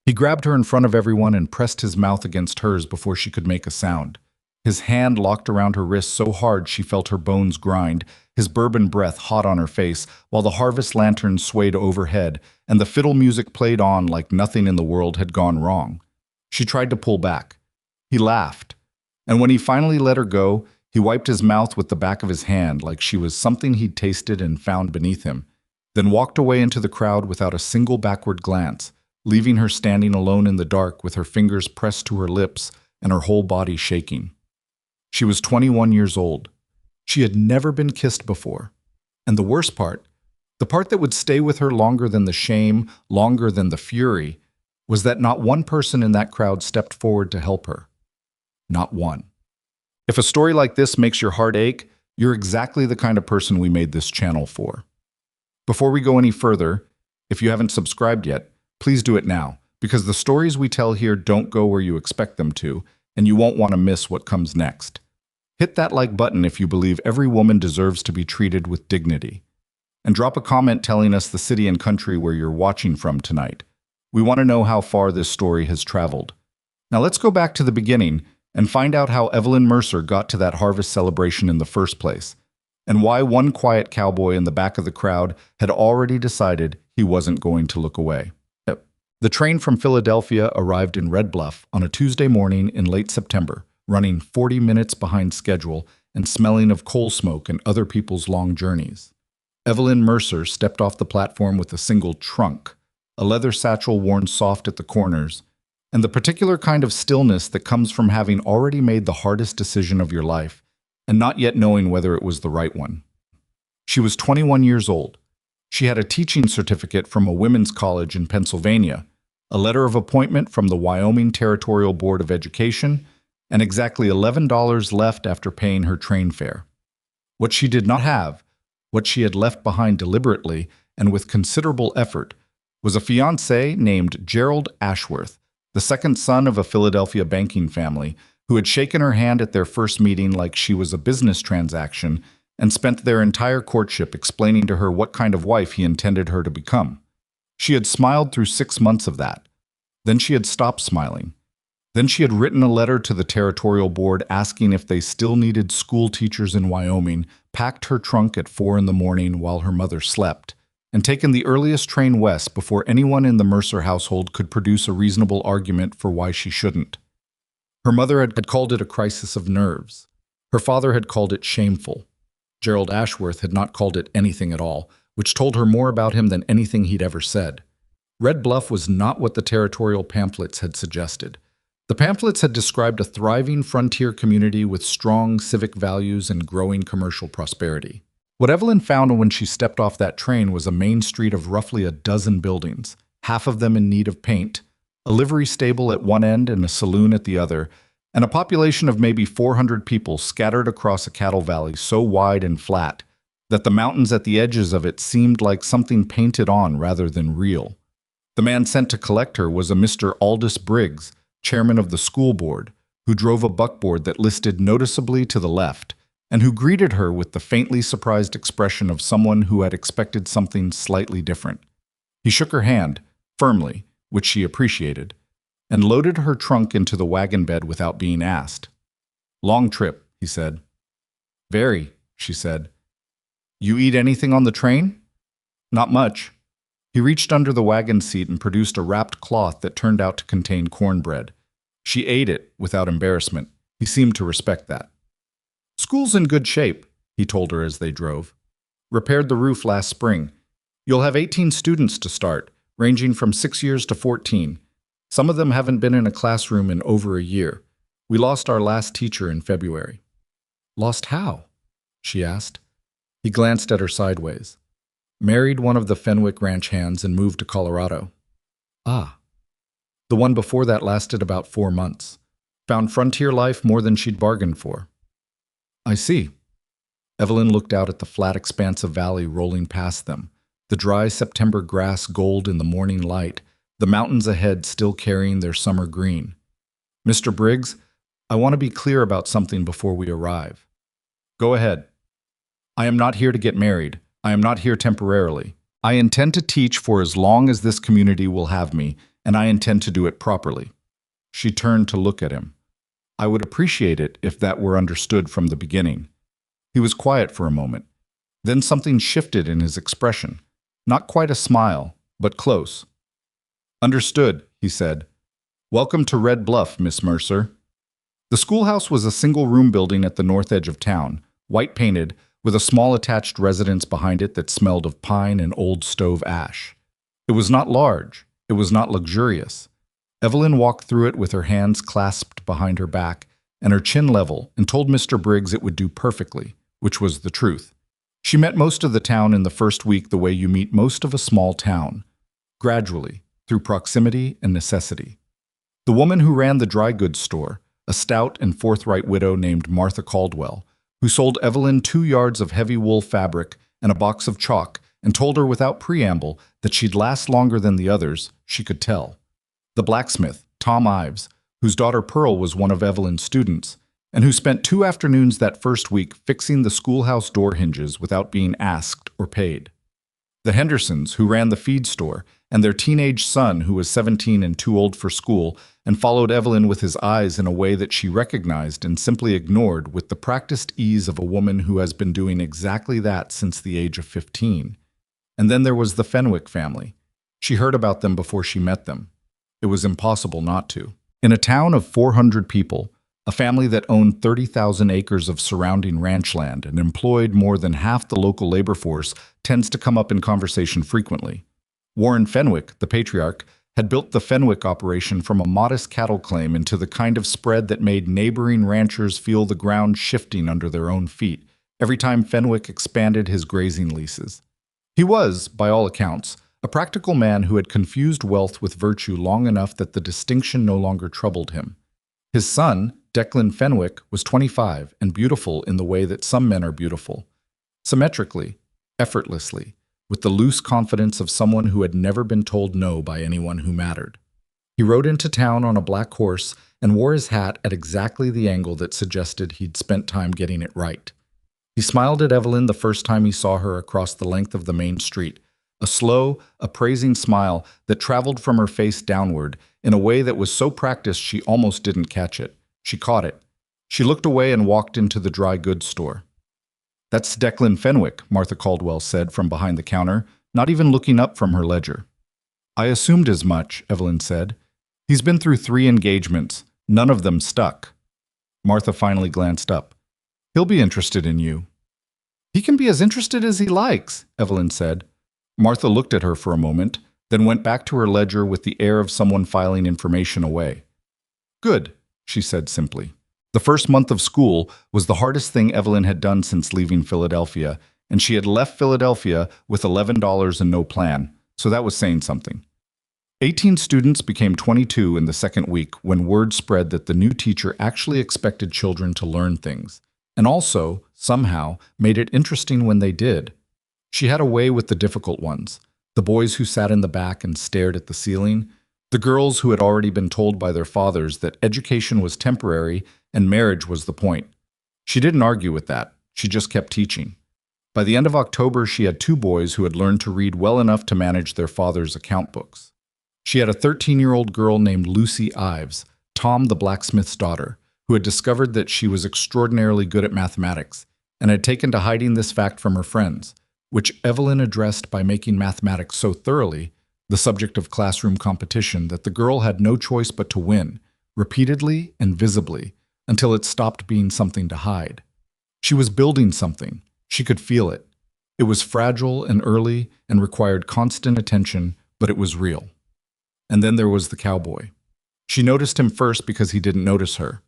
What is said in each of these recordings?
He grabbed her in front of everyone and pressed his mouth against hers before she could make a sound. His hand locked around her wrist so hard she felt her bones grind, his bourbon breath hot on her face, while the harvest lantern swayed overhead and the fiddle music played on like nothing in the world had gone wrong. She tried to pull back. He laughed, and when he finally let her go, he wiped his mouth with the back of his hand like she was something he'd tasted and found beneath him, then walked away into the crowd without a single backward glance, leaving her standing alone in the dark with her fingers pressed to her lips and her whole body shaking. She was 21 years old. She had never been kissed before. And the worst part, the part that would stay with her longer than the shame, longer than the fury, was that not one person in that crowd stepped forward to help her. Not one. If a story like this makes your heart ache, you're exactly the kind of person we made this channel for. Before we go any further, if you haven't subscribed yet, please do it now, because the stories we tell here don't go where you expect them to, and you won't want to miss what comes next. Hit that like button if you believe every woman deserves to be treated with dignity. And drop a comment telling us the city and country where you're watching from tonight. We want to know how far this story has traveled. Now let's go back to the beginning and find out how Evelyn Mercer got to that harvest celebration in the first place, and why one quiet cowboy in the back of the crowd had already decided he wasn't going to look away. The train from Philadelphia arrived in Red Bluff on a Tuesday morning in late September, running 40 minutes behind schedule and smelling of coal smoke and other people's long journeys. Evelyn Mercer stepped off the platform with a single trunk, a leather satchel worn soft at the corners, and the particular kind of stillness that comes from having already made the hardest decision of your life and not yet knowing whether it was the right one. She was 21 years old. She had a teaching certificate from a women's college in Pennsylvania, a letter of appointment from the Wyoming Territorial Board of Education, and exactly $11 left after paying her train fare. What she did not have, what she had left behind deliberately and with considerable effort, was a fiancé named Gerald Ashworth, the second son of a Philadelphia banking family, who had shaken her hand at their first meeting like she was a business transaction and spent their entire courtship explaining to her what kind of wife he intended her to become. She had smiled through 6 months of that. Then she had stopped smiling. Then she had written a letter to the territorial board asking if they still needed school teachers in Wyoming, packed her trunk at 4 in the morning while her mother slept, and taken the earliest train west before anyone in the Mercer household could produce a reasonable argument for why she shouldn't. Her mother had called it a crisis of nerves. Her father had called it shameful. Gerald Ashworth had not called it anything at all, which told her more about him than anything he'd ever said. Red Bluff was not what the territorial pamphlets had suggested. The pamphlets had described a thriving frontier community with strong civic values and growing commercial prosperity. What Evelyn found when she stepped off that train was a main street of roughly a dozen buildings, half of them in need of paint, a livery stable at one end and a saloon at the other, and a population of maybe 400 people scattered across a cattle valley so wide and flat that the mountains at the edges of it seemed like something painted on rather than real. The man sent to collect her was a Mr. Aldous Briggs, chairman of the school board, who drove a buckboard that listed noticeably to the left, and who greeted her with the faintly surprised expression of someone who had expected something slightly different. He shook her hand, firmly, which she appreciated, and loaded her trunk into the wagon bed without being asked. "Long trip," he said. "Very," she said. "You eat anything on the train?" "Not much." He reached under the wagon seat and produced a wrapped cloth that turned out to contain cornbread. She ate it without embarrassment. He seemed to respect that. "School's in good shape," he told her as they drove. "Repaired the roof last spring. You'll have 18 students to start, ranging from 6 years to 14. Some of them haven't been in a classroom in over a year. We lost our last teacher in February." "Lost how?" she asked. He glanced at her sideways. "Married one of the Fenwick ranch hands and moved to Colorado." "Ah." "The one before that lasted about 4 months. Found frontier life more than she'd bargained for." "I see." Evelyn looked out at the flat expanse of valley rolling past them, the dry September grass gold in the morning light, the mountains ahead still carrying their summer green. "Mr. Briggs, I want to be clear about something before we arrive." "Go ahead." "I am not here to get married. I am not here temporarily. I intend to teach for as long as this community will have me, and I intend to do it properly." She turned to look at him. "I would appreciate it if that were understood from the beginning." He was quiet for a moment. Then something shifted in his expression. Not quite a smile, but close. "Understood," he said. "Welcome to Red Bluff, Miss Mercer." The schoolhouse was a single-room building at the north edge of town, white-painted, with a small attached residence behind it that smelled of pine and old stove ash. It was not large. It was not luxurious. Evelyn walked through it with her hands clasped behind her back and her chin level and told Mr. Briggs it would do perfectly, which was the truth. She met most of the town in the first week the way you meet most of a small town, gradually, through proximity and necessity. The woman who ran the dry goods store, a stout and forthright widow named Martha Caldwell, who sold Evelyn 2 yards of heavy wool fabric and a box of chalk and told her without preamble that she'd last longer than the others, she could tell. The blacksmith, Tom Ives, whose daughter Pearl was one of Evelyn's students, and who spent 2 afternoons that first week fixing the schoolhouse door hinges without being asked or paid. The Hendersons, who ran the feed store, and their teenage son, who was 17 and too old for school, and followed Evelyn with his eyes in a way that she recognized and simply ignored with the practiced ease of a woman who has been doing exactly that since the age of 15. And then there was the Fenwick family. She heard about them before she met them. It was impossible not to. In a town of 400 people, a family that owned 30,000 acres of surrounding ranch land and employed more than half the local labor force tends to come up in conversation frequently. Warren Fenwick, the patriarch, had built the Fenwick operation from a modest cattle claim into the kind of spread that made neighboring ranchers feel the ground shifting under their own feet every time Fenwick expanded his grazing leases. He was, by all accounts, a practical man who had confused wealth with virtue long enough that the distinction no longer troubled him. His son, Declan Fenwick, was 25 and beautiful in the way that some men are beautiful. Symmetrically, effortlessly, with the loose confidence of someone who had never been told no by anyone who mattered. He rode into town on a black horse and wore his hat at exactly the angle that suggested he'd spent time getting it right. He smiled at Evelyn the first time he saw her across the length of the main street, a slow, appraising smile that traveled from her face downward in a way that was so practiced she almost didn't catch it. She caught it. She looked away and walked into the dry goods store. "That's Declan Fenwick," Martha Caldwell said from behind the counter, not even looking up from her ledger. "I assumed as much," Evelyn said. "He's been through 3 engagements. None of them stuck." Martha finally glanced up. "He'll be interested in you." "He can be as interested as he likes," Evelyn said. Martha looked at her for a moment, then went back to her ledger with the air of someone filing information away. "Good," she said simply. The first month of school was the hardest thing Evelyn had done since leaving Philadelphia, and she had left Philadelphia with $11 and no plan, so that was saying something. 18 students became 22 in the second week when word spread that the new teacher actually expected children to learn things, and also, somehow, made it interesting when they did. She had a way with the difficult ones, the boys who sat in the back and stared at the ceiling, the girls who had already been told by their fathers that education was temporary and marriage was the point. She didn't argue with that. She just kept teaching. By the end of October, she had 2 boys who had learned to read well enough to manage their father's account books. She had a 13-year-old girl named Lucy Ives, Tom the blacksmith's daughter, who had discovered that she was extraordinarily good at mathematics and had taken to hiding this fact from her friends, which Evelyn addressed by making mathematics so thoroughly, the subject of classroom competition, that the girl had no choice but to win, repeatedly and visibly, until it stopped being something to hide. She was building something. She could feel it. It was fragile and early and required constant attention, but it was real. And then there was the cowboy. She noticed him first because he didn't notice her,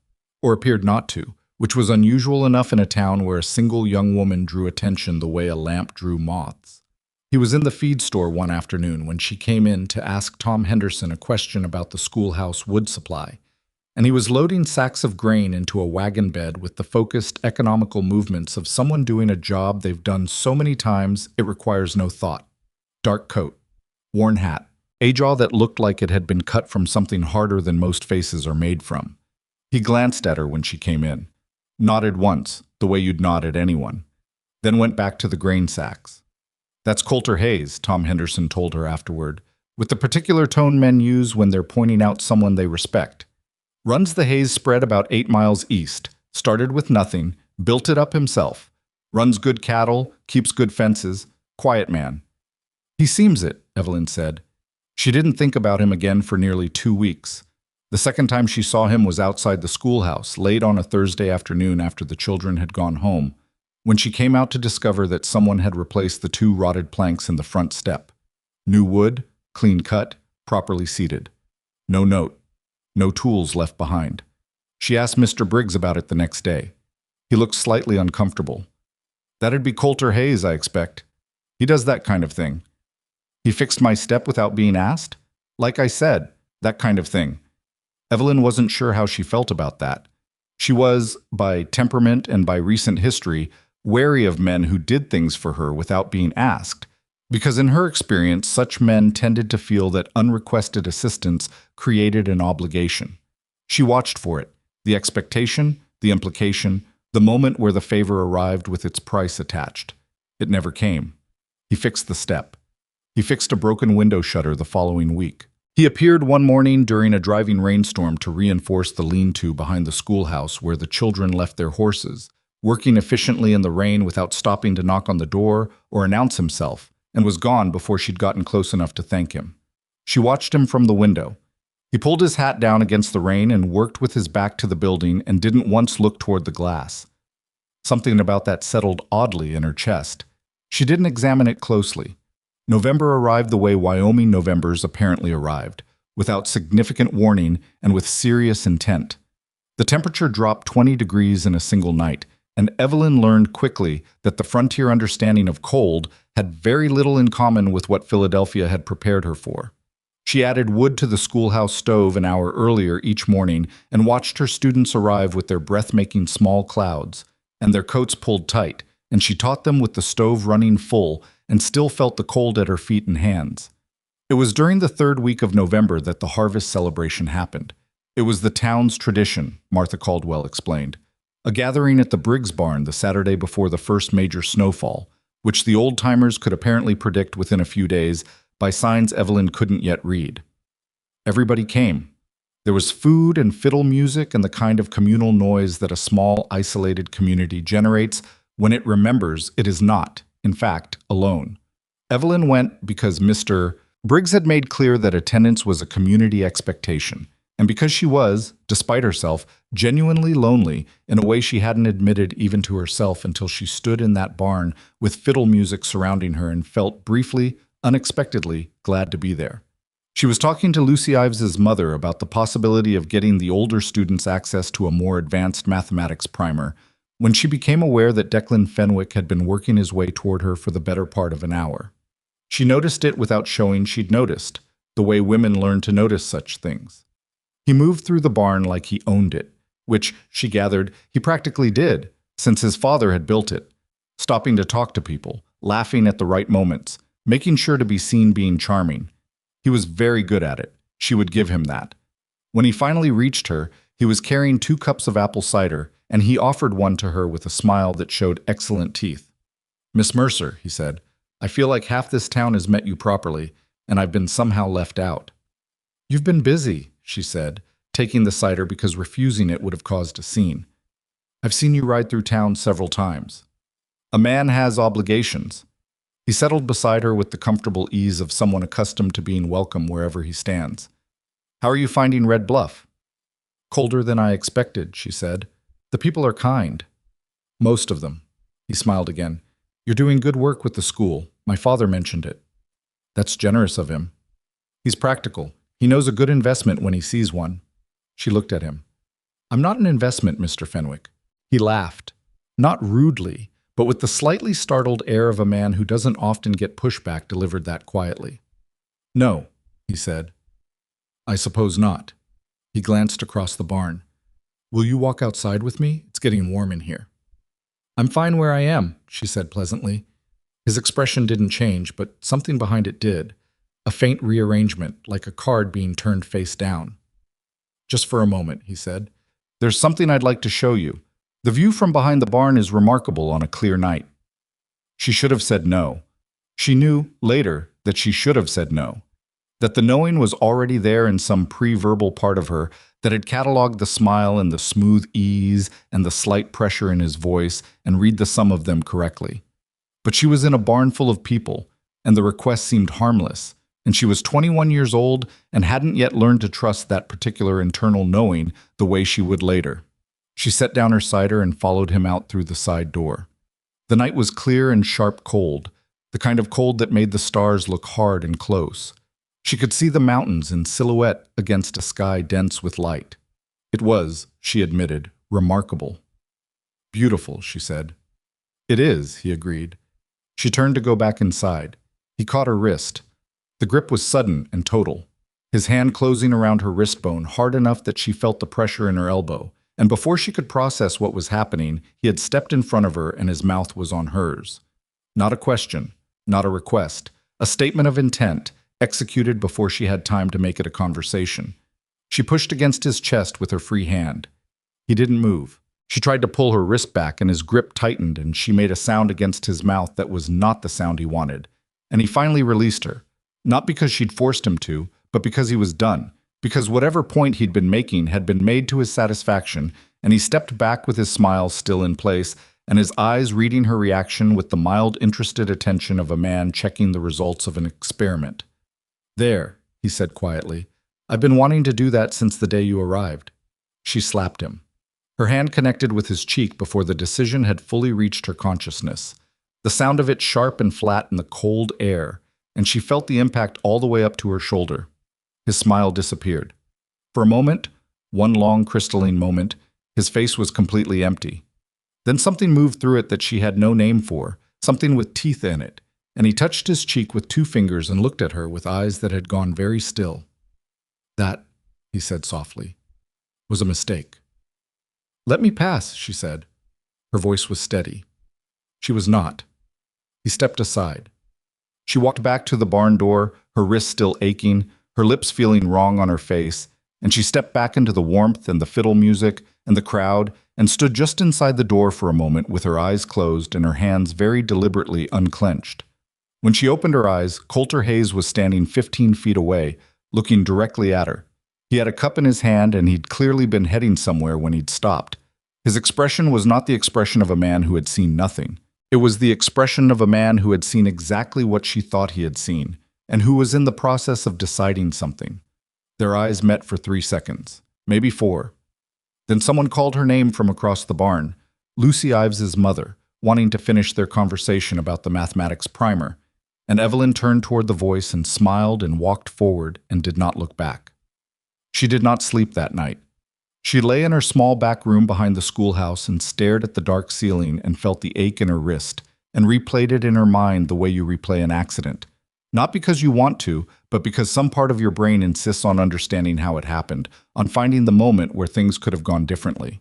or appeared not to, which was unusual enough in a town where a single young woman drew attention the way a lamp drew moths. He was in the feed store one afternoon when she came in to ask Tom Henderson a question about the schoolhouse wood supply, and he was loading sacks of grain into a wagon bed with the focused, economical movements of someone doing a job they've done so many times it requires no thought. Dark coat, worn hat, a jaw that looked like it had been cut from something harder than most faces are made from. He glanced at her when she came in, nodded once, the way you'd nod at anyone, then went back to the grain sacks. "That's Colter Hayes," Tom Henderson told her afterward, with the particular tone men use when they're pointing out someone they respect. Runs the Hayes spread about 8 miles east, started with nothing, built it up himself. Runs good cattle, keeps good fences, quiet man. He seems it, Evelyn said. She didn't think about him again for nearly 2 weeks. The second time she saw him was outside the schoolhouse, late on a Thursday afternoon after the children had gone home, when she came out to discover that someone had replaced the 2 rotted planks in the front step. New wood, clean cut, properly seated. No note. No tools left behind. She asked Mr. Briggs about it the next day. He looked slightly uncomfortable. That'd be Colter Hayes, I expect. He does that kind of thing. He fixed my step without being asked? Like I said, that kind of thing. Evelyn wasn't sure how she felt about that. She was, by temperament and by recent history, wary of men who did things for her without being asked, because in her experience, such men tended to feel that unrequested assistance created an obligation. She watched for it, the expectation, the implication, the moment where the favor arrived with its price attached. It never came. He fixed the step. He fixed a broken window shutter the following week. He appeared one morning during a driving rainstorm to reinforce the lean-to behind the schoolhouse where the children left their horses, working efficiently in the rain without stopping to knock on the door or announce himself, and was gone before she'd gotten close enough to thank him. She watched him from the window. He pulled his hat down against the rain and worked with his back to the building and didn't once look toward the glass. Something about that settled oddly in her chest. She didn't examine it closely. November arrived the way Wyoming Novembers apparently arrived, without significant warning and with serious intent. The temperature dropped 20 degrees in a single night, and Evelyn learned quickly that the frontier understanding of cold had very little in common with what Philadelphia had prepared her for. She added wood to the schoolhouse stove an hour earlier each morning and watched her students arrive with their breath-making small clouds and their coats pulled tight, and she taught them with the stove running full and still felt the cold at her feet and hands. It was during the 3rd week of November that the harvest celebration happened. It was the town's tradition, Martha Caldwell explained. A gathering at the Briggs barn the Saturday before the first major snowfall, which the old-timers could apparently predict within a few days by signs Evelyn couldn't yet read. Everybody came. There was food and fiddle music and the kind of communal noise that a small, isolated community generates when it remembers it is not, in fact, alone. Evelyn went because Mr. Briggs had made clear that attendance was a community expectation, and because she was, despite herself, genuinely lonely in a way she hadn't admitted even to herself until she stood in that barn with fiddle music surrounding her and felt briefly, unexpectedly, glad to be there. She was talking to Lucy Ives's mother about the possibility of getting the older students access to a more advanced mathematics primer when she became aware that Declan Fenwick had been working his way toward her for the better part of an hour. She noticed it without showing she'd noticed, the way women learn to notice such things. He moved through the barn like he owned it, which, she gathered, he practically did, since his father had built it, stopping to talk to people, laughing at the right moments, making sure to be seen being charming. He was very good at it. She would give him that. When he finally reached her, he was carrying 2 cups of apple cider, and he offered one to her with a smile that showed excellent teeth. "Miss Mercer," he said, "I feel like half this town has met you properly, and I've been somehow left out." "You've been busy," she said, taking the cider because refusing it would have caused a scene. "I've seen you ride through town several times." "A man has obligations." He settled beside her with the comfortable ease of someone accustomed to being welcome wherever he stands. "How are you finding Red Bluff?" "Colder than I expected," she said. "The people are kind." "Most of them." He smiled again. "You're doing good work with the school. My father mentioned it." "That's generous of him." "He's practical. He knows a good investment when he sees one." She looked at him. "I'm not an investment, Mr. Fenwick." He laughed. Not rudely, but with the slightly startled air of a man who doesn't often get pushback delivered that quietly. "No," he said. "I suppose not." He glanced across the barn. "Will you walk outside with me? It's getting warm in here." "I'm fine where I am," she said pleasantly. His expression didn't change, but something behind it did. A faint rearrangement, like a card being turned face down. "Just for a moment," he said. "There's something I'd like to show you. The view from behind the barn is remarkable on a clear night." She should have said no. She knew, later, that she should have said no. that the knowing was already there in some pre-verbal part of her that had cataloged the smile and the smooth ease and the slight pressure in his voice and read the sum of them correctly. But she was in a barn full of people, and the request seemed harmless, and she was 21 years old and hadn't yet learned to trust that particular internal knowing the way she would later. She set down her cider and followed him out through the side door. The night was clear and sharp cold, the kind of cold that made the stars look hard and close. She could see the mountains in silhouette against a sky dense with light. It was, she admitted, remarkable. Beautiful, she said. It is, he agreed. She turned to go back inside. He caught her wrist. The grip was sudden and total, his hand closing around her wrist bone hard enough that she felt the pressure in her elbow. And before she could process what was happening, he had stepped in front of her and his mouth was on hers. Not a question, not a request, a statement of intent, executed before she had time to make it a conversation. She pushed against his chest with her free hand. He didn't move. She tried to pull her wrist back and his grip tightened and she made a sound against his mouth that was not the sound he wanted. And he finally released her, not because she'd forced him to, but because he was done, because whatever point he'd been making had been made to his satisfaction, and he stepped back with his smile still in place and his eyes reading her reaction with the mild, interested attention of a man checking the results of an experiment. There, he said quietly. I've been wanting to do that since the day you arrived. She slapped him. Her hand connected with his cheek before the decision had fully reached her consciousness. The sound of it sharp and flat in the cold air, and she felt the impact all the way up to her shoulder. His smile disappeared. For a moment, one long crystalline moment, his face was completely empty. Then something moved through it that she had no name for, something with teeth in it, and he touched his cheek with 2 fingers and looked at her with eyes that had gone very still. That, he said softly, was a mistake. Let me pass, she said. Her voice was steady. She was not. He stepped aside. She walked back to the barn door, her wrists still aching, her lips feeling wrong on her face, and she stepped back into the warmth and the fiddle music and the crowd and stood just inside the door for a moment with her eyes closed and her hands very deliberately unclenched. When she opened her eyes, Colter Hayes was standing 15 feet away, looking directly at her. He had a cup in his hand and he'd clearly been heading somewhere when he'd stopped. His expression was not the expression of a man who had seen nothing. It was the expression of a man who had seen exactly what she thought he had seen, and who was in the process of deciding something. Their eyes met for 3 seconds, maybe 4. Then someone called her name from across the barn, Lucy Ives's mother, wanting to finish their conversation about the mathematics primer, and Evelyn turned toward the voice and smiled and walked forward and did not look back. She did not sleep that night. She lay in her small back room behind the schoolhouse and stared at the dark ceiling and felt the ache in her wrist, and replayed it in her mind the way you replay an accident. Not because you want to, but because some part of your brain insists on understanding how it happened, on finding the moment where things could have gone differently.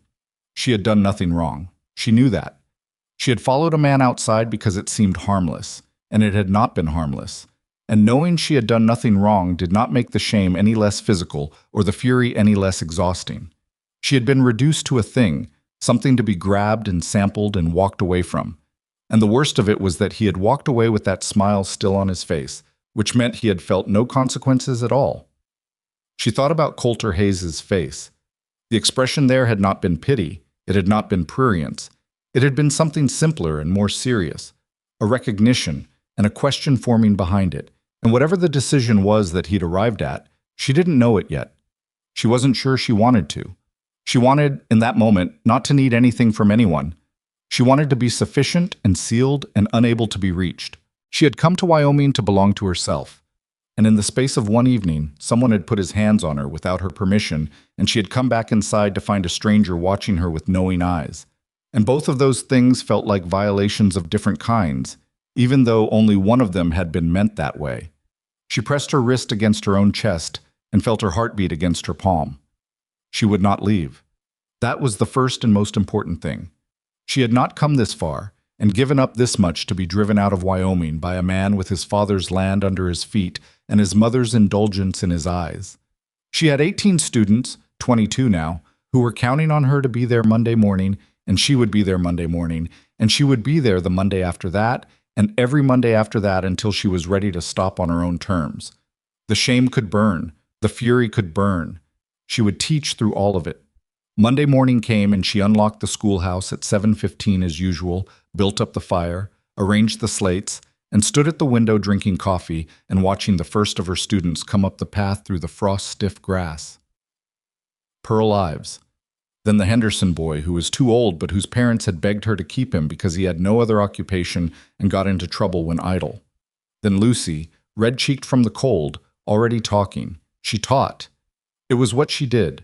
She had done nothing wrong. She knew that. She had followed a man outside because it seemed harmless, and it had not been harmless. And knowing she had done nothing wrong did not make the shame any less physical or the fury any less exhausting. She had been reduced to a thing, something to be grabbed and sampled and walked away from. And the worst of it was that he had walked away with that smile still on his face, which meant he had felt no consequences at all. She thought about Colter Hayes's face. The expression there had not been pity, it had not been prurience. It had been something simpler and more serious, a recognition and a question forming behind it. And whatever the decision was that he'd arrived at, she didn't know it yet. She wasn't sure she wanted to. She wanted, in that moment, not to need anything from anyone. She wanted to be sufficient and sealed and unable to be reached. She had come to Wyoming to belong to herself. And in the space of one evening, someone had put his hands on her without her permission, and she had come back inside to find a stranger watching her with knowing eyes. And both of those things felt like violations of different kinds, even though only one of them had been meant that way. She pressed her wrist against her own chest and felt her heartbeat against her palm. She would not leave. That was the first and most important thing. She had not come this far and given up this much to be driven out of Wyoming by a man with his father's land under his feet and his mother's indulgence in his eyes. She had 18 students, 22 now, who were counting on her to be there Monday morning, and she would be there Monday morning, and she would be there the Monday after that, and every Monday after that until she was ready to stop on her own terms. The shame could burn. The fury could burn. She would teach through all of it. Monday morning came and she unlocked the schoolhouse at 7:15 as usual, built up the fire, arranged the slates, and stood at the window drinking coffee and watching the first of her students come up the path through the frost-stiff grass. Pearl Ives. Then the Henderson boy, who was too old but whose parents had begged her to keep him because he had no other occupation and got into trouble when idle. Then Lucy, red-cheeked from the cold, already talking. She taught. It was what she did.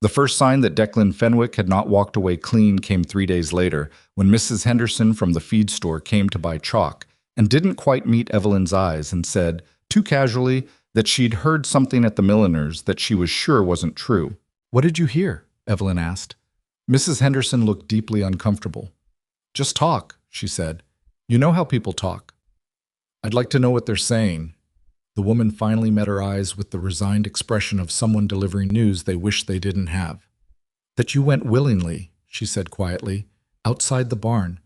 The first sign that Declan Fenwick had not walked away clean came 3 days later, when Mrs. Henderson from the feed store came to buy chalk and didn't quite meet Evelyn's eyes and said, too casually, that she'd heard something at the milliner's that she was sure wasn't true. "What did you hear?" Evelyn asked. Mrs. Henderson looked deeply uncomfortable. "Just talk," she said. "You know how people talk." "I'd like to know what they're saying." The woman finally met her eyes with the resigned expression of someone delivering news they wish they didn't have. "That you went willingly," she said quietly, "outside the barn,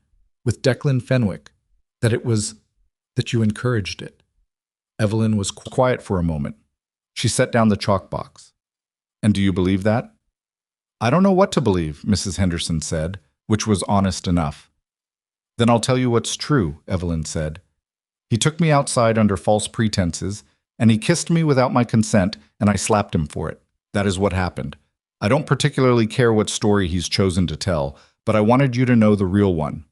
with Declan Fenwick. That you encouraged it." Evelyn was quiet for a moment. She set down the chalk box. "And do you believe that?" "I don't know what to believe," Mrs. Henderson said, which was honest enough. "Then I'll tell you what's true," Evelyn said. "He took me outside under false pretenses, and he kissed me without my consent, and I slapped him for it. That is what happened. I don't particularly care what story he's chosen to tell, but I wanted you to know the real one."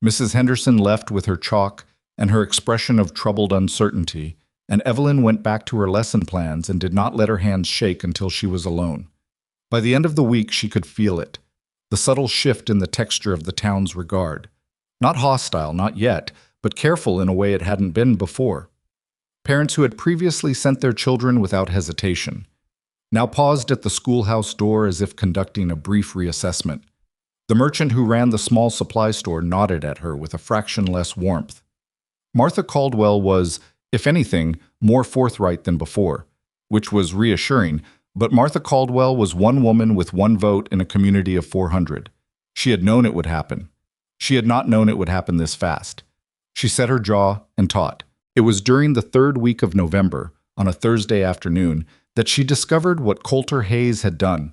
Mrs. Henderson left with her chalk and her expression of troubled uncertainty, and Evelyn went back to her lesson plans and did not let her hands shake until she was alone. By the end of the week, she could feel it, the subtle shift in the texture of the town's regard. Not hostile, not yet, but careful in a way it hadn't been before. Parents who had previously sent their children without hesitation now paused at the schoolhouse door as if conducting a brief reassessment. The merchant who ran the small supply store nodded at her with a fraction less warmth. Martha Caldwell was, if anything, more forthright than before, which was reassuring, but Martha Caldwell was one woman with one vote in a community of 400. She had known it would happen. She had not known it would happen this fast. She set her jaw and taught. It was during the third week of November, on a Thursday afternoon, that she discovered what Colter Hayes had done.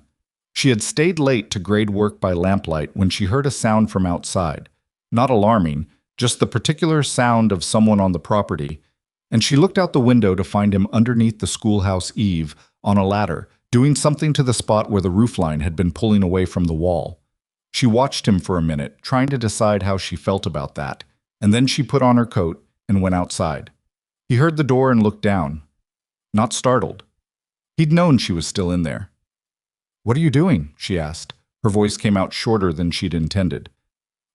She had stayed late to grade work by lamplight when she heard a sound from outside. Not alarming, just the particular sound of someone on the property, and she looked out the window to find him underneath the schoolhouse eave, on a ladder, doing something to the spot where the roofline had been pulling away from the wall. She watched him for a minute, trying to decide how she felt about that, and then she put on her coat and went outside. He heard the door and looked down. Not startled. He'd known she was still in there. "What are you doing?" she asked. Her voice came out shorter than she'd intended.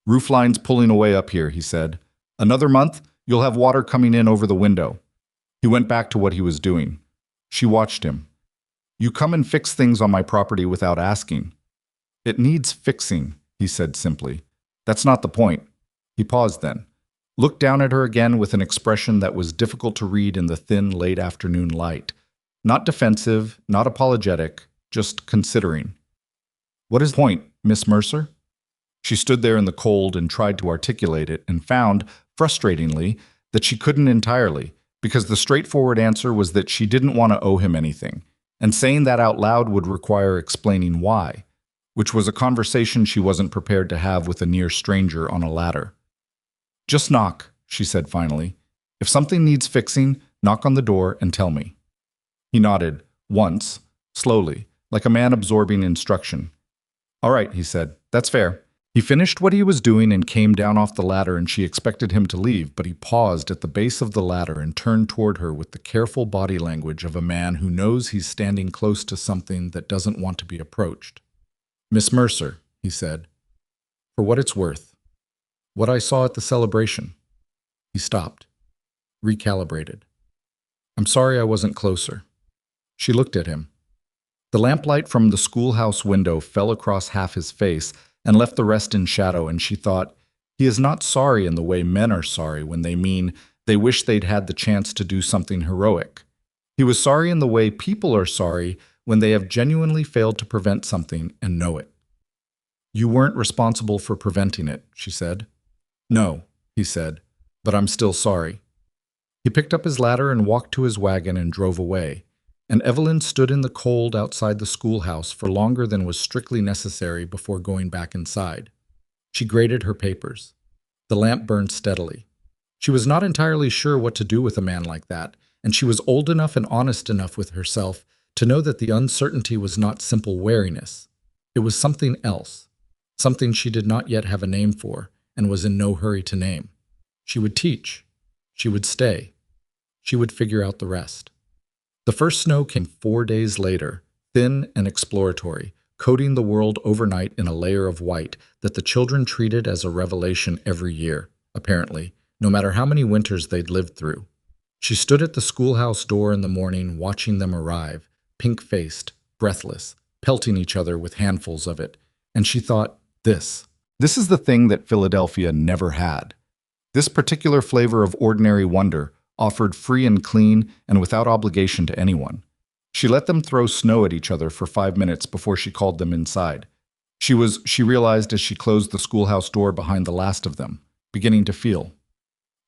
"Roofline's pulling away up here," he said. "Another month, you'll have water coming in over the window." He went back to what he was doing. She watched him. "You come and fix things on my property without asking." "It needs fixing," he said simply. "That's not the point." He paused then, looked down at her again with an expression that was difficult to read in the thin, late afternoon light. Not defensive, not apologetic, just considering. "What is the point, Miss Mercer?" She stood there in the cold and tried to articulate it and found, frustratingly, that she couldn't entirely, because the straightforward answer was that she didn't want to owe him anything, and saying that out loud would require explaining why, which was a conversation she wasn't prepared to have with a near stranger on a ladder. "Just knock," she said finally. "If something needs fixing, knock on the door and tell me." He nodded, once, slowly, like a man absorbing instruction. "All right," he said. "That's fair." He finished what he was doing and came down off the ladder, and she expected him to leave, but he paused at the base of the ladder and turned toward her with the careful body language of a man who knows he's standing close to something that doesn't want to be approached. "Miss Mercer," he said, "for what it's worth, what I saw at the celebration." He stopped, recalibrated. "I'm sorry I wasn't closer." She looked at him. The lamplight from the schoolhouse window fell across half his face and left the rest in shadow, and she thought, he is not sorry in the way men are sorry when they mean they wish they'd had the chance to do something heroic. He was sorry in the way people are sorry when they have genuinely failed to prevent something and know it. "You weren't responsible for preventing it," she said. "No," he said, "but I'm still sorry." He picked up his ladder and walked to his wagon and drove away, and Evelyn stood in the cold outside the schoolhouse for longer than was strictly necessary before going back inside. She graded her papers. The lamp burned steadily. She was not entirely sure what to do with a man like that, and she was old enough and honest enough with herself to know that the uncertainty was not simple wariness. It was something else, something she did not yet have a name for and was in no hurry to name. She would teach. She would stay. She would figure out the rest. The first snow came 4 days later, thin and exploratory, coating the world overnight in a layer of white that the children treated as a revelation every year, apparently, no matter how many winters they'd lived through. She stood at the schoolhouse door in the morning watching them arrive, pink-faced, breathless, pelting each other with handfuls of it, and she thought, This is the thing that Philadelphia never had. This particular flavor of ordinary wonder, offered free and clean and without obligation to anyone. She let them throw snow at each other for 5 minutes before she called them inside. She realized as she closed the schoolhouse door behind the last of them, beginning to feel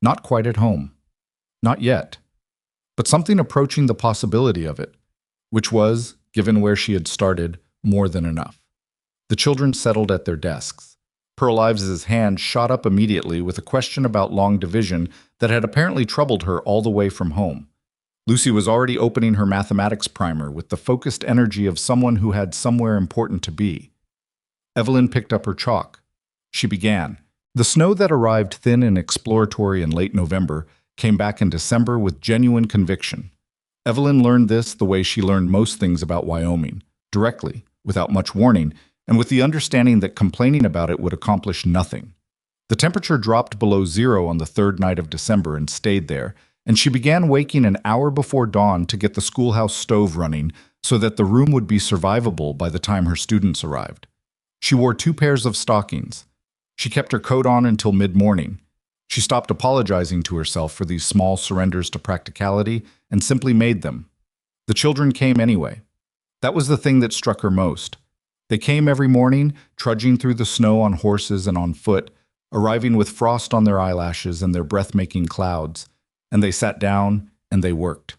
not quite at home. Not yet. But something approaching the possibility of it, which was, given where she had started, more than enough. The children settled at their desks. Pearl Ives's hand shot up immediately with a question about long division that had apparently troubled her all the way from home. Lucy was already opening her mathematics primer with the focused energy of someone who had somewhere important to be. Evelyn picked up her chalk. She began. The snow that arrived thin and exploratory in late November came back in December with genuine conviction. Evelyn learned this the way she learned most things about Wyoming, directly, without much warning, and with the understanding that complaining about it would accomplish nothing. The temperature dropped below zero on the third night of December and stayed there, and she began waking an hour before dawn to get the schoolhouse stove running so that the room would be survivable by the time her students arrived. She wore 2 pairs of stockings. She kept her coat on until mid-morning. She stopped apologizing to herself for these small surrenders to practicality and simply made them. The children came anyway. That was the thing that struck her most. They came every morning, trudging through the snow on horses and on foot, arriving with frost on their eyelashes and their breath-making clouds, and they sat down and they worked.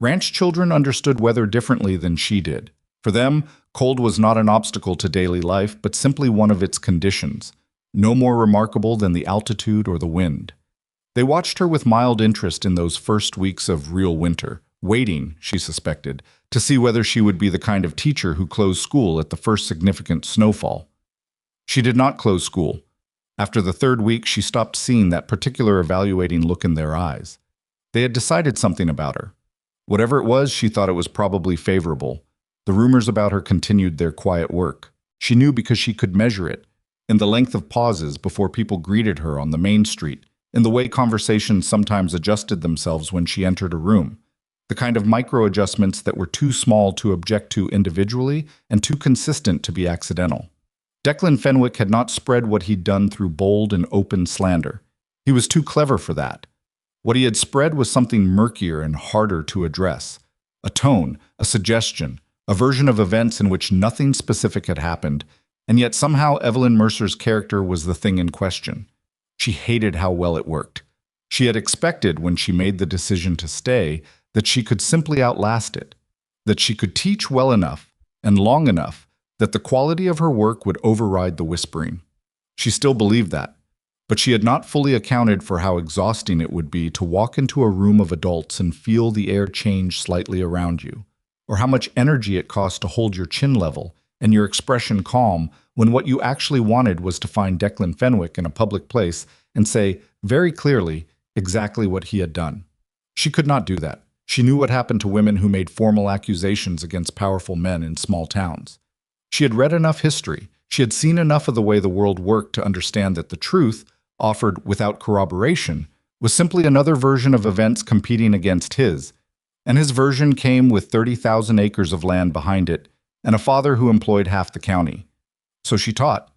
Ranch children understood weather differently than she did. For them, cold was not an obstacle to daily life, but simply one of its conditions, no more remarkable than the altitude or the wind. They watched her with mild interest in those first weeks of real winter, waiting, she suspected, to see whether she would be the kind of teacher who closed school at the first significant snowfall. She did not close school. After the 3rd week, she stopped seeing that particular evaluating look in their eyes. They had decided something about her. Whatever it was, she thought it was probably favorable. The rumors about her continued their quiet work. She knew because she could measure it, in the length of pauses before people greeted her on the main street, in the way conversations sometimes adjusted themselves when she entered a room, the kind of micro-adjustments that were too small to object to individually and too consistent to be accidental. Declan Fenwick had not spread what he'd done through bold and open slander. He was too clever for that. What he had spread was something murkier and harder to address. A tone, a suggestion, a version of events in which nothing specific had happened, and yet somehow Evelyn Mercer's character was the thing in question. She hated how well it worked. She had expected, when she made the decision to stay, that she could simply outlast it, that she could teach well enough and long enough that the quality of her work would override the whispering. She still believed that, but she had not fully accounted for how exhausting it would be to walk into a room of adults and feel the air change slightly around you, or how much energy it cost to hold your chin level and your expression calm when what you actually wanted was to find Declan Fenwick in a public place and say, very clearly, exactly what he had done. She could not do that. She knew what happened to women who made formal accusations against powerful men in small towns. She had read enough history. She had seen enough of the way the world worked to understand that the truth, offered without corroboration, was simply another version of events competing against his, and his version came with 30,000 acres of land behind it and a father who employed half the county. So she taught.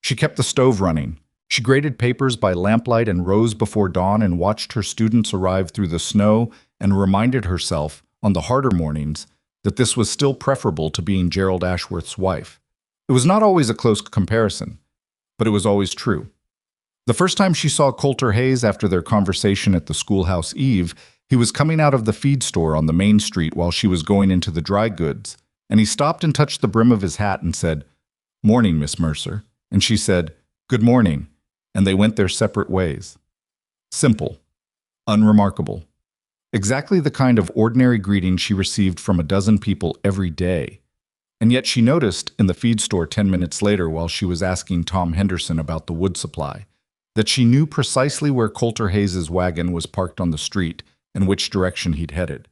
She kept the stove running. She graded papers by lamplight and rose before dawn and watched her students arrive through the snow and reminded herself, on the harder mornings, that this was still preferable to being Gerald Ashworth's wife. It was not always a close comparison, but it was always true. The first time she saw Colter Hayes after their conversation at the schoolhouse eve, he was coming out of the feed store on the main street while she was going into the dry goods, and he stopped and touched the brim of his hat and said, "Morning, Miss Mercer." And she said, "Good morning," and they went their separate ways. Simple, unremarkable. Exactly the kind of ordinary greeting she received from a dozen people every day. And yet she noticed in the feed store 10 minutes later while she was asking Tom Henderson about the wood supply, that she knew precisely where Colter Hayes' wagon was parked on the street and which direction he'd headed.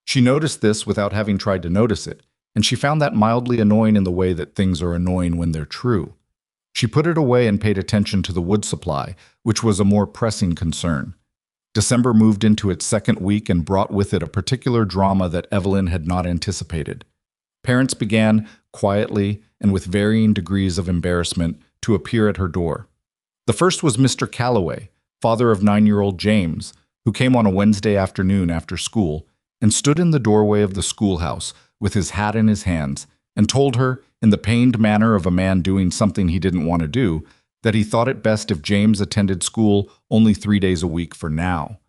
She noticed this without having tried to notice it, and she found that mildly annoying in the way that things are annoying when they're true. She put it away and paid attention to the wood supply, which was a more pressing concern. December moved into its second week and brought with it a particular drama that Evelyn had not anticipated. Parents began, quietly and with varying degrees of embarrassment, to appear at her door. The first was Mr. Calloway, father of 9-year-old James, who came on a Wednesday afternoon after school and stood in the doorway of the schoolhouse with his hat in his hands and told her, in the pained manner of a man doing something he didn't want to do, that he thought it best if James attended school only 3 days a week for now.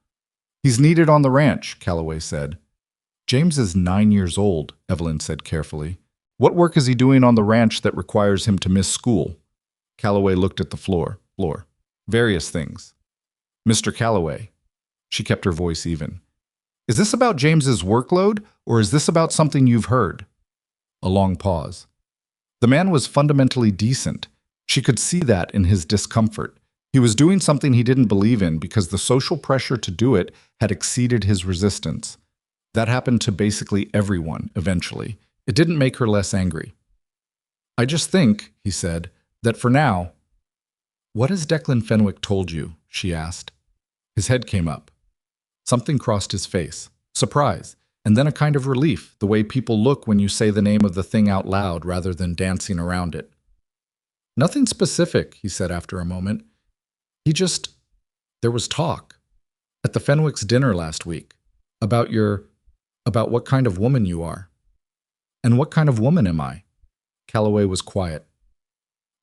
"He's needed on the ranch," Calloway said. "James is 9 years old," Evelyn said carefully. "What work is he doing on the ranch that requires him to miss school?" Calloway looked at the floor. "Various things." "Mr. Calloway," she kept her voice even, "is this about James's workload, or is this about something you've heard?" A long pause. The man was fundamentally decent. She could see that in his discomfort. He was doing something he didn't believe in because the social pressure to do it had exceeded his resistance. That happened to basically everyone, eventually. It didn't make her less angry. "I just think," he said, "that for now—" "What has Declan Fenwick told you?" she asked. His head came up. Something crossed his face. Surprise, and then a kind of relief, the way people look when you say the name of the thing out loud rather than dancing around it. "Nothing specific," he said after a moment. There was talk. At the Fenwick's dinner last week. About what kind of woman you are." "And what kind of woman am I?" Calloway was quiet.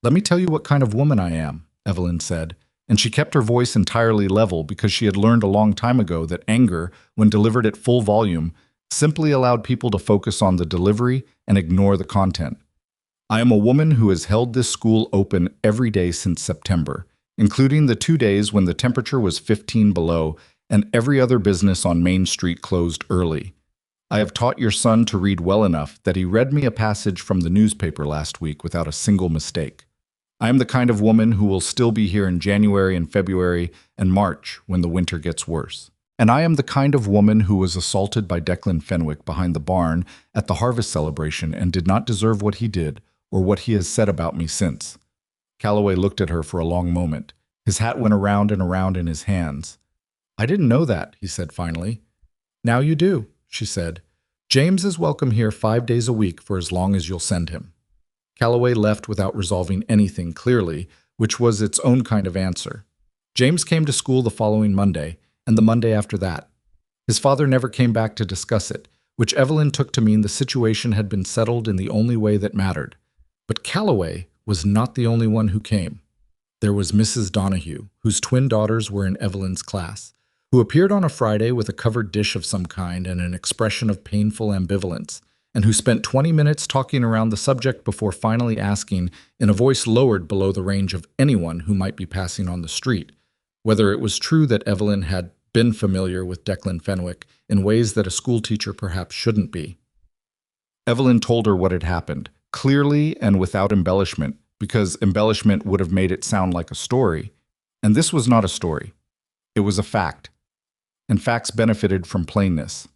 "Let me tell you what kind of woman I am," Evelyn said, and she kept her voice entirely level because she had learned a long time ago that anger, when delivered at full volume, simply allowed people to focus on the delivery and ignore the content. "I am a woman who has held this school open every day since September, including the 2 days when the temperature was 15 below and every other business on Main Street closed early. I have taught your son to read well enough that he read me a passage from the newspaper last week without a single mistake. I am the kind of woman who will still be here in January and February and March when the winter gets worse. And I am the kind of woman who was assaulted by Declan Fenwick behind the barn at the harvest celebration and did not deserve what he did or what he has said about me since." Calloway looked at her for a long moment. His hat went around and around in his hands. "I didn't know that," he said finally. "Now you do," she said. "James is welcome here 5 days a week for as long as you'll send him." Calloway left without resolving anything clearly, which was its own kind of answer. James came to school the following Monday, and the Monday after that. His father never came back to discuss it, which Evelyn took to mean the situation had been settled in the only way that mattered. But Calloway was not the only one who came. There was Mrs. Donahue, whose twin daughters were in Evelyn's class, who appeared on a Friday with a covered dish of some kind and an expression of painful ambivalence, and who spent 20 minutes talking around the subject before finally asking, in a voice lowered below the range of anyone who might be passing on the street, whether it was true that Evelyn had been familiar with Declan Fenwick in ways that a schoolteacher perhaps shouldn't be. Evelyn told her what had happened, clearly and without embellishment, because embellishment would have made it sound like a story. And this was not a story. It was a fact. And facts benefited from plainness.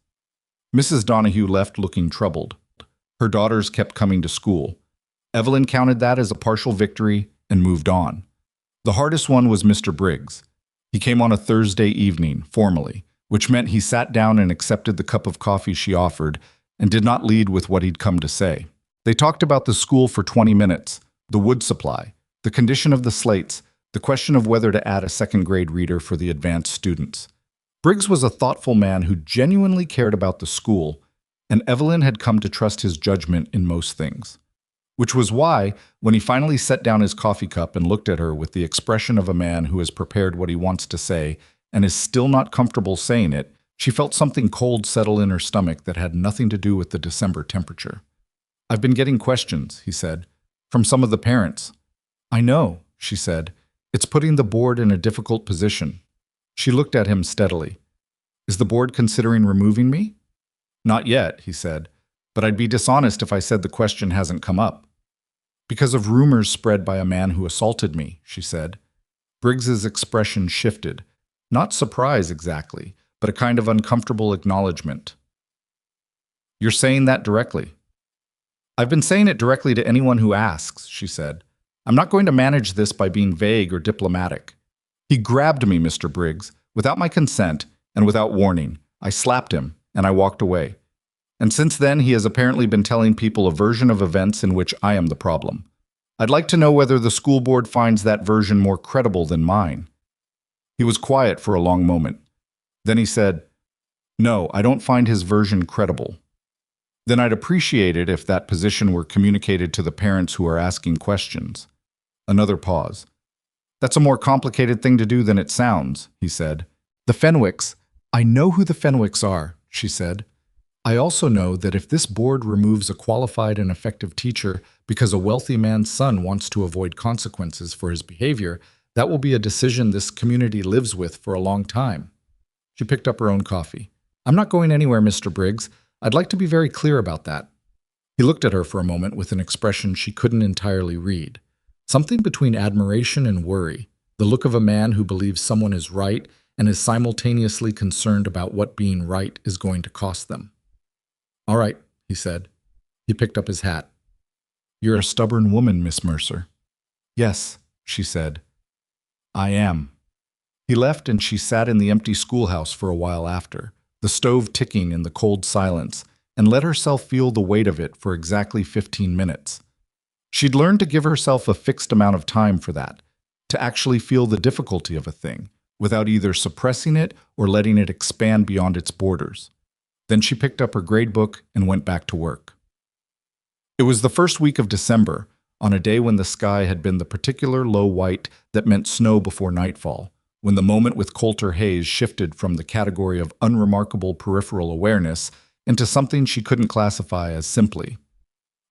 Mrs. Donahue left looking troubled. Her daughters kept coming to school. Evelyn counted that as a partial victory and moved on. The hardest one was Mr. Briggs. He came on a Thursday evening, formally, which meant he sat down and accepted the cup of coffee she offered and did not lead with what he'd come to say. They talked about the school for 20 minutes, the wood supply, the condition of the slates, the question of whether to add a second-grade reader for the advanced students. Briggs was a thoughtful man who genuinely cared about the school, and Evelyn had come to trust his judgment in most things. Which was why, when he finally set down his coffee cup and looked at her with the expression of a man who has prepared what he wants to say and is still not comfortable saying it, she felt something cold settle in her stomach that had nothing to do with the December temperature. "I've been getting questions," he said, "from some of the parents." "I know," she said. "It's putting the board in a difficult position." She looked at him steadily. "Is the board considering removing me?" "Not yet," he said, "but I'd be dishonest if I said the question hasn't come up." "Because of rumors spread by a man who assaulted me," she said. Briggs's expression shifted. Not surprise exactly, but a kind of uncomfortable acknowledgement. "You're saying that directly?" "I've been saying it directly to anyone who asks," she said. "I'm not going to manage this by being vague or diplomatic. He grabbed me, Mr. Briggs, without my consent and without warning. I slapped him, and I walked away. And since then, he has apparently been telling people a version of events in which I am the problem. I'd like to know whether the school board finds that version more credible than mine." He was quiet for a long moment. Then he said, "No, I don't find his version credible." "Then I'd appreciate it if that position were communicated to the parents who are asking questions." Another pause. "That's a more complicated thing to do than it sounds," he said. "The Fenwicks, I know who the Fenwicks are," she said. "I also know that if this board removes a qualified and effective teacher because a wealthy man's son wants to avoid consequences for his behavior, that will be a decision this community lives with for a long time." She picked up her own coffee. "I'm not going anywhere, Mr. Briggs. I'd like to be very clear about that." He looked at her for a moment with an expression she couldn't entirely read. Something between admiration and worry, the look of a man who believes someone is right and is simultaneously concerned about what being right is going to cost them. "All right," he said. He picked up his hat. "You're a stubborn woman, Miss Mercer." "Yes," she said. "I am." He left and she sat in the empty schoolhouse for a while after, the stove ticking in the cold silence, and let herself feel the weight of it for exactly 15 minutes. She'd learned to give herself a fixed amount of time for that, to actually feel the difficulty of a thing, without either suppressing it or letting it expand beyond its borders. Then she picked up her grade book and went back to work. It was the first week of December, on a day when the sky had been the particular low white that meant snow before nightfall, when the moment with Colter Hayes shifted from the category of unremarkable peripheral awareness into something she couldn't classify as simply.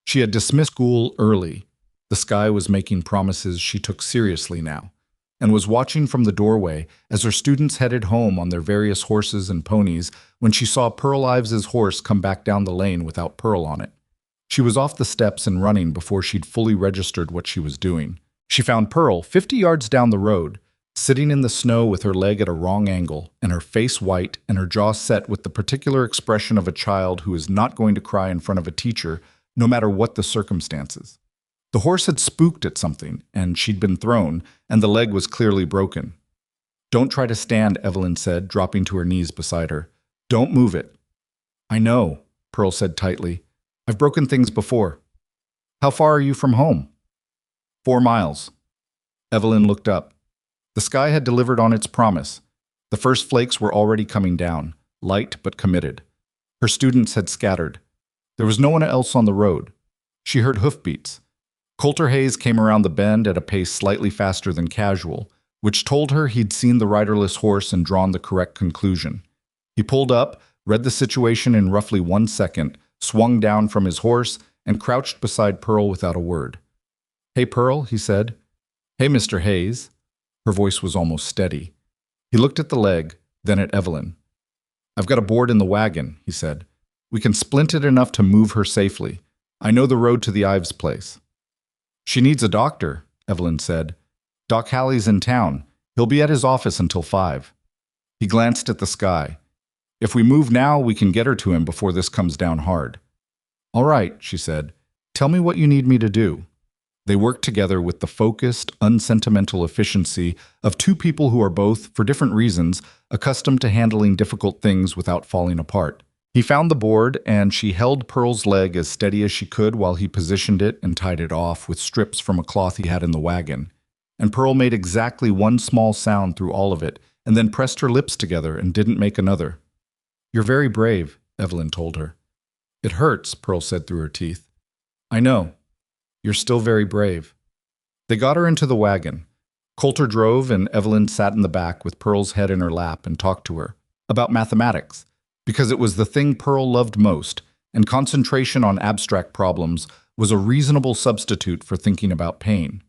She had dismissed school early. The sky was making promises she took seriously now, and was watching from the doorway as her students headed home on their various horses and ponies when she saw Pearl Ives's horse come back down the lane without Pearl on it. She was off the steps and running before she'd fully registered what she was doing. She found Pearl 50 yards down the road, sitting in the snow with her leg at a wrong angle, and her face white and her jaw set with the particular expression of a child who is not going to cry in front of a teacher, no matter what the circumstances. The horse had spooked at something, and she'd been thrown, and the leg was clearly broken. "Don't try to stand," Evelyn said, dropping to her knees beside her. "Don't move it." "I know," Pearl said tightly. "I've broken things before." "How far are you from home?" 4 miles. Evelyn looked up. The sky had delivered on its promise. The first flakes were already coming down, light but committed. Her students had scattered. There was no one else on the road. She heard hoofbeats. Colter Hayes came around the bend at a pace slightly faster than casual, which told her he'd seen the riderless horse and drawn the correct conclusion. He pulled up, read the situation in roughly 1 second, swung down from his horse, and crouched beside Pearl without a word. "Hey, Pearl," he said. "Hey, Mr. Hayes." Her voice was almost steady. He looked at the leg, then at Evelyn. "I've got a board in the wagon," he said. "We can splint it enough to move her safely. I know the road to the Ives place." "She needs a doctor," Evelyn said. "Doc Halley's in town. He'll be at his office until 5. He glanced at the sky. "If we move now, we can get her to him before this comes down hard." "All right," she said. "Tell me what you need me to do." They worked together with the focused, unsentimental efficiency of two people who are both, for different reasons, accustomed to handling difficult things without falling apart. He found the board, and she held Pearl's leg as steady as she could while he positioned it and tied it off with strips from a cloth he had in the wagon. And Pearl made exactly one small sound through all of it, and then pressed her lips together and didn't make another. "You're very brave," Evelyn told her. "It hurts," Pearl said through her teeth. "I know." You're still very brave." They got her into the wagon. Colter drove and Evelyn sat in the back with Pearl's head in her lap and talked to her about mathematics, because it was the thing Pearl loved most, and concentration on abstract problems was a reasonable substitute for thinking about pain.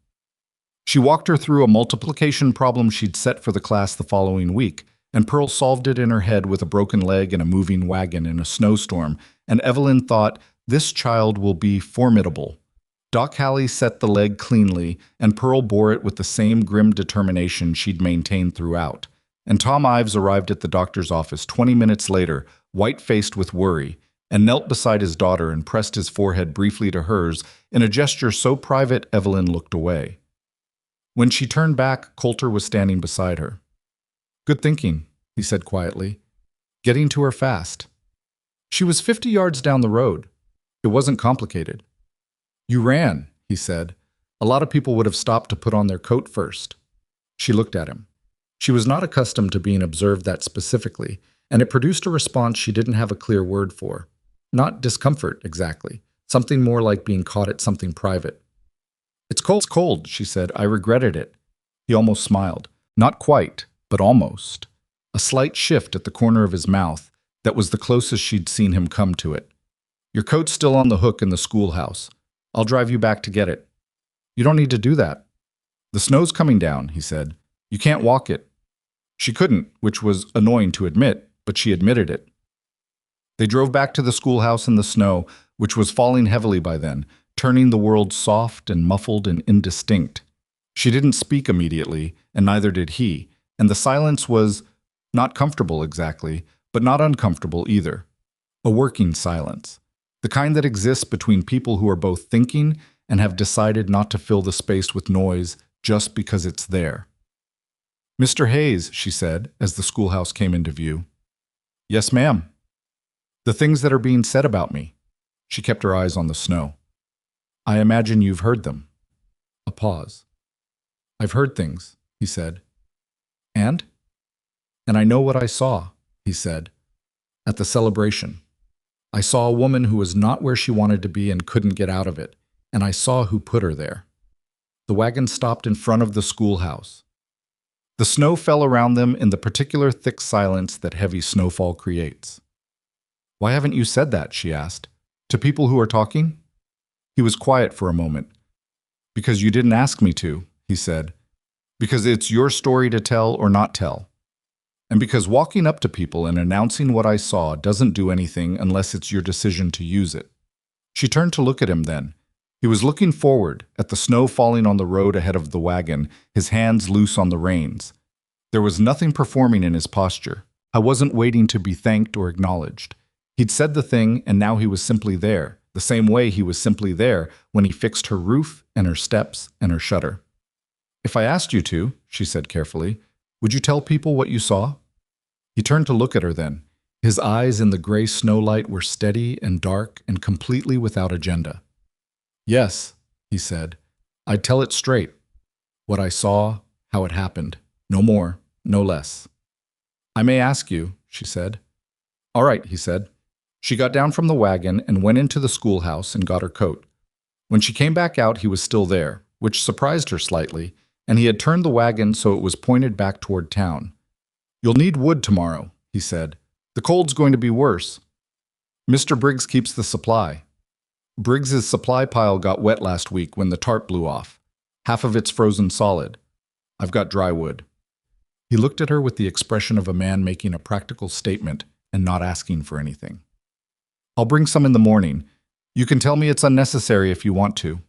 She walked her through a multiplication problem she'd set for the class the following week, and Pearl solved it in her head with a broken leg and a moving wagon in a snowstorm, and Evelyn thought, "This child will be formidable." Doc Halley set the leg cleanly, and Pearl bore it with the same grim determination she'd maintained throughout. And Tom Ives arrived at the doctor's office 20 minutes later, white-faced with worry, and knelt beside his daughter and pressed his forehead briefly to hers in a gesture so private Evelyn looked away. When she turned back, Colter was standing beside her. "Good thinking," he said quietly. "Getting to her fast." She was 50 yards down the road. It wasn't complicated. "You ran," he said. "A lot of people would have stopped to put on their coat first." She looked at him. She was not accustomed to being observed that specifically, and it produced a response she didn't have a clear word for. Not discomfort, exactly. Something more like being caught at something private. It's cold," she said. "I regretted it." He almost smiled. Not quite, but almost. A slight shift at the corner of his mouth that was the closest she'd seen him come to it. "Your coat's still on the hook in the schoolhouse. I'll drive you back to get it." "You don't need to do that." "The snow's coming down," he said. "You can't walk it." She couldn't, which was annoying to admit, but she admitted it. They drove back to the schoolhouse in the snow, which was falling heavily by then, turning the world soft and muffled and indistinct. She didn't speak immediately, and neither did he, and the silence was not comfortable exactly, but not uncomfortable either. A working silence. The kind that exists between people who are both thinking and have decided not to fill the space with noise just because it's there. "Mr. Hayes," she said, as the schoolhouse came into view. "Yes, ma'am." "The things that are being said about me." She kept her eyes on the snow. "I imagine you've heard them." A pause. "I've heard things," he said. "And?" "And I know what I saw," he said, "at the celebration. I saw a woman who was not where she wanted to be and couldn't get out of it, and I saw who put her there." The wagon stopped in front of the schoolhouse. The snow fell around them in the particular thick silence that heavy snowfall creates. "Why haven't you said that?" she asked. "To people who are talking?" He was quiet for a moment. "Because you didn't ask me to," he said. "Because it's your story to tell or not tell. And because walking up to people and announcing what I saw doesn't do anything unless it's your decision to use it." She turned to look at him then. He was looking forward, at the snow falling on the road ahead of the wagon, his hands loose on the reins. There was nothing performing in his posture. I wasn't waiting to be thanked or acknowledged. He'd said the thing, and now he was simply there, the same way he was simply there when he fixed her roof and her steps and her shutter. "If I asked you to," she said carefully, "would you tell people what you saw?" He turned to look at her then. His eyes in the gray snowlight were steady and dark and completely without agenda. "Yes," he said. "I'd tell it straight. What I saw, how it happened. No more, no less." "I may ask you," she said. "All right," he said. She got down from the wagon and went into the schoolhouse and got her coat. When she came back out, he was still there, which surprised her slightly, and he had turned the wagon so it was pointed back toward town. "You'll need wood tomorrow," he said. "The cold's going to be worse. Mr. Briggs keeps the supply. Briggs's supply pile got wet last week when the tarp blew off. Half of it's frozen solid. I've got dry wood." He looked at her with the expression of a man making a practical statement and not asking for anything. "I'll bring some in the morning. You can tell me it's unnecessary if you want to."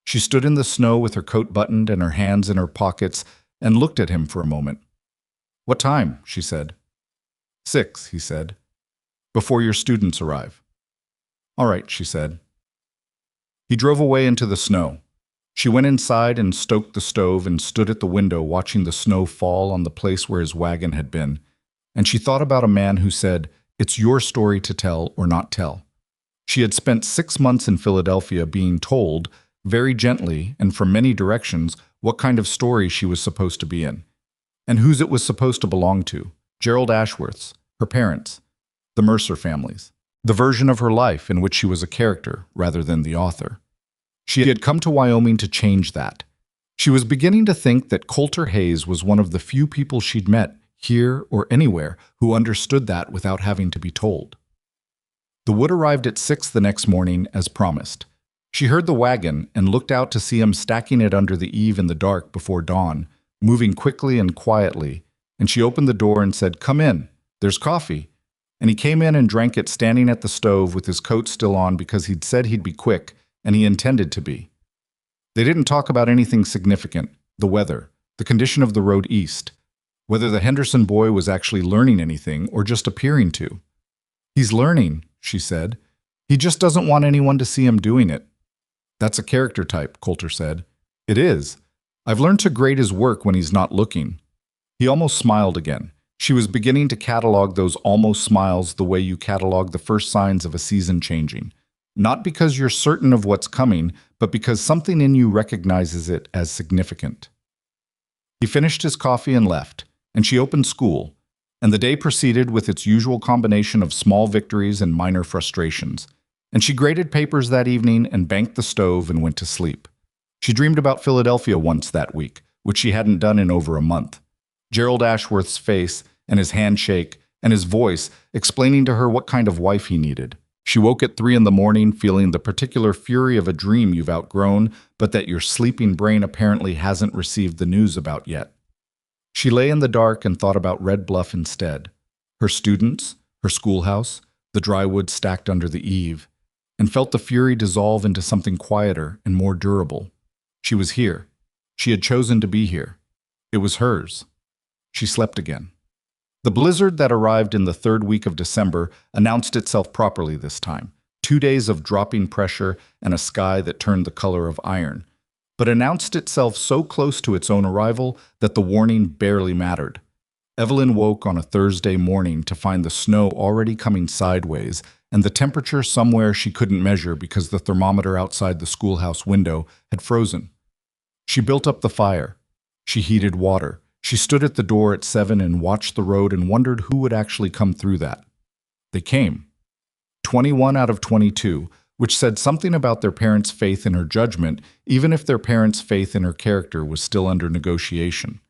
She stood in the snow with her coat buttoned and her hands in her pockets and looked at him for a moment. "What time?" she said. 6, he said. "Before your students arrive." "All right," she said. He drove away into the snow. She went inside and stoked the stove and stood at the window watching the snow fall on the place where his wagon had been. And she thought about a man who said, "It's your story to tell or not tell." She had spent 6 months in Philadelphia being told, very gently and from many directions, what kind of story she was supposed to be in, and whose it was supposed to belong to. Gerald Ashworth's, her parents, the Mercer families, the version of her life in which she was a character rather than the author. She had come to Wyoming to change that. She was beginning to think that Colter Hayes was one of the few people she'd met, here or anywhere, who understood that without having to be told. The wood arrived at 6 the next morning, as promised. She heard the wagon and looked out to see him stacking it under the eave in the dark before dawn, moving quickly and quietly, and she opened the door and said, "Come in, there's coffee." And he came in and drank it standing at the stove with his coat still on because he'd said he'd be quick, and he intended to be. They didn't talk about anything significant, the weather, the condition of the road east, whether the Henderson boy was actually learning anything or just appearing to. "He's learning," she said. "He just doesn't want anyone to see him doing it." "That's a character type," Colter said. "It is. I've learned to grade his work when he's not looking." He almost smiled again. She was beginning to catalog those almost smiles the way you catalog the first signs of a season changing. Not because you're certain of what's coming, but because something in you recognizes it as significant. He finished his coffee and left, and she opened school, and the day proceeded with its usual combination of small victories and minor frustrations. And she graded papers that evening and banked the stove and went to sleep. She dreamed about Philadelphia once that week, which she hadn't done in over a month. Gerald Ashworth's face and his handshake and his voice explaining to her what kind of wife he needed. She woke at 3 in the morning feeling the particular fury of a dream you've outgrown, but that your sleeping brain apparently hasn't received the news about yet. She lay in the dark and thought about Red Bluff instead. Her students, her schoolhouse, the dry wood stacked under the eave, and felt the fury dissolve into something quieter and more durable. She was here. She had chosen to be here. It was hers. She slept again. The blizzard that arrived in the 3rd week of December announced itself properly this time. 2 days of dropping pressure and a sky that turned the color of iron, but announced itself so close to its own arrival that the warning barely mattered. Evelyn woke on a Thursday morning to find the snow already coming sideways and the temperature somewhere she couldn't measure because the thermometer outside the schoolhouse window had frozen. She built up the fire. She heated water. She stood at the door at 7 and watched the road and wondered who would actually come through that. They came. 21 out of 22, which said something about their parents' faith in her judgment, even if their parents' faith in her character was still under negotiation.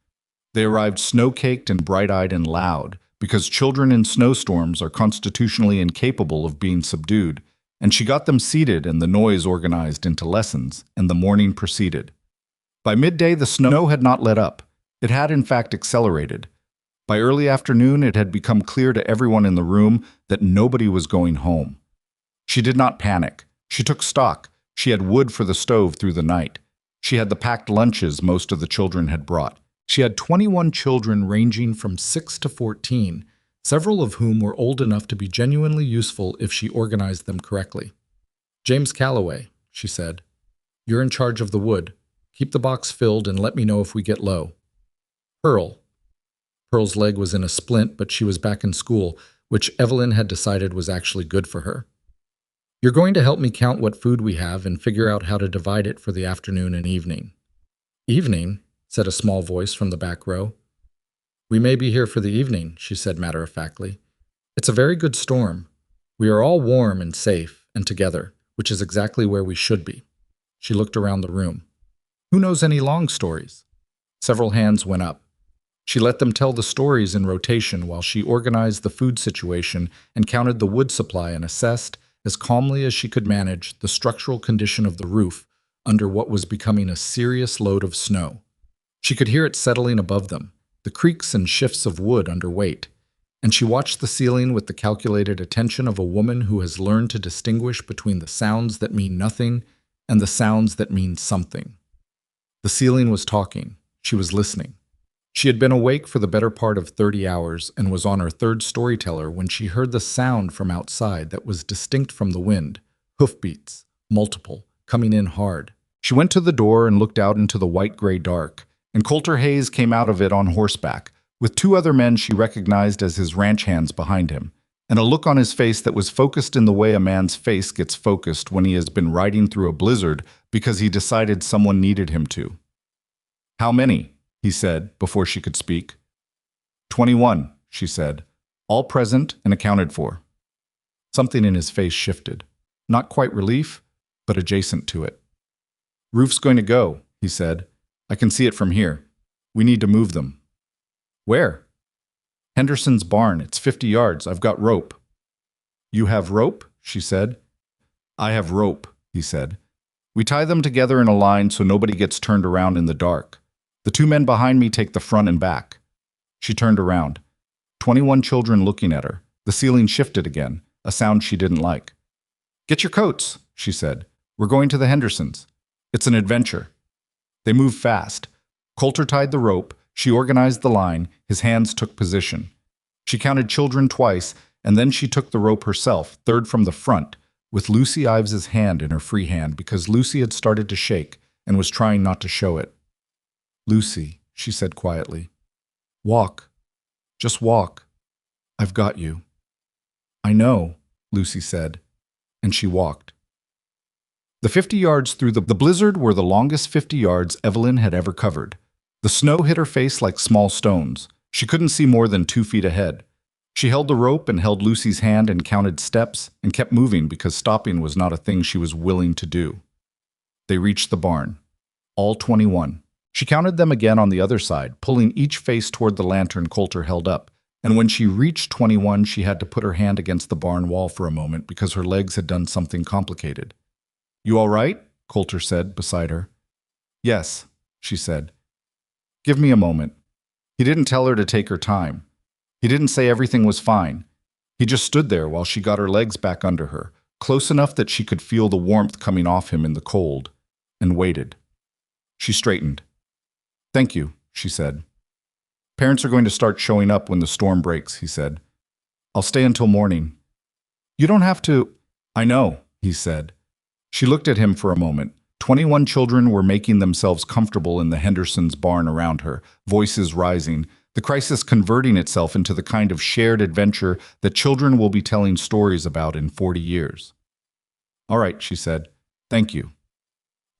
They arrived snow-caked and bright-eyed and loud, because children in snowstorms are constitutionally incapable of being subdued, and she got them seated and the noise organized into lessons, and the morning proceeded. By midday, the snow had not let up. It had, in fact, accelerated. By early afternoon, it had become clear to everyone in the room that nobody was going home. She did not panic. She took stock. She had wood for the stove through the night. She had the packed lunches most of the children had brought. She had 21 children ranging from 6 to 14, several of whom were old enough to be genuinely useful if she organized them correctly. "James Calloway," she said, "you're in charge of the wood. Keep the box filled and let me know if we get low. Pearl." Pearl's leg was in a splint, but she was back in school, which Evelyn had decided was actually good for her. "You're going to help me count what food we have and figure out how to divide it for the afternoon and evening." "Evening?" said a small voice from the back row. "We may be here for the evening," she said matter-of-factly. "It's a very good storm. We are all warm and safe and together, which is exactly where we should be." She looked around the room. "Who knows any long stories?" Several hands went up. She let them tell the stories in rotation while she organized the food situation and counted the wood supply and assessed, as calmly as she could manage, the structural condition of the roof under what was becoming a serious load of snow. She could hear it settling above them, the creaks and shifts of wood under weight, and she watched the ceiling with the calculated attention of a woman who has learned to distinguish between the sounds that mean nothing and the sounds that mean something. The ceiling was talking. She was listening. She had been awake for the better part of 30 hours and was on her 3rd storyteller when she heard the sound from outside that was distinct from the wind, hoofbeats, multiple, coming in hard. She went to the door and looked out into the white-gray dark, and Colter Hayes came out of it on horseback, with 2 other men she recognized as his ranch hands behind him, and a look on his face that was focused in the way a man's face gets focused when he has been riding through a blizzard because he decided someone needed him to. "How many?" he said, before she could speak. 21, she said, "all present and accounted for." Something in his face shifted. Not quite relief, but adjacent to it. Roof's going to go, he said. I can see it from here. We need to move them. Where? Henderson's barn. It's 50 yards. I've got rope. You have rope? She said. I have rope, he said. We tie them together in a line so nobody gets turned around in the dark. The two men behind me take the front and back. She turned around. 21 children looking at her. The ceiling shifted again, a sound she didn't like. Get your coats, she said. We're going to the Hendersons. It's an adventure. They moved fast. Colter tied the rope. She organized the line. His hands took position. She counted children twice, and then she took the rope herself, third from the front, with Lucy Ives's hand in her free hand because Lucy had started to shake and was trying not to show it. Lucy, she said quietly. Walk. Just walk. I've got you. I know, Lucy said, and she walked. The 50 yards through the blizzard were the longest 50 yards Evelyn had ever covered. The snow hit her face like small stones. She couldn't see more than 2 feet ahead. She held the rope and held Lucy's hand and counted steps and kept moving because stopping was not a thing she was willing to do. They reached the barn. All 21. She counted them again on the other side, pulling each face toward the lantern Colter held up. And when she reached 21, she had to put her hand against the barn wall for a moment because her legs had done something complicated. You all right? Colter said beside her. Yes, she said. Give me a moment. He didn't tell her to take her time. He didn't say everything was fine. He just stood there while she got her legs back under her, close enough that she could feel the warmth coming off him in the cold, and waited. She straightened. Thank you, she said. Parents are going to start showing up when the storm breaks, he said. I'll stay until morning. You don't have to. I know, he said. She looked at him for a moment. 21 children were making themselves comfortable in the Hendersons' barn around her, voices rising, the crisis converting itself into the kind of shared adventure that children will be telling stories about in 40 years. All right, she said. Thank you.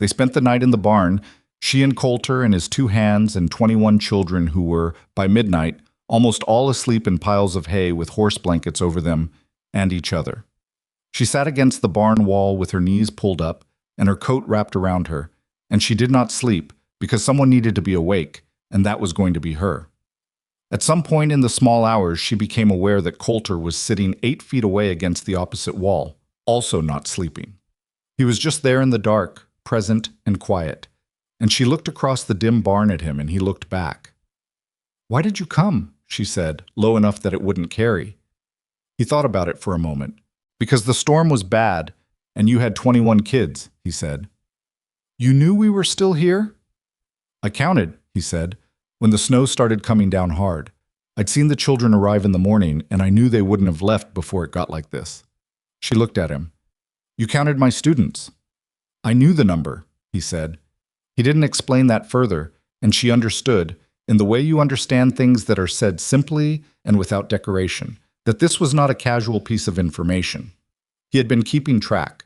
They spent the night in the barn, she and Colter and his 2 hands and 21 children who were, by midnight, almost all asleep in piles of hay with horse blankets over them and each other. She sat against the barn wall with her knees pulled up and her coat wrapped around her, and she did not sleep because someone needed to be awake, and that was going to be her. At some point in the small hours, she became aware that Colter was sitting 8 feet away against the opposite wall, also not sleeping. He was just there in the dark, present and quiet, and she looked across the dim barn at him, and he looked back. Why did you come? She said, low enough that it wouldn't carry. He thought about it for a moment. Because the storm was bad, and you had 21 kids, he said. You knew we were still here? I counted, he said, when the snow started coming down hard. I'd seen the children arrive in the morning, and I knew they wouldn't have left before it got like this. She looked at him. You counted my students. I knew the number, he said. He didn't explain that further, and she understood, in the way you understand things that are said simply and without decoration, that this was not a casual piece of information. He had been keeping track,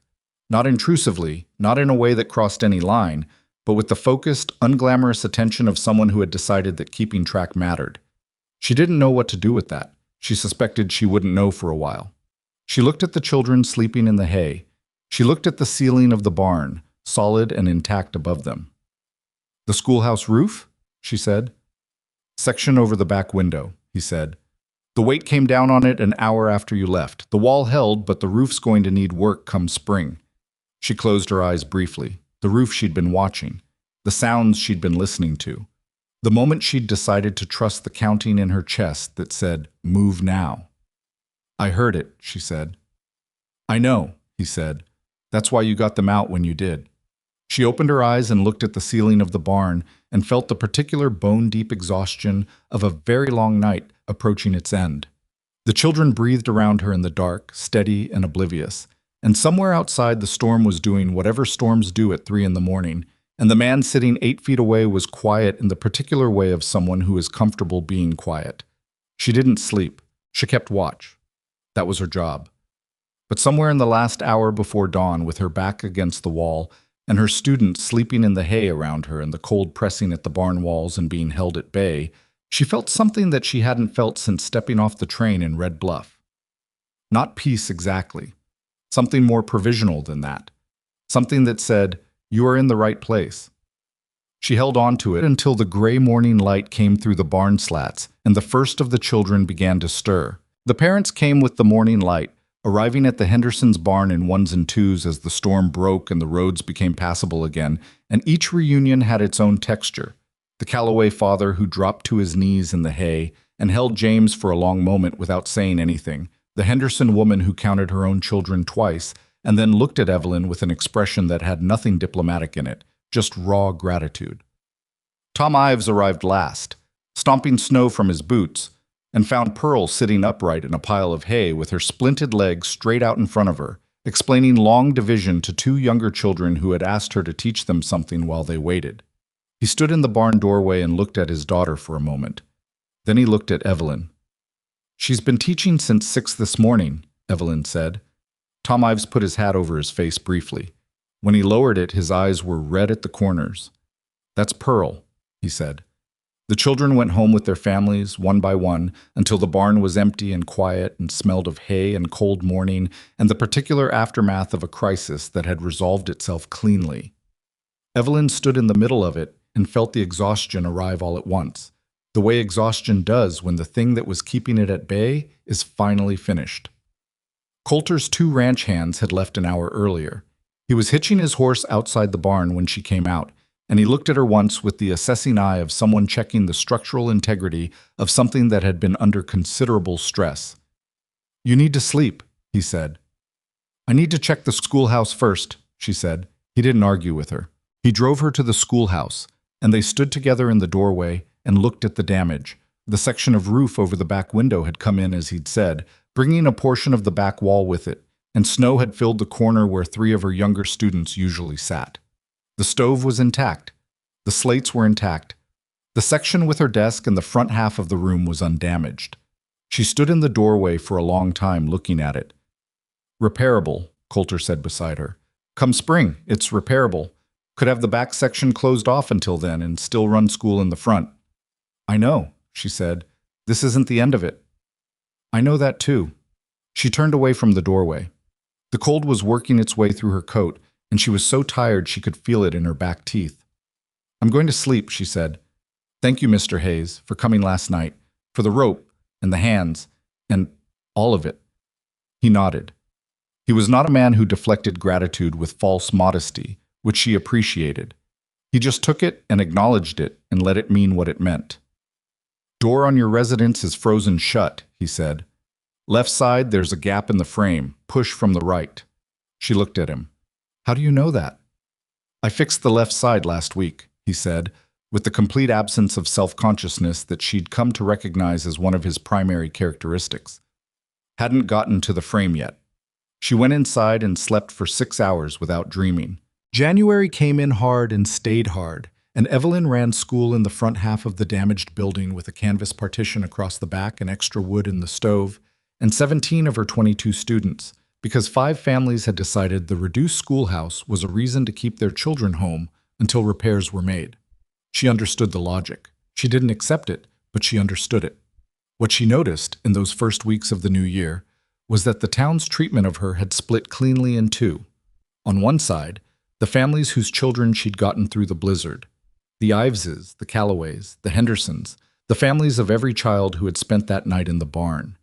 not intrusively, not in a way that crossed any line, but with the focused, unglamorous attention of someone who had decided that keeping track mattered. She didn't know what to do with that. She suspected she wouldn't know for a while. She looked at the children sleeping in the hay. She looked at the ceiling of the barn, solid and intact above them. The schoolhouse roof? She said. Section over the back window, he said. The weight came down on it an hour after you left. The wall held, but the roof's going to need work come spring. She closed her eyes briefly. The roof she'd been watching. The sounds she'd been listening to. The moment she'd decided to trust the counting in her chest that said, move now. I heard it, she said. I know, he said. That's why you got them out when you did. She opened her eyes and looked at the ceiling of the barn and felt the particular bone-deep exhaustion of a very long night approaching its end. The children breathed around her in the dark, steady and oblivious, and somewhere outside the storm was doing whatever storms do at 3 in the morning, and the man sitting 8 feet away was quiet in the particular way of someone who is comfortable being quiet. She didn't sleep. She kept watch. That was her job. But somewhere in the last hour before dawn, with her back against the wall, and her students sleeping in the hay around her and the cold pressing at the barn walls and being held at bay, she felt something that she hadn't felt since stepping off the train in Red Bluff. Not peace exactly. Something more provisional than that. Something that said, You are in the right place." She held on to it until the gray morning light came through the barn slats, and the first of the children began to stir. The parents came with the morning light, arriving at the Hendersons' barn in ones and twos as the storm broke and the roads became passable again, and each reunion had its own texture. The Calloway father who dropped to his knees in the hay and held James for a long moment without saying anything, the Henderson woman who counted her own children twice and then looked at Evelyn with an expression that had nothing diplomatic in it, just raw gratitude. Tom Ives arrived last, stomping snow from his boots, and found Pearl sitting upright in a pile of hay with her splinted legs straight out in front of her, explaining long division to two younger children who had asked her to teach them something while they waited. He stood in the barn doorway and looked at his daughter for a moment. Then he looked at Evelyn. "She's been teaching since 6 this morning," Evelyn said. Tom Ives put his hat over his face briefly. When he lowered it, his eyes were red at the corners. "That's Pearl," he said. The children went home with their families, one by one, until the barn was empty and quiet and smelled of hay and cold morning and the particular aftermath of a crisis that had resolved itself cleanly. Evelyn stood in the middle of it and felt the exhaustion arrive all at once, the way exhaustion does when the thing that was keeping it at bay is finally finished. Colter's 2 ranch hands had left an hour earlier. He was hitching his horse outside the barn when she came out, and he looked at her once with the assessing eye of someone checking the structural integrity of something that had been under considerable stress. "You need to sleep," he said. "I need to check the schoolhouse first," she said. He didn't argue with her. He drove her to the schoolhouse, and they stood together in the doorway and looked at the damage. The section of roof over the back window had come in, as he'd said, bringing a portion of the back wall with it, and snow had filled the corner where 3 of her younger students usually sat. The stove was intact. The slates were intact. The section with her desk and the front half of the room was undamaged. She stood in the doorway for a long time looking at it. "Repairable," Colter said beside her. "Come spring, it's repairable. Could have the back section closed off until then and still run school in the front." "I know," she said. "This isn't the end of it." "I know that too." She turned away from the doorway. The cold was working its way through her coat, and she was so tired she could feel it in her back teeth. "I'm going to sleep," she said. "Thank you, Mr. Hayes, for coming last night, for the rope and the hands and all of it." He nodded. He was not a man who deflected gratitude with false modesty, which she appreciated. He just took it and acknowledged it and let it mean what it meant. "Door on your residence is frozen shut," he said. "Left side, there's a gap in the frame. Push from the right." She looked at him. "How do you know that?" "I fixed the left side last week," he said, with the complete absence of self-consciousness that she'd come to recognize as one of his primary characteristics. Hadn't gotten to the frame yet. She went inside and slept for 6 hours without dreaming. January came in hard and stayed hard, and Evelyn ran school in the front half of the damaged building with a canvas partition across the back and extra wood in the stove, and 17 of her 22 students, because 5 families had decided the reduced schoolhouse was a reason to keep their children home until repairs were made. She understood the logic. She didn't accept it, but she understood it. What she noticed in those first weeks of the new year was that the town's treatment of her had split cleanly in 2. On one side, the families whose children she'd gotten through the blizzard. The Iveses, the Calloways, the Hendersons, the families of every child who had spent that night in the barn.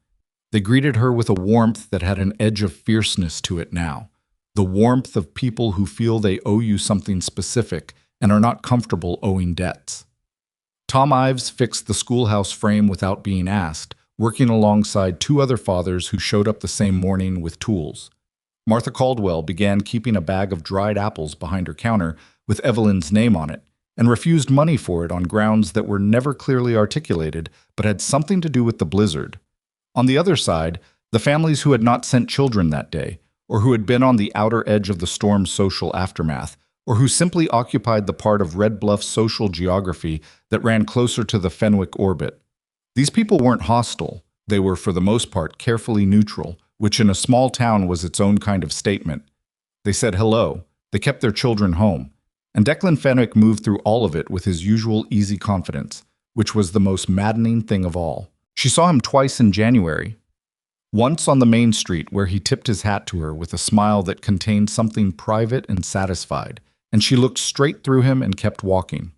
They greeted her with a warmth that had an edge of fierceness to it now, the warmth of people who feel they owe you something specific and are not comfortable owing debts. Tom Ives fixed the schoolhouse frame without being asked, working alongside 2 other fathers who showed up the same morning with tools. Martha Caldwell began keeping a bag of dried apples behind her counter with Evelyn's name on it, and refused money for it on grounds that were never clearly articulated but had something to do with the blizzard. On the other side, the families who had not sent children that day, or who had been on the outer edge of the storm's social aftermath, or who simply occupied the part of Red Bluff's social geography that ran closer to the Fenwick orbit. These people weren't hostile. They were, for the most part, carefully neutral, which in a small town was its own kind of statement. They said hello. They kept their children home. And Declan Fenwick moved through all of it with his usual easy confidence, which was the most maddening thing of all. She saw him twice in January. Once on the main street where he tipped his hat to her with a smile that contained something private and satisfied, and she looked straight through him and kept walking.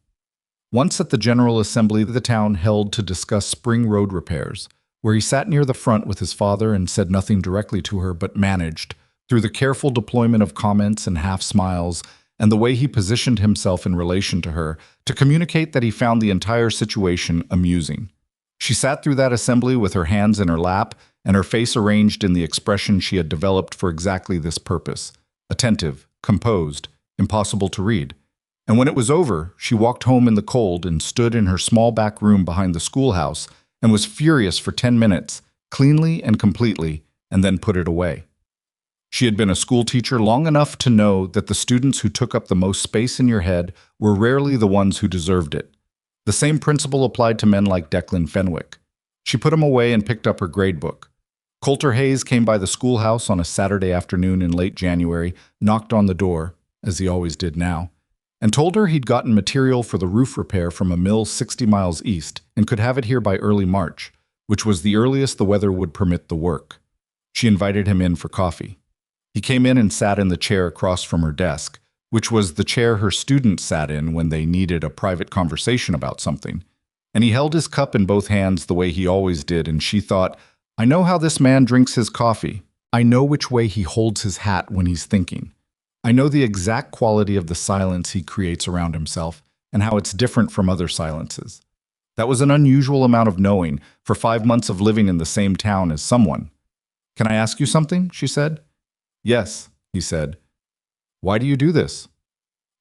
Once at the General Assembly the town held to discuss spring road repairs, where he sat near the front with his father and said nothing directly to her but managed, through the careful deployment of comments and half-smiles, and the way he positioned himself in relation to her, to communicate that he found the entire situation amusing. She sat through that assembly with her hands in her lap and her face arranged in the expression she had developed for exactly this purpose: attentive, composed, impossible to read. And when it was over, she walked home in the cold and stood in her small back room behind the schoolhouse and was furious for 10 minutes, cleanly and completely, and then put it away. She had been a school teacher long enough to know that the students who took up the most space in your head were rarely the ones who deserved it. The same principle applied to men like Declan Fenwick. She put him away and picked up her gradebook. Colter Hayes came by the schoolhouse on a Saturday afternoon in late January, knocked on the door, as he always did now, and told her he'd gotten material for the roof repair from a mill 60 miles east and could have it here by early March, which was the earliest the weather would permit the work. She invited him in for coffee. He came in and sat in the chair across from her desk, which was the chair her students sat in when they needed a private conversation about something. And he held his cup in both hands the way he always did, and she thought, I know how this man drinks his coffee. I know which way he holds his hat when he's thinking. I know the exact quality of the silence he creates around himself and how it's different from other silences. That was an unusual amount of knowing for 5 months of living in the same town as someone. Can I ask you something? She said. Yes, he said. Why do you do this?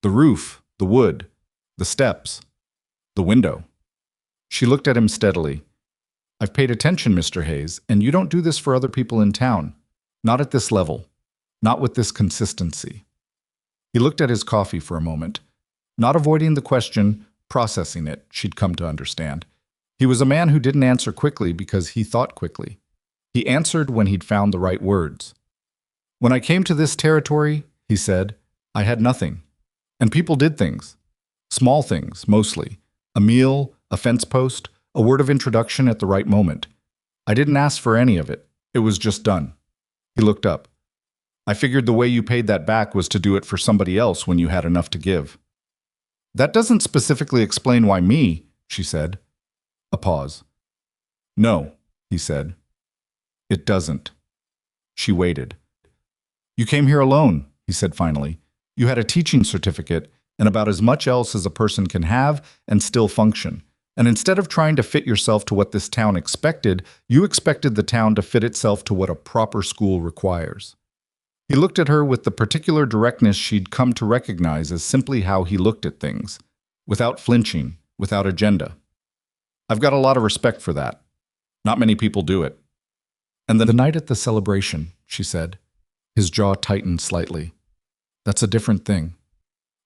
The roof, the wood, the steps, the window. She looked at him steadily. I've paid attention, Mr. Hayes, and you don't do this for other people in town. Not at this level. Not with this consistency. He looked at his coffee for a moment, not avoiding the question, processing it, she'd come to understand. He was a man who didn't answer quickly because he thought quickly. He answered when he'd found the right words. When I came to this territory, he said, I had nothing. And people did things. Small things, mostly. A meal, a fence post, a word of introduction at the right moment. I didn't ask for any of it. It was just done. He looked up. I figured the way you paid that back was to do it for somebody else when you had enough to give. That doesn't specifically explain why me, she said. A pause. No, he said. It doesn't. She waited. You came here alone, he said finally. You had a teaching certificate and about as much else as a person can have and still function. And instead of trying to fit yourself to what this town expected, you expected the town to fit itself to what a proper school requires. He looked at her with the particular directness she'd come to recognize as simply how he looked at things, without flinching, without agenda. I've got a lot of respect for that. Not many people do it. And the night at the celebration, she said. His jaw tightened slightly. That's a different thing.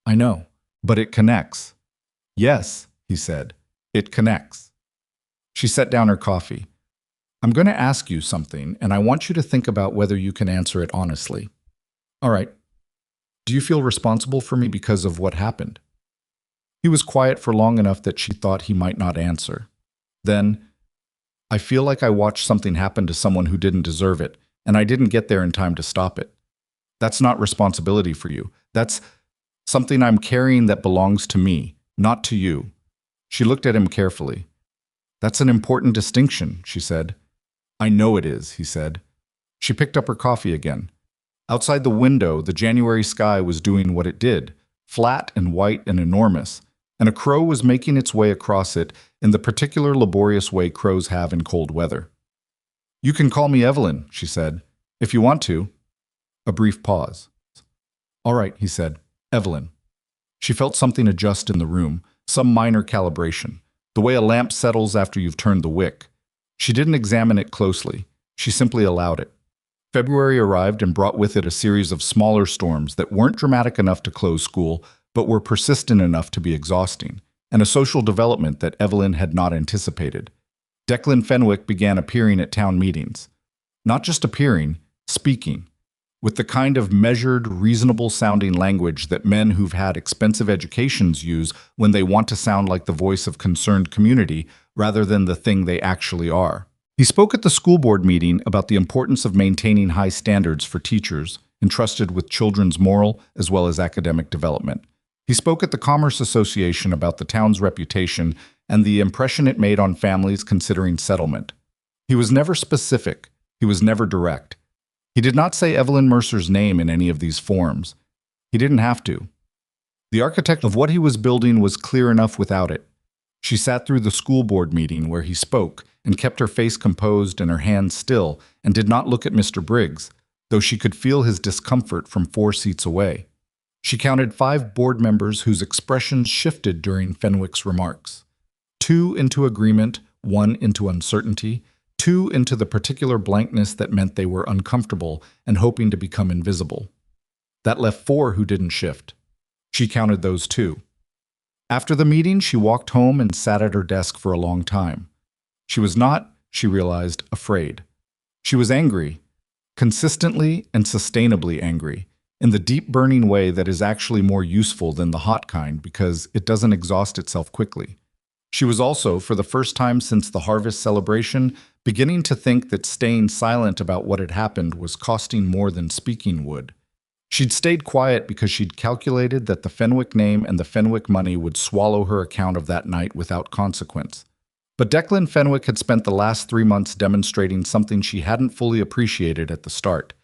I know, but it connects. Yes, he said, it connects. She set down her coffee. I'm going to ask you something, and I want you to think about whether you can answer it honestly. All right. Do you feel responsible for me because of what happened? He was quiet for long enough that she thought he might not answer. Then, I feel like I watched something happen to someone who didn't deserve it, and I didn't get there in time to stop it. That's not responsibility for you. That's something I'm carrying that belongs to me, not to you. She looked at him carefully. That's an important distinction, she said. I know it is, he said. She picked up her coffee again. Outside the window, the January sky was doing what it did, flat and white and enormous, and a crow was making its way across it in the particular laborious way crows have in cold weather. You can call me Evelyn, she said, if you want to. A brief pause. All right, he said, Evelyn. She felt something adjust in the room, some minor calibration, the way a lamp settles after you've turned the wick. She didn't examine it closely. She simply allowed it. February arrived and brought with it a series of smaller storms that weren't dramatic enough to close school, but were persistent enough to be exhausting, and a social development that Evelyn had not anticipated. Declan Fenwick began appearing at town meetings. Not just appearing, speaking, with the kind of measured, reasonable-sounding language that men who've had expensive educations use when they want to sound like the voice of concerned community rather than the thing they actually are. He spoke at the school board meeting about the importance of maintaining high standards for teachers entrusted with children's moral as well as academic development, He spoke at the Commerce Association about the town's reputation and the impression it made on families considering settlement. He was never specific. He was never direct. He did not say Evelyn Mercer's name in any of these forms. He didn't have to. The architect of what he was building was clear enough without it. She sat through the school board meeting where he spoke and kept her face composed and her hands still and did not look at Mr. Briggs, though she could feel his discomfort from 4 seats away. She counted 5 board members whose expressions shifted during Fenwick's remarks. 2 into agreement, 1 into uncertainty, 2 into the particular blankness that meant they were uncomfortable and hoping to become invisible. That left 4 who didn't shift. She counted those 2. After the meeting, she walked home and sat at her desk for a long time. She was not, she realized, afraid. She was angry, consistently and sustainably angry, in the deep burning way that is actually more useful than the hot kind because it doesn't exhaust itself quickly. She was also, for the first time since the harvest celebration, beginning to think that staying silent about what had happened was costing more than speaking would. She'd stayed quiet because she'd calculated that the Fenwick name and the Fenwick money would swallow her account of that night without consequence. But Declan Fenwick had spent the last 3 months demonstrating something she hadn't fully appreciated at the start.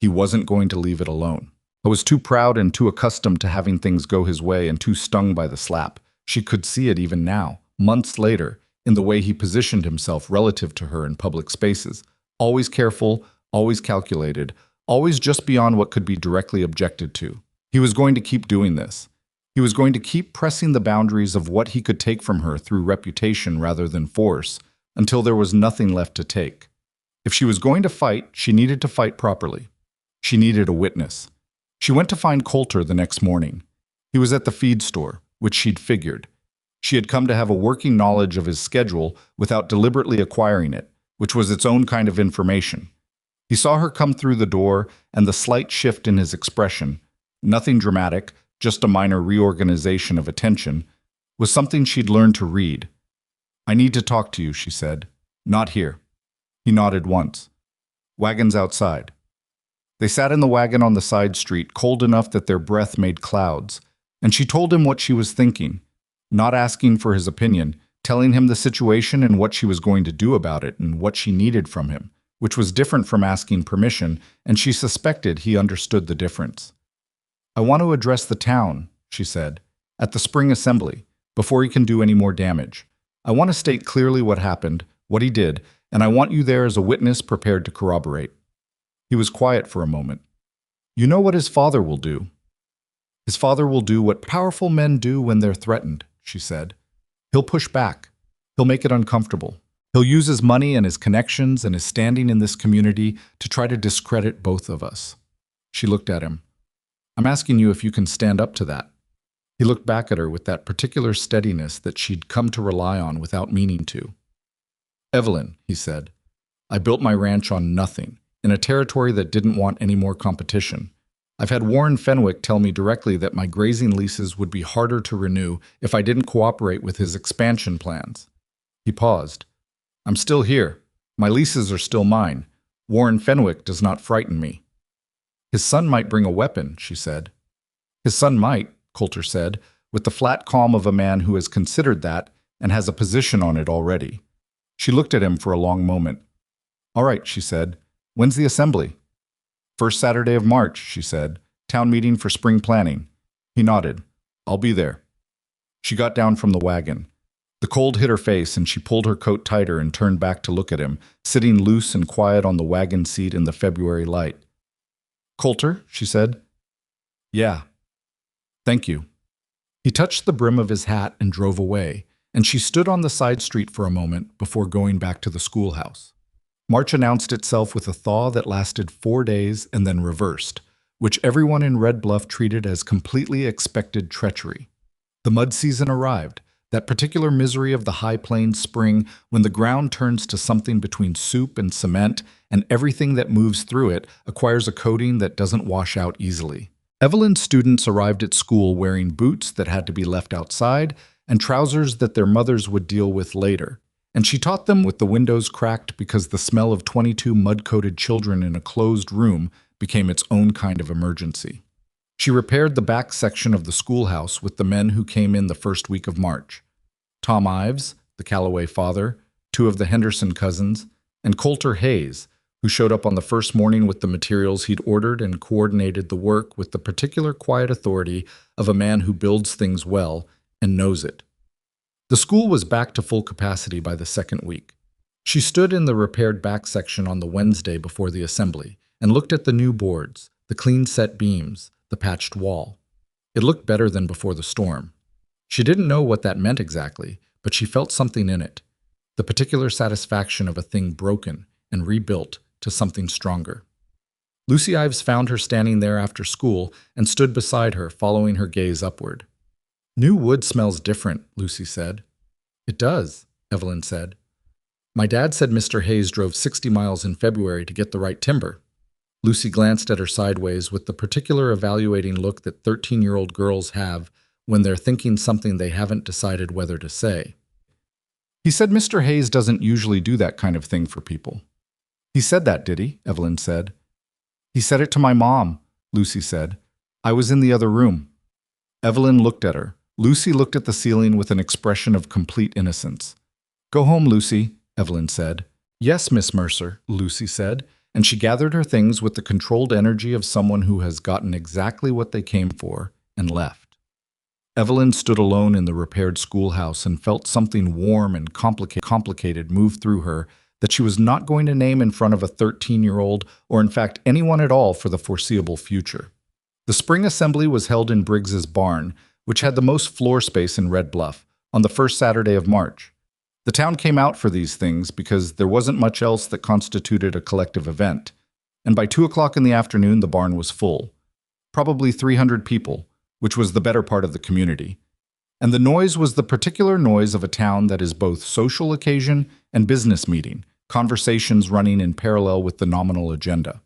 He wasn't going to leave it alone. I was too proud and too accustomed to having things go his way and too stung by the slap. She could see it even now, months later, in the way he positioned himself relative to her in public spaces. Always careful, always calculated, always just beyond what could be directly objected to. He was going to keep doing this. He was going to keep pressing the boundaries of what he could take from her through reputation rather than force, until there was nothing left to take. If she was going to fight, she needed to fight properly. She needed a witness. She went to find Colter the next morning. He was at the feed store, which she'd figured. She had come to have a working knowledge of his schedule without deliberately acquiring it, which was its own kind of information. He saw her come through the door, and the slight shift in his expression, nothing dramatic, just a minor reorganization of attention, was something she'd learned to read. "I need to talk to you," she said. "Not here." He nodded once. "Wagon's outside." They sat in the wagon on the side street, cold enough that their breath made clouds, and she told him what she was thinking, not asking for his opinion, telling him the situation and what she was going to do about it and what she needed from him, which was different from asking permission, and she suspected he understood the difference. "I want to address the town," she said, "at the spring assembly, before he can do any more damage. I want to state clearly what happened, what he did, and I want you there as a witness prepared to corroborate." He was quiet for a moment. "You know what his father will do." "His father will do what powerful men do when they're threatened," she said. "He'll push back. He'll make it uncomfortable. He'll use his money and his connections and his standing in this community to try to discredit both of us." She looked at him. "I'm asking you if you can stand up to that." He looked back at her with that particular steadiness that she'd come to rely on without meaning to. "Evelyn," he said, "I built my ranch on nothing, in a territory that didn't want any more competition. I've had Warren Fenwick tell me directly that my grazing leases would be harder to renew if I didn't cooperate with his expansion plans." He paused. "I'm still here. My leases are still mine. Warren Fenwick does not frighten me." "His son might bring a weapon," she said. "His son might," Colter said, with the flat calm of a man who has considered that and has a position on it already. She looked at him for a long moment. "All right," she said. "When's the assembly?" "First Saturday of March," she said. "Town meeting for spring planning." He nodded. "I'll be there." She got down from the wagon. The cold hit her face, and she pulled her coat tighter and turned back to look at him, sitting loose and quiet on the wagon seat in the February light. "Colter," she said. "Yeah." "Thank you." He touched the brim of his hat and drove away, and she stood on the side street for a moment before going back to the schoolhouse. March announced itself with a thaw that lasted 4 days and then reversed, which everyone in Red Bluff treated as completely expected treachery. The mud season arrived, that particular misery of the high plains spring when the ground turns to something between soup and cement, and everything that moves through it acquires a coating that doesn't wash out easily. Evelyn's students arrived at school wearing boots that had to be left outside and trousers that their mothers would deal with later. And she taught them with the windows cracked because the smell of 22 mud-coated children in a closed room became its own kind of emergency. She repaired the back section of the schoolhouse with the men who came in the first week of March. Tom Ives, the Calloway father, two of the Henderson cousins, and Colter Hayes, who showed up on the first morning with the materials he'd ordered and coordinated the work with the particular quiet authority of a man who builds things well and knows it. The school was back to full capacity by the second week. She stood in the repaired back section on the Wednesday before the assembly and looked at the new boards, the clean-set beams, the patched wall. It looked better than before the storm. She didn't know what that meant exactly, but she felt something in it, the particular satisfaction of a thing broken and rebuilt to something stronger. Lucy Ives found her standing there after school and stood beside her, following her gaze upward. "New wood smells different," Lucy said. "It does," Evelyn said. "My dad said Mr. Hayes drove 60 miles in February to get the right timber." Lucy glanced at her sideways with the particular evaluating look that 13-year-old girls have when they're thinking something they haven't decided whether to say. "He said Mr. Hayes doesn't usually do that kind of thing for people." "He said that, did he?" Evelyn said. "He said it to my mom," Lucy said. "I was in the other room." Evelyn looked at her. Lucy looked at the ceiling with an expression of complete innocence. "Go home, Lucy," Evelyn said. "Yes, Miss Mercer," Lucy said, and she gathered her things with the controlled energy of someone who has gotten exactly what they came for and left. Evelyn stood alone in the repaired schoolhouse and felt something warm and complicated move through her that she was not going to name in front of a 13-year-old or in fact anyone at all for the foreseeable future. The spring assembly was held in Briggs's barn, which had the most floor space in Red Bluff, on the first Saturday of March. The town came out for these things because there wasn't much else that constituted a collective event, and by 2 o'clock in the afternoon the barn was full. Probably 300 people, which was the better part of the community. And the noise was the particular noise of a town that is both social occasion and business meeting, conversations running in parallel with the nominal agenda.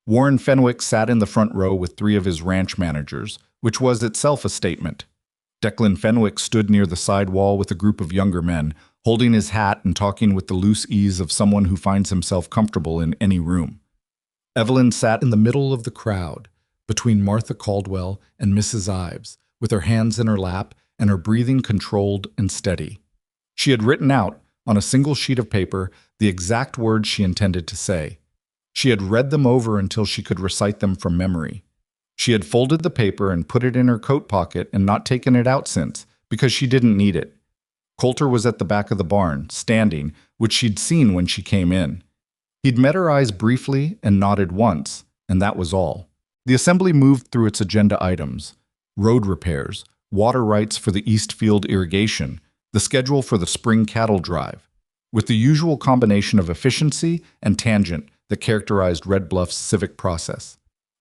Warren Fenwick sat in the front row with 3 of his ranch managers, which was itself a statement. Declan Fenwick stood near the side wall with a group of younger men, holding his hat and talking with the loose ease of someone who finds himself comfortable in any room. Evelyn sat in the middle of the crowd, between Martha Caldwell and Mrs. Ives, with her hands in her lap and her breathing controlled and steady. She had written out, on a single sheet of paper, the exact words she intended to say. She had read them over until she could recite them from memory. She had folded the paper and put it in her coat pocket and not taken it out since, because she didn't need it. Colter was at the back of the barn, standing, which she'd seen when she came in. He'd met her eyes briefly and nodded once, and that was all. The assembly moved through its agenda items: road repairs, water rights for the East Field irrigation, the schedule for the spring cattle drive, with the usual combination of efficiency and tangent that characterized Red Bluff's civic process.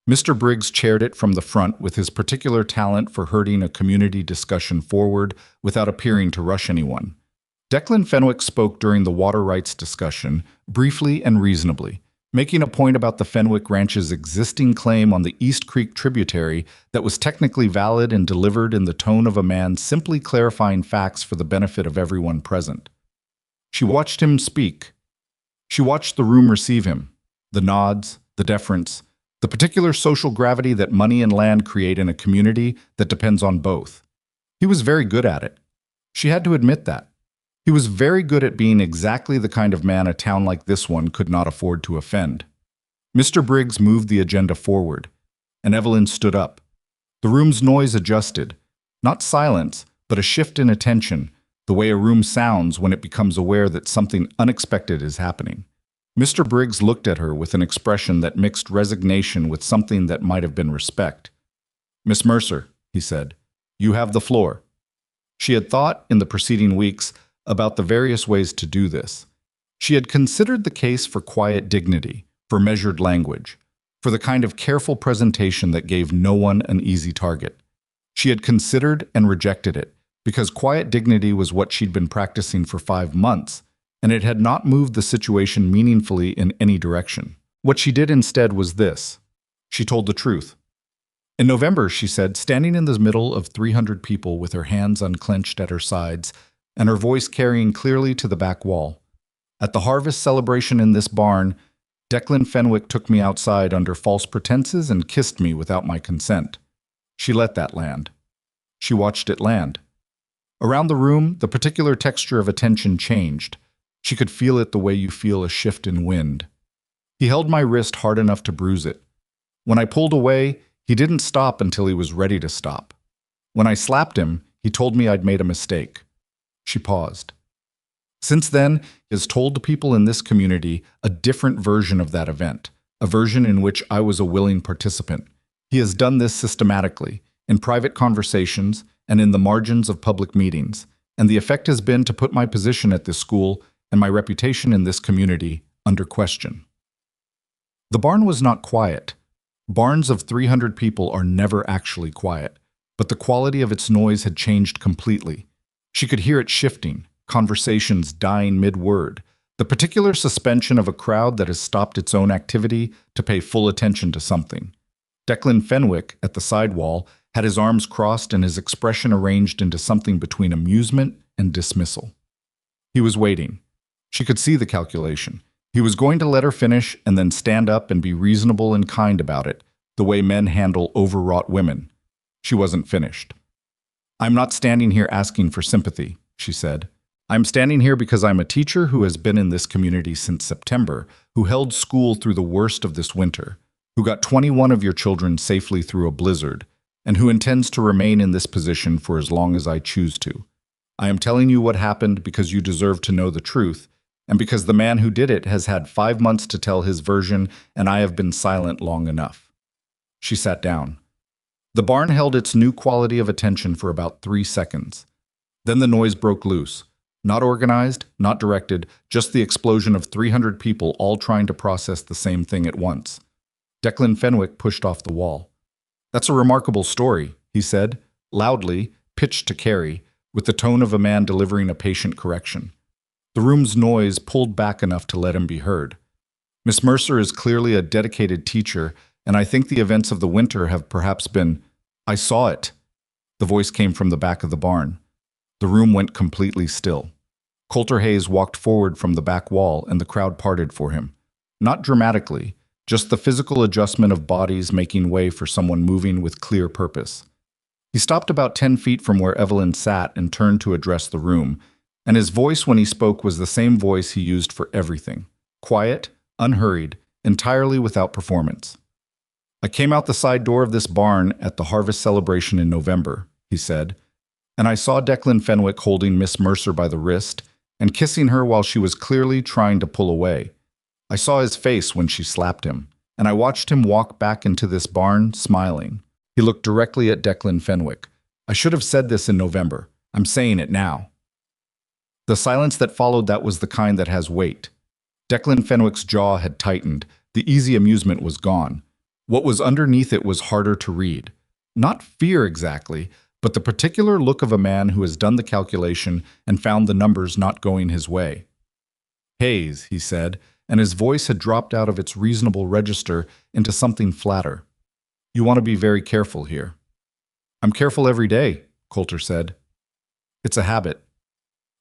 Mr. Briggs chaired it from the front with his particular talent for herding a community discussion forward without appearing to rush anyone. Declan Fenwick spoke during the water rights discussion, briefly and reasonably, making a point about the Fenwick Ranch's existing claim on the East Creek tributary that was technically valid and delivered in the tone of a man simply clarifying facts for the benefit of everyone present. She watched him speak. She watched the room receive him, the nods, the deference, the particular social gravity that money and land create in a community that depends on both. He was very good at it. She had to admit that. He was very good at being exactly the kind of man a town like this one could not afford to offend. Mr. Briggs moved the agenda forward, and Evelyn stood up. The room's noise adjusted. Not silence, but a shift in attention, the way a room sounds when it becomes aware that something unexpected is happening. Mr. Briggs looked at her with an expression that mixed resignation with something that might have been respect. "Miss Mercer," he said, "you have the floor." She had thought, in the preceding weeks, about the various ways to do this. She had considered the case for quiet dignity, for measured language, for the kind of careful presentation that gave no one an easy target. She had considered and rejected it, because quiet dignity was what she'd been practicing for 5 months, and it had not moved the situation meaningfully in any direction. What she did instead was this. She told the truth. In November, she said, standing in the middle of 300 people with her hands unclenched at her sides and her voice carrying clearly to the back wall, "At the harvest celebration in this barn, Declan Fenwick took me outside under false pretenses and kissed me without my consent. She let that land. She watched it land. Around the room, the particular texture of attention changed. She could feel it the way you feel a shift in wind. He held my wrist hard enough to bruise it. When I pulled away, he didn't stop until he was ready to stop. When I slapped him, he told me I'd made a mistake. She paused. Since then, he has told people in this community a different version of that event, a version in which I was a willing participant. He has done this systematically, in private conversations and in the margins of public meetings, and the effect has been to put my position at this school and my reputation in this community under question. The barn was not quiet. Barns of 300 people are never actually quiet, but the quality of its noise had changed completely. She could hear it shifting, conversations dying mid-word, the particular suspension of a crowd that has stopped its own activity to pay full attention to something. Declan Fenwick, at the side wall, had his arms crossed and his expression arranged into something between amusement and dismissal. He was waiting. She could see the calculation. He was going to let her finish and then stand up and be reasonable and kind about it, the way men handle overwrought women. She wasn't finished. "I'm not standing here asking for sympathy," she said. "I'm standing here because I'm a teacher who has been in this community since September, who held school through the worst of this winter, who got 21 of your children safely through a blizzard, and who intends to remain in this position for as long as I choose to. I am telling you what happened because you deserve to know the truth, and because the man who did it has had 5 months to tell his version, and I have been silent long enough." She sat down. The barn held its new quality of attention for about 3 seconds. Then the noise broke loose. Not organized, not directed, just the explosion of 300 people all trying to process the same thing at once. Declan Fenwick pushed off the wall. "That's a remarkable story," he said, loudly, pitched to Carrie, with the tone of a man delivering a patient correction. The room's noise pulled back enough to let him be heard. "Miss Mercer is clearly a dedicated teacher, and I think the events of the winter have perhaps been—" "I saw it." The voice came from the back of the barn. The room went completely still. Colter Hayes walked forward from the back wall, and the crowd parted for him. Not dramatically, just the physical adjustment of bodies making way for someone moving with clear purpose. He stopped about 10 feet from where Evelyn sat and turned to address the room, and his voice when he spoke was the same voice he used for everything. Quiet, unhurried, entirely without performance. "I came out the side door of this barn at the harvest celebration in November," he said, "and I saw Declan Fenwick holding Miss Mercer by the wrist and kissing her while she was clearly trying to pull away. I saw his face when she slapped him, and I watched him walk back into this barn, smiling." He looked directly at Declan Fenwick. "I should have said this in November. I'm saying it now." The silence that followed that was the kind that has weight. Declan Fenwick's jaw had tightened. The easy amusement was gone. What was underneath it was harder to read. Not fear exactly, but the particular look of a man who has done the calculation and found the numbers not going his way. "Hayes," he said, and his voice had dropped out of its reasonable register into something flatter. "You want to be very careful here." "I'm careful every day," Colter said. "It's a habit."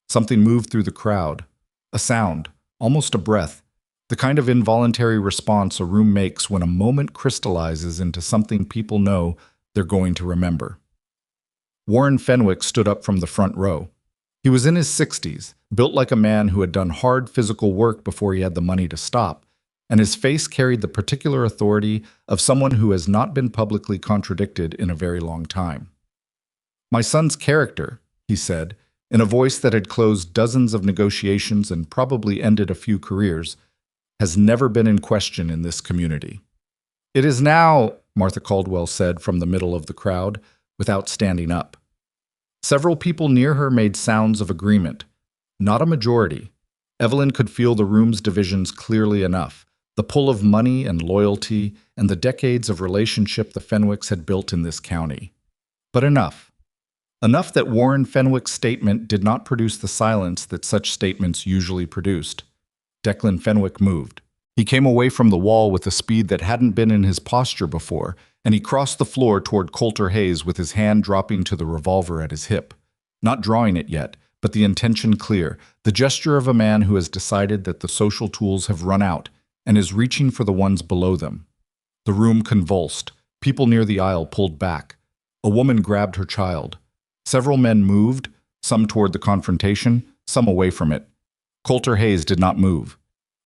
Something moved through the crowd. A sound, almost a breath, the kind of involuntary response a room makes when a moment crystallizes into something people know they're going to remember. Warren Fenwick stood up from the front row. He was in his 60s, built like a man who had done hard physical work before he had the money to stop, and his face carried the particular authority of someone who has not been publicly contradicted in a very long time. "My son's character," he said, in a voice that had closed dozens of negotiations and probably ended a few careers, "has never been in question in this community." "It is now," Martha Caldwell said from the middle of the crowd, without standing up. Several people near her made sounds of agreement. Not a majority. Evelyn could feel the room's divisions clearly enough, the pull of money and loyalty and the decades of relationship the Fenwicks had built in this county. But enough. Enough that Warren Fenwick's statement did not produce the silence that such statements usually produced. Declan Fenwick moved. He came away from the wall with a speed that hadn't been in his posture before, and he crossed the floor toward Colter Hayes with his hand dropping to the revolver at his hip. Not drawing it yet, but the intention clear, the gesture of a man who has decided that the social tools have run out and is reaching for the ones below them. The room convulsed. People near the aisle pulled back. A woman grabbed her child. Several men moved, some toward the confrontation, some away from it. Colter Hayes did not move.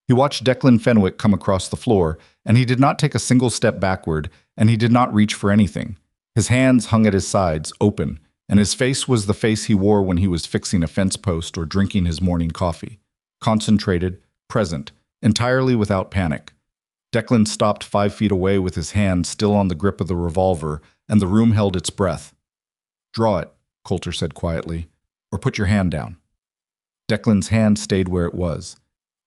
He watched Declan Fenwick come across the floor, and he did not take a single step backward, and he did not reach for anything. His hands hung at his sides, open, and his face was the face he wore when he was fixing a fence post or drinking his morning coffee. Concentrated, present, entirely without panic. Declan stopped 5 feet away with his hand still on the grip of the revolver, and the room held its breath. "Draw it," Colter said quietly, "or put your hand down." Declan's hand stayed where it was.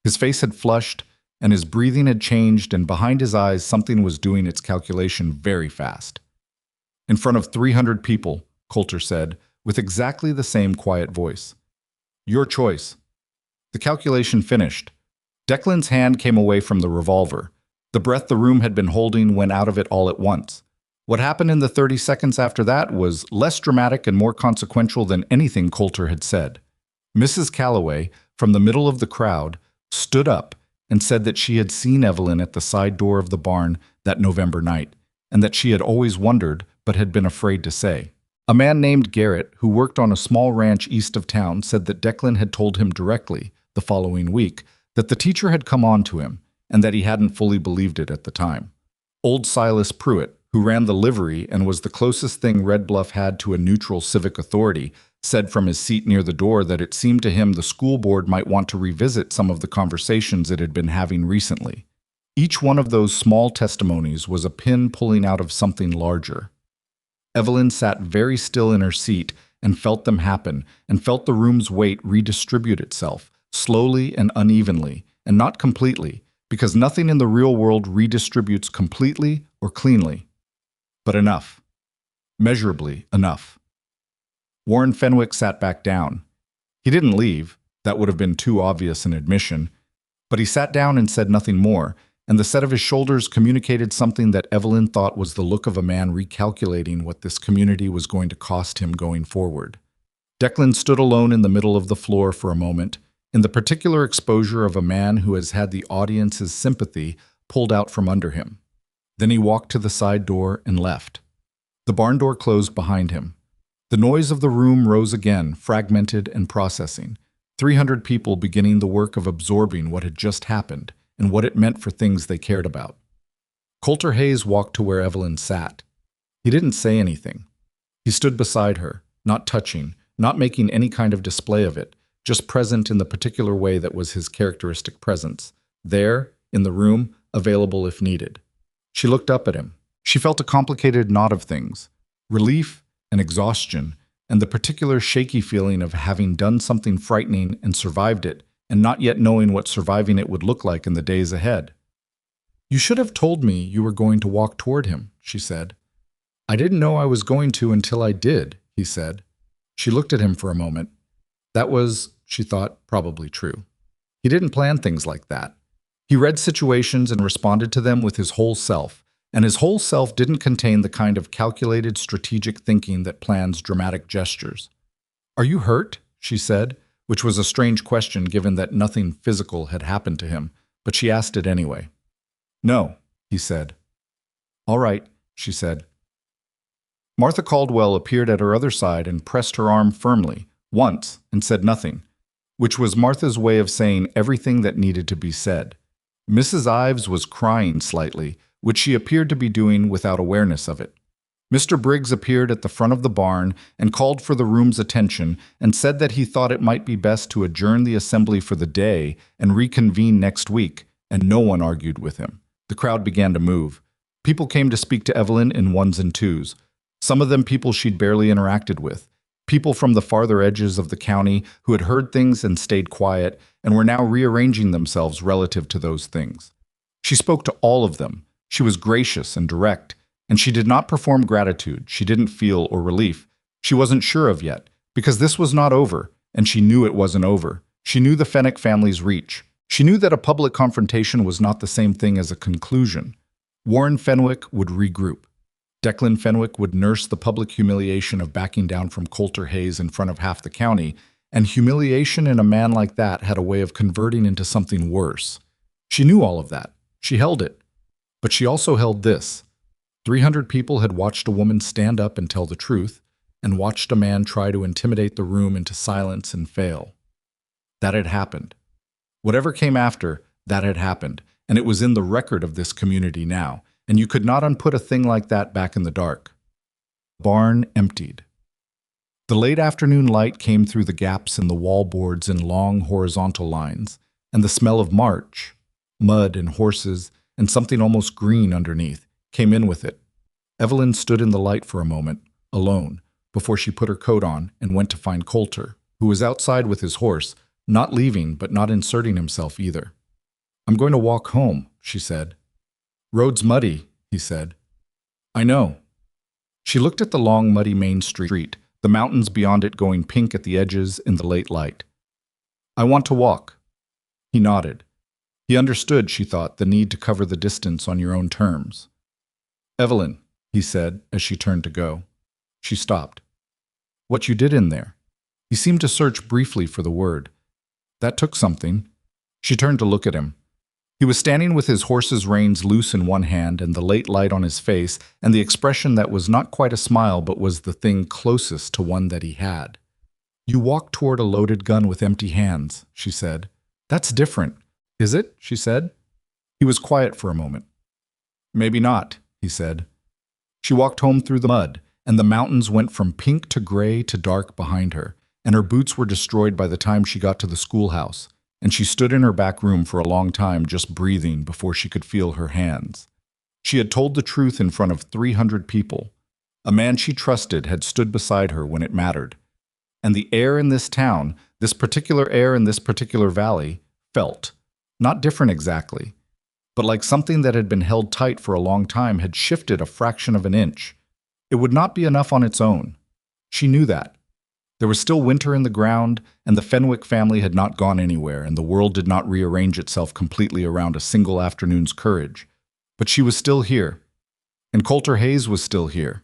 His face had flushed, and his breathing had changed, and behind his eyes something was doing its calculation very fast. "In front of 300 people," Colter said, with exactly the same quiet voice. "Your choice." The calculation finished. Declan's hand came away from the revolver. The breath the room had been holding went out of it all at once. What happened in the 30 seconds after that was less dramatic and more consequential than anything Colter had said. Mrs. Calloway, from the middle of the crowd, stood up and said that she had seen Evelyn at the side door of the barn that November night, and that she had always wondered but had been afraid to say. A man named Garrett, who worked on a small ranch east of town, said that Declan had told him directly, the following week, that the teacher had come on to him, and that he hadn't fully believed it at the time. Old Silas Pruitt, who ran the livery and was the closest thing Red Bluff had to a neutral civic authority, said from his seat near the door that it seemed to him the school board might want to revisit some of the conversations it had been having recently. Each one of those small testimonies was a pin pulling out of something larger. Evelyn sat very still in her seat and felt them happen, and felt the room's weight redistribute itself, slowly and unevenly, and not completely, because nothing in the real world redistributes completely or cleanly. But enough. Measurably enough. Warren Fenwick sat back down. He didn't leave. That would have been too obvious an admission. But he sat down and said nothing more, and the set of his shoulders communicated something that Evelyn thought was the look of a man recalculating what this community was going to cost him going forward. Declan stood alone in the middle of the floor for a moment, in the particular exposure of a man who has had the audience's sympathy pulled out from under him. Then he walked to the side door and left. The barn door closed behind him. The noise of the room rose again, fragmented and processing. 300 people beginning the work of absorbing what had just happened and what it meant for things they cared about. Colter Hayes walked to where Evelyn sat. He didn't say anything. He stood beside her, not touching, not making any kind of display of it, just present in the particular way that was his characteristic presence, there, in the room, available if needed. She looked up at him. She felt a complicated knot of things, relief and exhaustion, and the particular shaky feeling of having done something frightening and survived it, and not yet knowing what surviving it would look like in the days ahead. "You should have told me you were going to walk toward him," she said. "I didn't know I was going to until I did," he said. She looked at him for a moment. That was, she thought, probably true. He didn't plan things like that. He read situations and responded to them with his whole self, and his whole self didn't contain the kind of calculated, strategic thinking that plans dramatic gestures. "Are you hurt?" she said, which was a strange question given that nothing physical had happened to him, but she asked it anyway. "No," he said. "All right," she said. Martha Caldwell appeared at her other side and pressed her arm firmly, once, and said nothing, which was Martha's way of saying everything that needed to be said. Mrs. Ives was crying slightly, which she appeared to be doing without awareness of it. Mr. Briggs appeared at the front of the barn and called for the room's attention and said that he thought it might be best to adjourn the assembly for the day and reconvene next week, and no one argued with him. The crowd began to move. People came to speak to Evelyn in ones and twos. Some of them people she'd barely interacted with. People from the farther edges of the county who had heard things and stayed quiet and were now rearranging themselves relative to those things. She spoke to all of them. She was gracious and direct, and she did not perform gratitude she didn't feel or relief. She wasn't sure of yet, because this was not over, and she knew it wasn't over. She knew the Fenwick family's reach. She knew that a public confrontation was not the same thing as a conclusion. Warren Fenwick would regroup. Declan Fenwick would nurse the public humiliation of backing down from Colter Hayes in front of half the county, and humiliation in a man like that had a way of converting into something worse. She knew all of that. She held it. But she also held this. 300 people had watched a woman stand up and tell the truth, and watched a man try to intimidate the room into silence and fail. That had happened. Whatever came after, that had happened, and it was in the record of this community now, and you could not unput a thing like that back in the dark. Barn emptied. The late afternoon light came through the gaps in the wall boards in long horizontal lines, and the smell of March, mud and horses, and something almost green underneath, came in with it. Evelyn stood in the light for a moment, alone, before she put her coat on and went to find Colter, who was outside with his horse, not leaving but not inserting himself either. "I'm going to walk home," she said. "Road's muddy," he said. "I know." She looked at the long, muddy main street, the mountains beyond it going pink at the edges in the late light. "I want to walk." He nodded. He understood, she thought, the need to cover the distance on your own terms. "Evelyn," he said as she turned to go. She stopped. "What you did in there?" He seemed to search briefly for the word. "That took something." She turned to look at him. He was standing with his horse's reins loose in one hand and the late light on his face and the expression that was not quite a smile but was the thing closest to one that he had. "You walked toward a loaded gun with empty hands," she said. "That's different." "Is it?" she said. He was quiet for a moment. "Maybe not," he said. She walked home through the mud, and the mountains went from pink to gray to dark behind her, and her boots were destroyed by the time she got to the schoolhouse, and she stood in her back room for a long time just breathing before she could feel her hands. She had told the truth in front of 300 people. A man she trusted had stood beside her when it mattered. And the air in this town, this particular air in this particular valley, felt, not different exactly, but like something that had been held tight for a long time had shifted a fraction of an inch. It would not be enough on its own. She knew that. There was still winter in the ground, and the Fenwick family had not gone anywhere, and the world did not rearrange itself completely around a single afternoon's courage. But she was still here, and Colter Hayes was still here.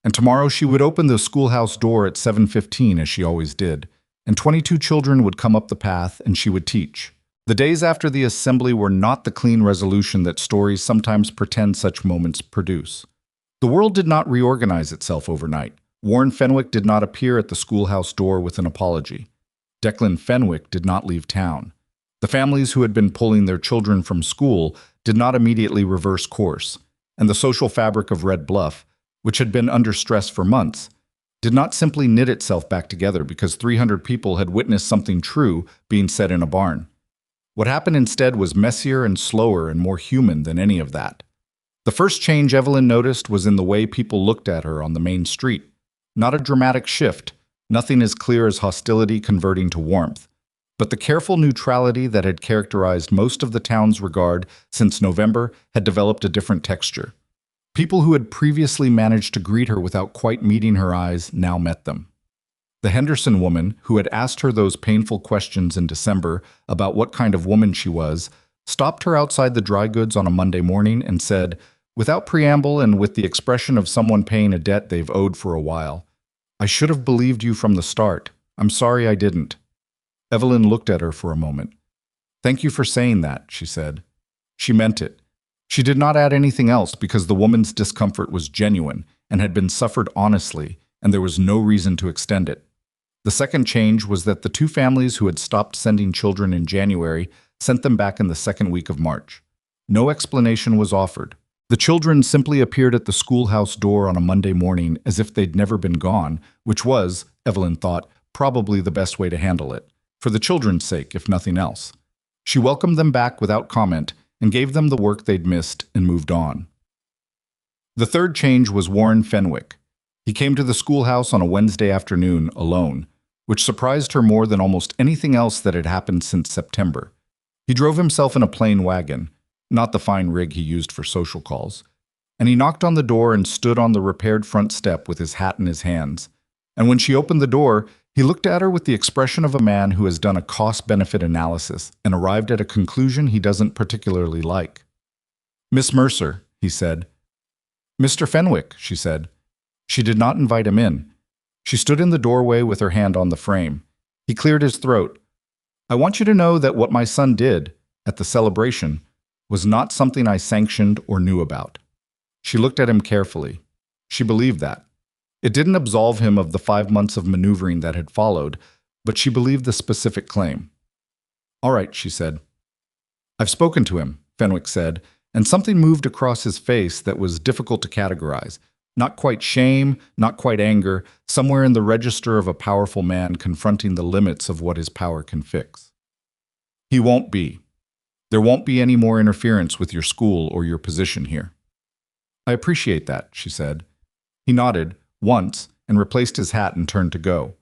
And tomorrow she would open the schoolhouse door at 7:15 as she always did, and 22 children would come up the path and she would teach. The days after the assembly were not the clean resolution that stories sometimes pretend such moments produce. The world did not reorganize itself overnight. Warren Fenwick did not appear at the schoolhouse door with an apology. Declan Fenwick did not leave town. The families who had been pulling their children from school did not immediately reverse course, and the social fabric of Red Bluff, which had been under stress for months, did not simply knit itself back together because 300 people had witnessed something true being said in a barn. What happened instead was messier and slower and more human than any of that. The first change Evelyn noticed was in the way people looked at her on the main street. Not a dramatic shift, nothing as clear as hostility converting to warmth, but the careful neutrality that had characterized most of the town's regard since November had developed a different texture. People who had previously managed to greet her without quite meeting her eyes now met them. The Henderson woman, who had asked her those painful questions in December about what kind of woman she was, stopped her outside the dry goods on a Monday morning and said, without preamble and with the expression of someone paying a debt they've owed for a while, "I should have believed you from the start. I'm sorry I didn't." Evelyn looked at her for a moment. "Thank you for saying that," she said. She meant it. She did not add anything else because the woman's discomfort was genuine and had been suffered honestly, and there was no reason to extend it. The second change was that the two families who had stopped sending children in January sent them back in the second week of March. No explanation was offered. The children simply appeared at the schoolhouse door on a Monday morning as if they'd never been gone, which was, Evelyn thought, probably the best way to handle it, for the children's sake, if nothing else. She welcomed them back without comment and gave them the work they'd missed and moved on. The third change was Warren Fenwick. He came to the schoolhouse on a Wednesday afternoon alone, which surprised her more than almost anything else that had happened since September. He drove himself in a plain wagon, not the fine rig he used for social calls, and he knocked on the door and stood on the repaired front step with his hat in his hands. And when she opened the door, he looked at her with the expression of a man who has done a cost-benefit analysis and arrived at a conclusion he doesn't particularly like. "Miss Mercer," he said. "Mr. Fenwick," she said. She did not invite him in. She stood in the doorway with her hand on the frame. He cleared his throat. "I want you to know that what my son did, at the celebration, was not something I sanctioned or knew about." She looked at him carefully. She believed that. It didn't absolve him of the 5 months of maneuvering that had followed, but she believed the specific claim. "All right," she said. "I've spoken to him," Fenwick said, and something moved across his face that was difficult to categorize. Not quite shame, not quite anger, somewhere in the register of a powerful man confronting the limits of what his power can fix. "He won't be. There won't be any more interference with your school or your position here." "I appreciate that," she said. He nodded, once, and replaced his hat and turned to go.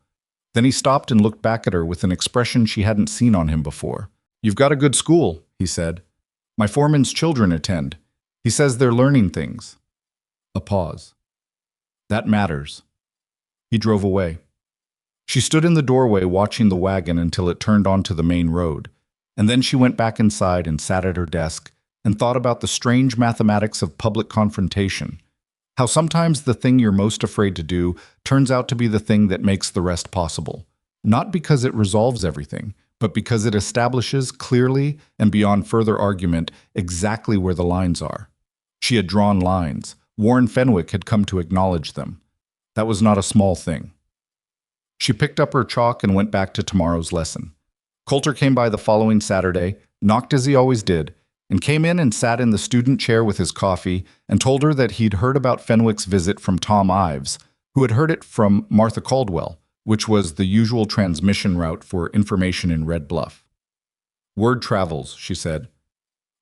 Then he stopped and looked back at her with an expression she hadn't seen on him before. "You've got a good school," he said. "My foreman's children attend. He says they're learning things." A pause. "That matters." He drove away. She stood in the doorway watching the wagon until it turned onto the main road, and then she went back inside and sat at her desk and thought about the strange mathematics of public confrontation. How sometimes the thing you're most afraid to do turns out to be the thing that makes the rest possible. Not because it resolves everything, but because it establishes clearly and beyond further argument exactly where the lines are. She had drawn lines. Warren Fenwick had come to acknowledge them. That was not a small thing. She picked up her chalk and went back to tomorrow's lesson. Colter came by the following Saturday, knocked as he always did, and came in and sat in the student chair with his coffee and told her that he'd heard about Fenwick's visit from Tom Ives, who had heard it from Martha Caldwell, which was the usual transmission route for information in Red Bluff. "Word travels," she said.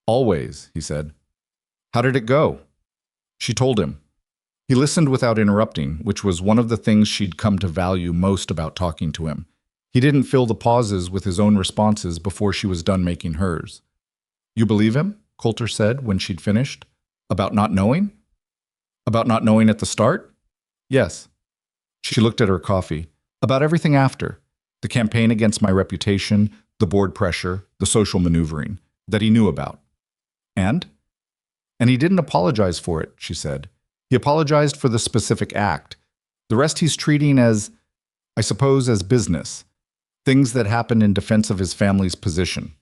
"Always," he said. "How did it go?" She told him. He listened without interrupting, which was one of the things she'd come to value most about talking to him. He didn't fill the pauses with his own responses before she was done making hers. "You believe him?" Colter said when she'd finished. "About not knowing?" "About not knowing at the start?" "Yes." She looked at her coffee. "About everything after. The campaign against my reputation, the board pressure, the social maneuvering, that he knew about." "And?" "And he didn't apologize for it," she said. "He apologized for the specific act. The rest he's treating as, I suppose, as business. Things that happened in defense of his family's position."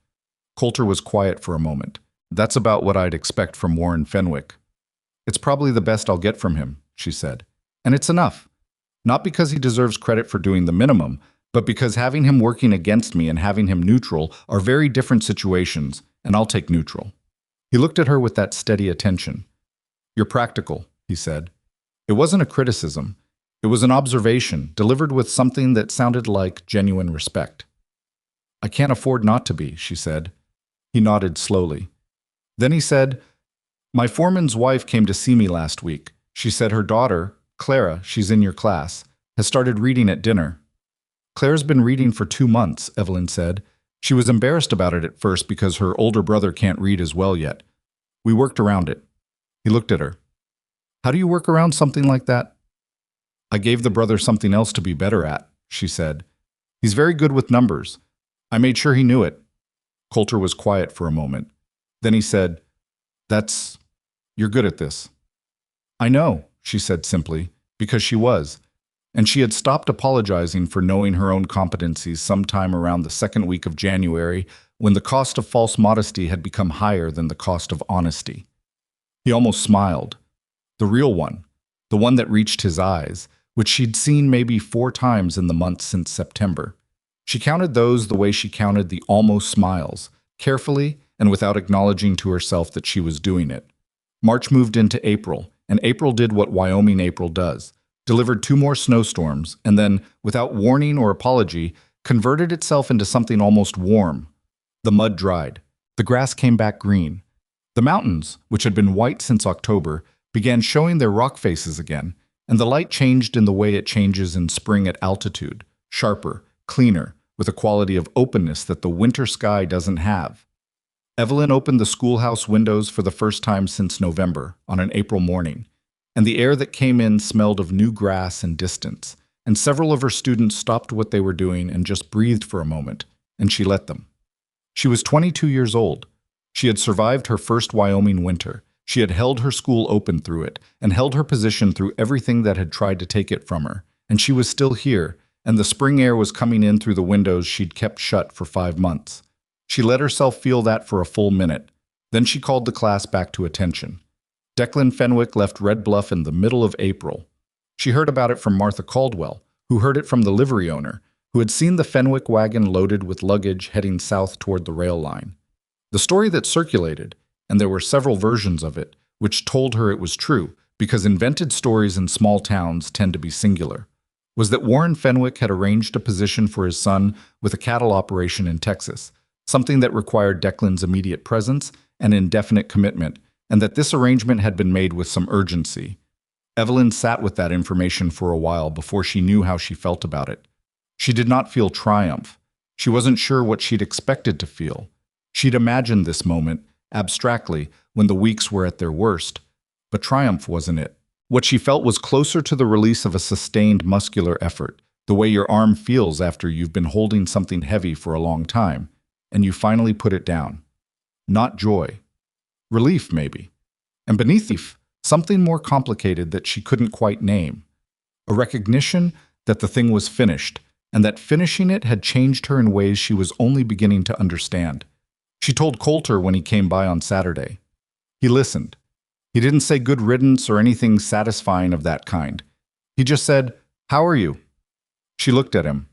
Colter was quiet for a moment. "That's about what I'd expect from Warren Fenwick." "It's probably the best I'll get from him," she said. "And it's enough. Not because he deserves credit for doing the minimum, but because having him working against me and having him neutral are very different situations, and I'll take neutral." He looked at her with that steady attention. "You're practical," he said. It wasn't a criticism. It was an observation, delivered with something that sounded like genuine respect. "I can't afford not to be," she said. He nodded slowly. Then he said, "My foreman's wife came to see me last week. She said her daughter, Clara, she's in your class, has started reading at dinner." "Claire's been reading for 2 months," Evelyn said. "She was embarrassed about it at first because her older brother can't read as well yet. We worked around it." He looked at her. "How do you work around something like that?" "I gave the brother something else to be better at," she said. "He's very good with numbers. I made sure he knew it." Colter was quiet for a moment. Then he said, You're good at this." "I know," she said simply, because she was. And she had stopped apologizing for knowing her own competencies sometime around the second week of January, when the cost of false modesty had become higher than the cost of honesty. He almost smiled. The real one, the one that reached his eyes, which she'd seen maybe 4 times in the months since September. She counted those the way she counted the almost smiles, carefully and without acknowledging to herself that she was doing it. March moved into April, and April did what Wyoming April does, delivered 2 more snowstorms, and then, without warning or apology, converted itself into something almost warm. The mud dried. The grass came back green. The mountains, which had been white since October, began showing their rock faces again, and the light changed in the way it changes in spring at altitude, sharper, cleaner, with a quality of openness that the winter sky doesn't have. Evelyn opened the schoolhouse windows for the first time since November, on an April morning, and the air that came in smelled of new grass and distance, and several of her students stopped what they were doing and just breathed for a moment, and she let them. She was 22 years old. She had survived her first Wyoming winter. She had held her school open through it, and held her position through everything that had tried to take it from her, and she was still here, and the spring air was coming in through the windows she'd kept shut for 5 months. She let herself feel that for a full minute. Then she called the class back to attention. Declan Fenwick left Red Bluff in the middle of April. She heard about it from Martha Caldwell, who heard it from the livery owner, who had seen the Fenwick wagon loaded with luggage heading south toward the rail line. The story that circulated, and there were several versions of it, which told her it was true, because invented stories in small towns tend to be singular, was that Warren Fenwick had arranged a position for his son with a cattle operation in Texas, something that required Declan's immediate presence and indefinite commitment, and that this arrangement had been made with some urgency. Evelyn sat with that information for a while before she knew how she felt about it. She did not feel triumph. She wasn't sure what she'd expected to feel. She'd imagined this moment, abstractly, when the weeks were at their worst. But triumph wasn't it. What she felt was closer to the release of a sustained muscular effort, the way your arm feels after you've been holding something heavy for a long time, and you finally put it down. Not joy. Relief, maybe. And beneath relief, something more complicated that she couldn't quite name. A recognition that the thing was finished, and that finishing it had changed her in ways she was only beginning to understand. She told Colter when he came by on Saturday. He listened. He didn't say good riddance or anything satisfying of that kind. He just said, "How are you?" She looked at him.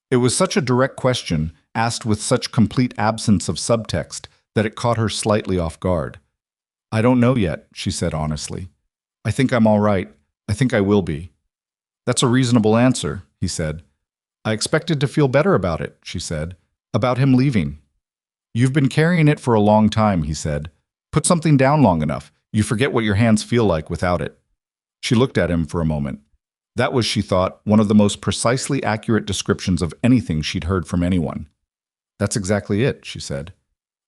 It was such a direct question, asked with such complete absence of subtext, that it caught her slightly off guard. "I don't know yet," she said honestly. "I think I'm all right. I think I will be." "That's a reasonable answer," he said. "I expected to feel better about it," she said. "About him leaving." "You've been carrying it for a long time," he said. "Put something down long enough. You forget what your hands feel like without it." She looked at him for a moment. That was, she thought, one of the most precisely accurate descriptions of anything she'd heard from anyone. "That's exactly it," she said.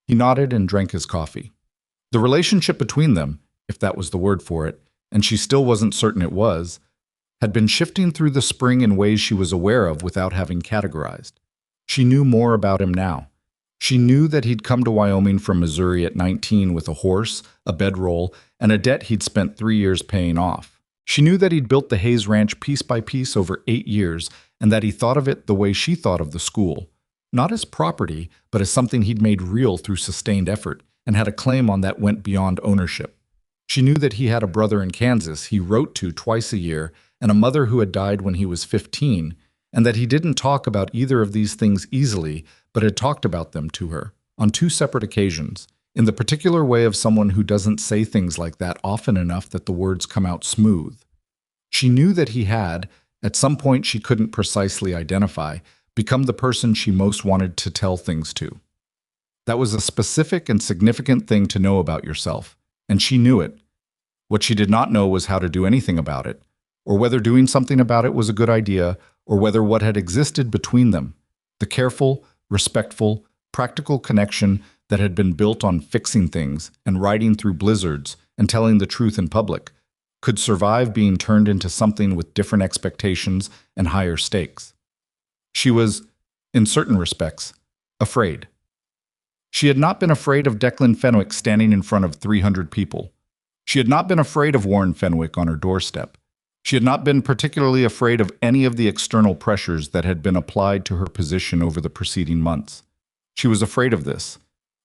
He nodded and drank his coffee. The relationship between them, if that was the word for it, and she still wasn't certain it was, had been shifting through the spring in ways she was aware of without having categorized. She knew more about him now. She knew that he'd come to Wyoming from Missouri at 19 with a horse, a bedroll, and a debt he'd spent 3 years paying off. She knew that he'd built the Hayes Ranch piece by piece over 8 years, and that he thought of it the way she thought of the school. Not as property, but as something he'd made real through sustained effort, and had a claim on that went beyond ownership. She knew that he had a brother in Kansas he wrote to twice a year, and a mother who had died when he was 15, and that he didn't talk about either of these things easily, but had talked about them to her, on 2 separate occasions, in the particular way of someone who doesn't say things like that often enough that the words come out smooth. She knew that he had, at some point she couldn't precisely identify, become the person she most wanted to tell things to. That was a specific and significant thing to know about yourself, and she knew it. What she did not know was how to do anything about it, or whether doing something about it was a good idea, or whether what had existed between them, the careful, respectful, practical connection that had been built on fixing things and riding through blizzards and telling the truth in public, could survive being turned into something with different expectations and higher stakes. She was, in certain respects, afraid. She had not been afraid of Declan Fenwick standing in front of 300 people. She had not been afraid of Warren Fenwick on her doorstep. She had not been particularly afraid of any of the external pressures that had been applied to her position over the preceding months. She was afraid of this.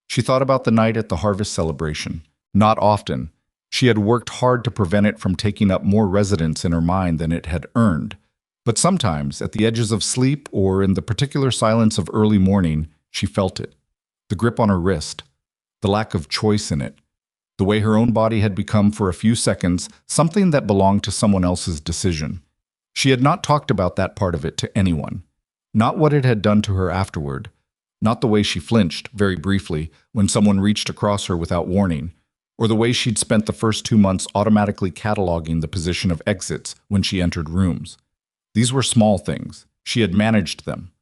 She thought about the night at the harvest celebration. Not often. She had worked hard to prevent it from taking up more residence in her mind than it had earned. But sometimes, at the edges of sleep or in the particular silence of early morning, she felt it. The grip on her wrist. The lack of choice in it. The way her own body had become for a few seconds something that belonged to someone else's decision. She had not talked about that part of it to anyone. Not what it had done to her afterward. Not the way she flinched, very briefly, when someone reached across her without warning, or the way she'd spent the first 2 months automatically cataloging the position of exits when she entered rooms. These were small things. She had managed them.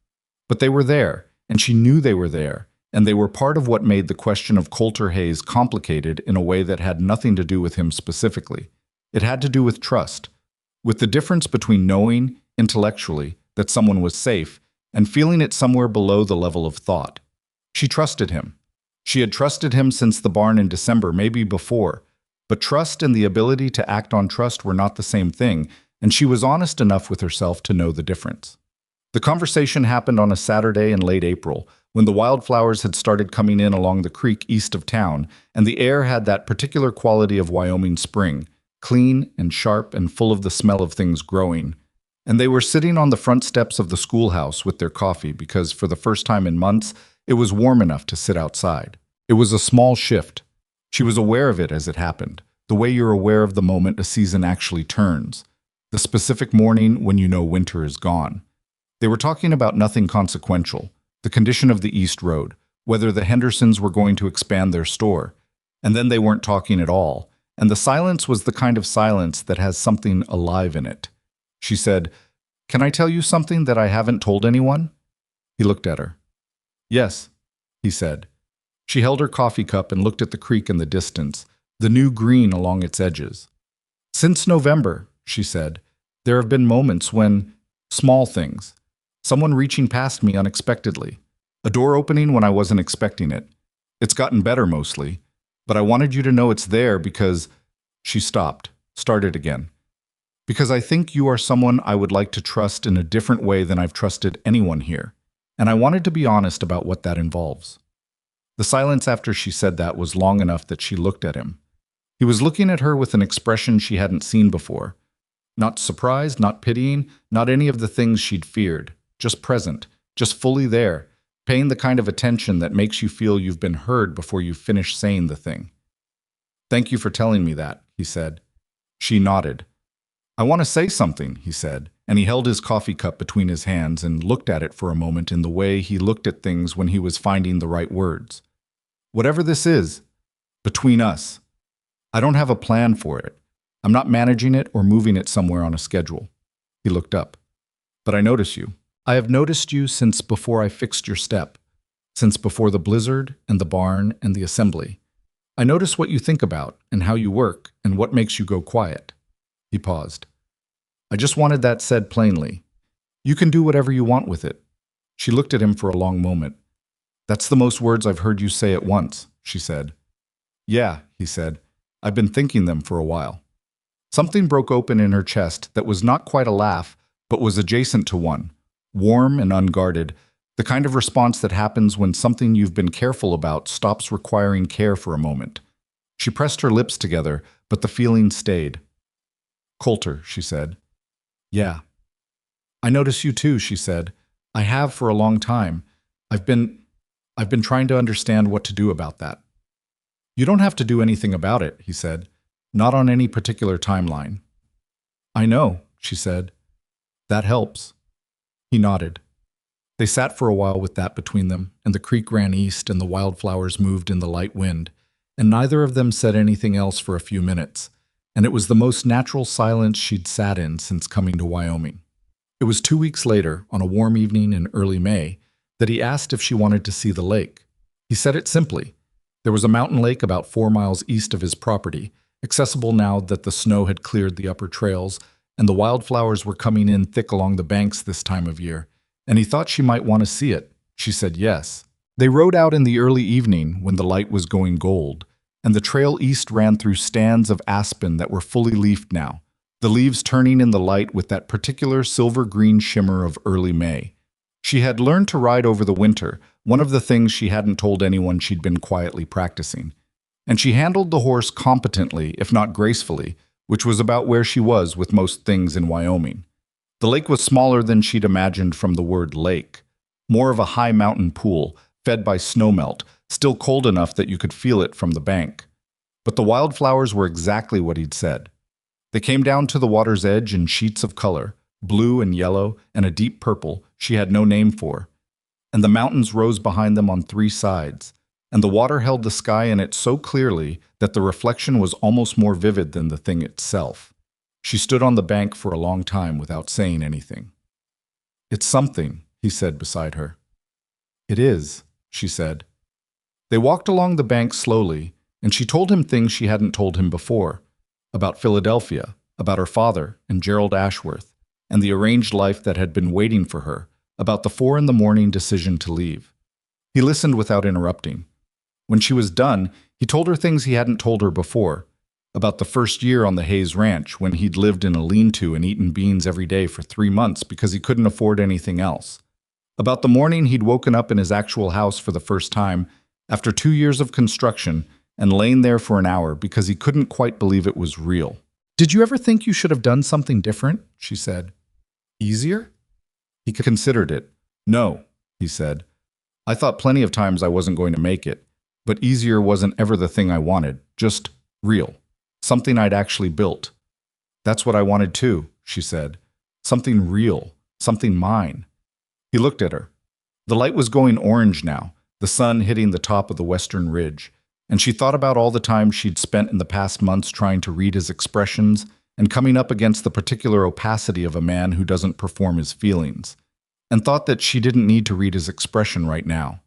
But they were there, and she knew they were there, and they were part of what made the question of Colter Hayes complicated in a way that had nothing to do with him specifically. It had to do with trust, with the difference between knowing, intellectually, that someone was safe and feeling it somewhere below the level of thought. She trusted him. She had trusted him since the barn in December, maybe before, but trust and the ability to act on trust were not the same thing, and she was honest enough with herself to know the difference. The conversation happened on a Saturday in late April, when the wildflowers had started coming in along the creek east of town, and the air had that particular quality of Wyoming spring, clean and sharp and full of the smell of things growing. And they were sitting on the front steps of the schoolhouse with their coffee because, for the first time in months, it was warm enough to sit outside. It was a small shift. She was aware of it as it happened, the way you're aware of the moment a season actually turns, the specific morning when you know winter is gone. They were talking about nothing consequential, the condition of the East Road, whether the Hendersons were going to expand their store. And then they weren't talking at all, and the silence was the kind of silence that has something alive in it. She said, "Can I tell you something that I haven't told anyone?" He looked at her. "Yes," he said. She held her coffee cup and looked at the creek in the distance, the new green along its edges. "Since November," she said, "there have been moments when, small things, someone reaching past me unexpectedly, a door opening when I wasn't expecting it. It's gotten better mostly, but I wanted you to know it's there because—" She stopped, started again. "Because I think you are someone I would like to trust in a different way than I've trusted anyone here, and I wanted to be honest about what that involves." The silence after she said that was long enough that she looked at him. He was looking at her with an expression she hadn't seen before. Not surprised, not pitying, not any of the things she'd feared. Just present, just fully there, paying the kind of attention that makes you feel you've been heard before you finish saying the thing. "Thank you for telling me that," he said. She nodded. "I want to say something," he said, and he held his coffee cup between his hands and looked at it for a moment in the way he looked at things when he was finding the right words. "Whatever this is, between us, I don't have a plan for it. I'm not managing it or moving it somewhere on a schedule." He looked up. "But I notice you. I have noticed you since before I fixed your step, since before the blizzard and the barn and the assembly. I notice what you think about and how you work and what makes you go quiet." He paused. "I just wanted that said plainly. You can do whatever you want with it." She looked at him for a long moment. "That's the most words I've heard you say at once," she said. "Yeah," he said. "I've been thinking them for a while." Something broke open in her chest that was not quite a laugh, but was adjacent to one, warm and unguarded, the kind of response that happens when something you've been careful about stops requiring care for a moment. She pressed her lips together, but the feeling stayed. "Colter," she said. "Yeah." "I notice you too," she said. "I have for a long time. I've been trying to understand what to do about that." "You don't have to do anything about it," he said. "Not on any particular timeline." "I know," she said. "That helps." He nodded. They sat for a while with that between them, and the creek ran east and the wildflowers moved in the light wind, and neither of them said anything else for a few minutes, and it was the most natural silence she'd sat in since coming to Wyoming. It was 2 weeks later, on a warm evening in early May, that he asked if she wanted to see the lake. He said it simply. There was a mountain lake about 4 miles east of his property, accessible now that the snow had cleared the upper trails, and the wildflowers were coming in thick along the banks this time of year, and he thought she might want to see it. She said yes. They rode out in the early evening when the light was going gold, and the trail east ran through stands of aspen that were fully leafed now, the leaves turning in the light with that particular silver-green shimmer of early May. She had learned to ride over the winter, one of the things she hadn't told anyone she'd been quietly practicing. And she handled the horse competently, if not gracefully, which was about where she was with most things in Wyoming. The lake was smaller than she'd imagined from the word lake, more of a high mountain pool, fed by snowmelt, still cold enough that you could feel it from the bank. But the wildflowers were exactly what he'd said. They came down to the water's edge in sheets of color, blue and yellow and a deep purple she had no name for, and the mountains rose behind them on 3 sides, and the water held the sky in it so clearly that the reflection was almost more vivid than the thing itself. She stood on the bank for a long time without saying anything. "It's something," he said beside her. "It is," she said. They walked along the bank slowly, and she told him things she hadn't told him before, about Philadelphia, about her father and Gerald Ashworth, and the arranged life that had been waiting for her, about the 4 a.m. decision to leave. He listened without interrupting. When she was done, he told her things he hadn't told her before, about the first year on the Hayes Ranch when he'd lived in a lean-to and eaten beans every day for 3 months because he couldn't afford anything else, About the morning he'd woken up in his actual house for the first time, after 2 years of construction, and lain there for an hour because he couldn't quite believe it was real. "Did you ever think you should have done something different?" she said. "Easier?" He considered it. "No," he said. "I thought plenty of times I wasn't going to make it, but easier wasn't ever the thing I wanted, just real. Something I'd actually built." "That's what I wanted too," she said. "Something real, something mine." He looked at her. The light was going orange now, the sun hitting the top of the western ridge, and she thought about all the time she'd spent in the past months trying to read his expressions and coming up against the particular opacity of a man who doesn't perform his feelings, and thought that she didn't need to read his expression right now.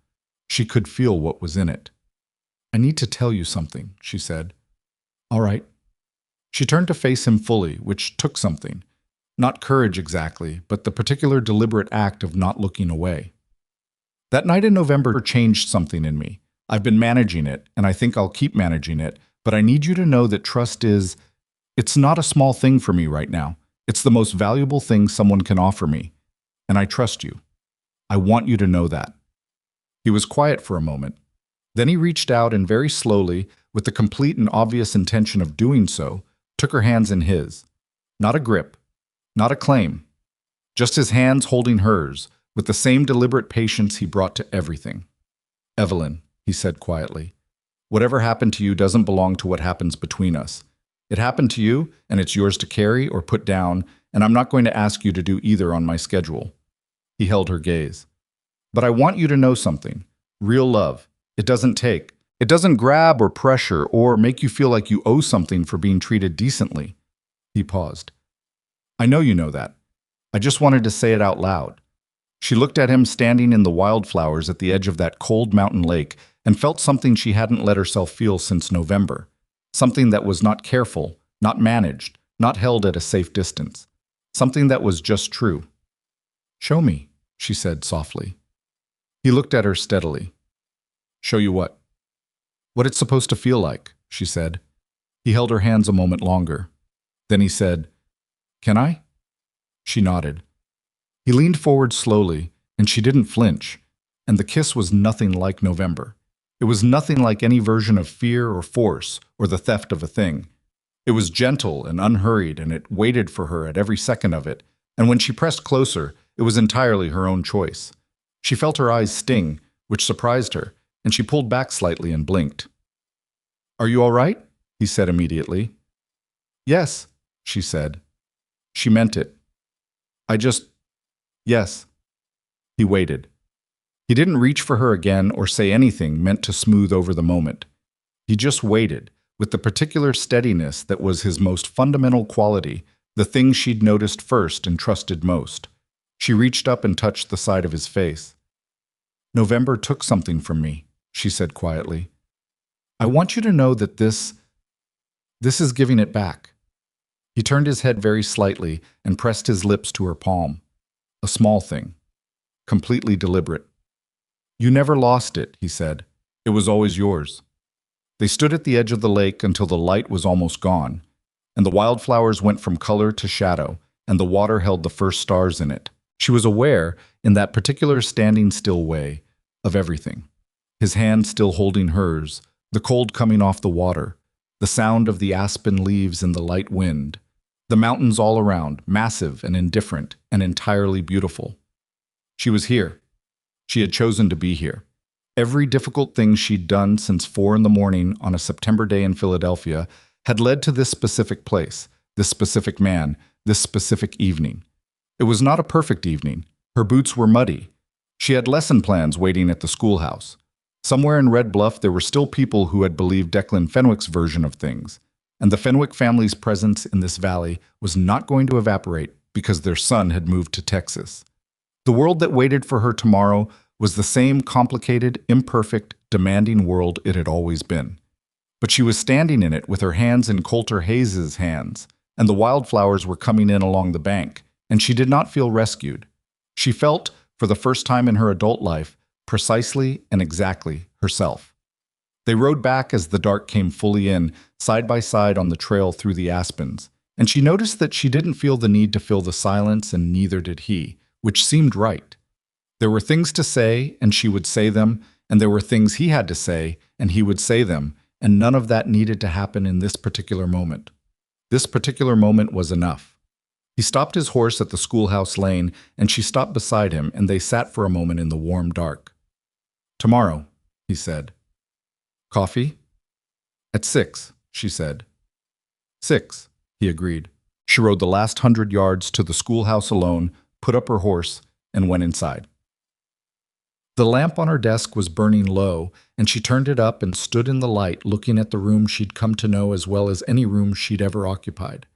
She could feel what was in it. "I need to tell you something," she said. "All right." She turned to face him fully, which took something. Not courage exactly, but the particular deliberate act of not looking away. "That night in November changed something in me. I've been managing it, and I think I'll keep managing it, but I need you to know that trust it's not a small thing for me right now. It's the most valuable thing someone can offer me, and I trust you. I want you to know that." He was quiet for a moment. Then he reached out and very slowly, with the complete and obvious intention of doing so, took her hands in his. Not a grip, not a claim, just his hands holding hers, with the same deliberate patience he brought to everything. "Evelyn," he said quietly, "whatever happened to you doesn't belong to what happens between us. It happened to you, and it's yours to carry or put down, and I'm not going to ask you to do either on my schedule." He held her gaze. "But I want you to know something. Real love. It doesn't grab or pressure or make you feel like you owe something for being treated decently." He paused. "I know you know that. I just wanted to say it out loud." She looked at him standing in the wildflowers at the edge of that cold mountain lake and felt something she hadn't let herself feel since November. Something that was not careful, not managed, not held at a safe distance. Something that was just true. "Show me," she said softly. He looked at her steadily. "Show you what?" "What it's supposed to feel like," she said. He held her hands a moment longer. Then he said, "Can I?" She nodded. He leaned forward slowly, and she didn't flinch, and the kiss was nothing like November. It was nothing like any version of fear or force or the theft of a thing. It was gentle and unhurried, and it waited for her at every second of it, and when she pressed closer, it was entirely her own choice. She felt her eyes sting, which surprised her, and she pulled back slightly and blinked. "Are you all right?" he said immediately. "Yes," she said. She meant it. Yes." He waited. He didn't reach for her again or say anything meant to smooth over the moment. He just waited, with the particular steadiness that was his most fundamental quality, the thing she'd noticed first and trusted most. She reached up and touched the side of his face. "November took something from me," she said quietly. "I want you to know that this is giving it back." He turned his head very slightly and pressed his lips to her palm. "A small thing. Completely deliberate." "You never lost it," he said. "It was always yours." They stood at the edge of the lake until the light was almost gone, and the wildflowers went from color to shadow, and the water held the first stars in it. She was aware, in that particular standing still way, of everything. His hand still holding hers, the cold coming off the water, the sound of the aspen leaves in the light wind, the mountains all around, massive and indifferent and entirely beautiful. She was here. She had chosen to be here. Every difficult thing she'd done since 4 a.m. on a September day in Philadelphia had led to this specific place, this specific man, this specific evening. It was not a perfect evening. Her boots were muddy. She had lesson plans waiting at the schoolhouse. Somewhere in Red Bluff there were still people who had believed Declan Fenwick's version of things, and the Fenwick family's presence in this valley was not going to evaporate because their son had moved to Texas. The world that waited for her tomorrow was the same complicated, imperfect, demanding world it had always been. But she was standing in it with her hands in Colter Hayes' hands, and the wildflowers were coming in along the bank, and she did not feel rescued. She felt, for the first time in her adult life, precisely and exactly herself. They rode back as the dark came fully in, side by side on the trail through the aspens, and she noticed that she didn't feel the need to fill the silence, and neither did he, which seemed right. There were things to say, and she would say them, and there were things he had to say, and he would say them, and none of that needed to happen in this particular moment. This particular moment was enough. He stopped his horse at the schoolhouse lane, and she stopped beside him, and they sat for a moment in the warm dark. "Tomorrow," he said. "Coffee?" "At 6, she said. 6, he agreed. She rode the last 100 yards to the schoolhouse alone, put up her horse, and went inside. The lamp on her desk was burning low, and she turned it up and stood in the light looking at the room she'd come to know as well as any room she'd ever occupied.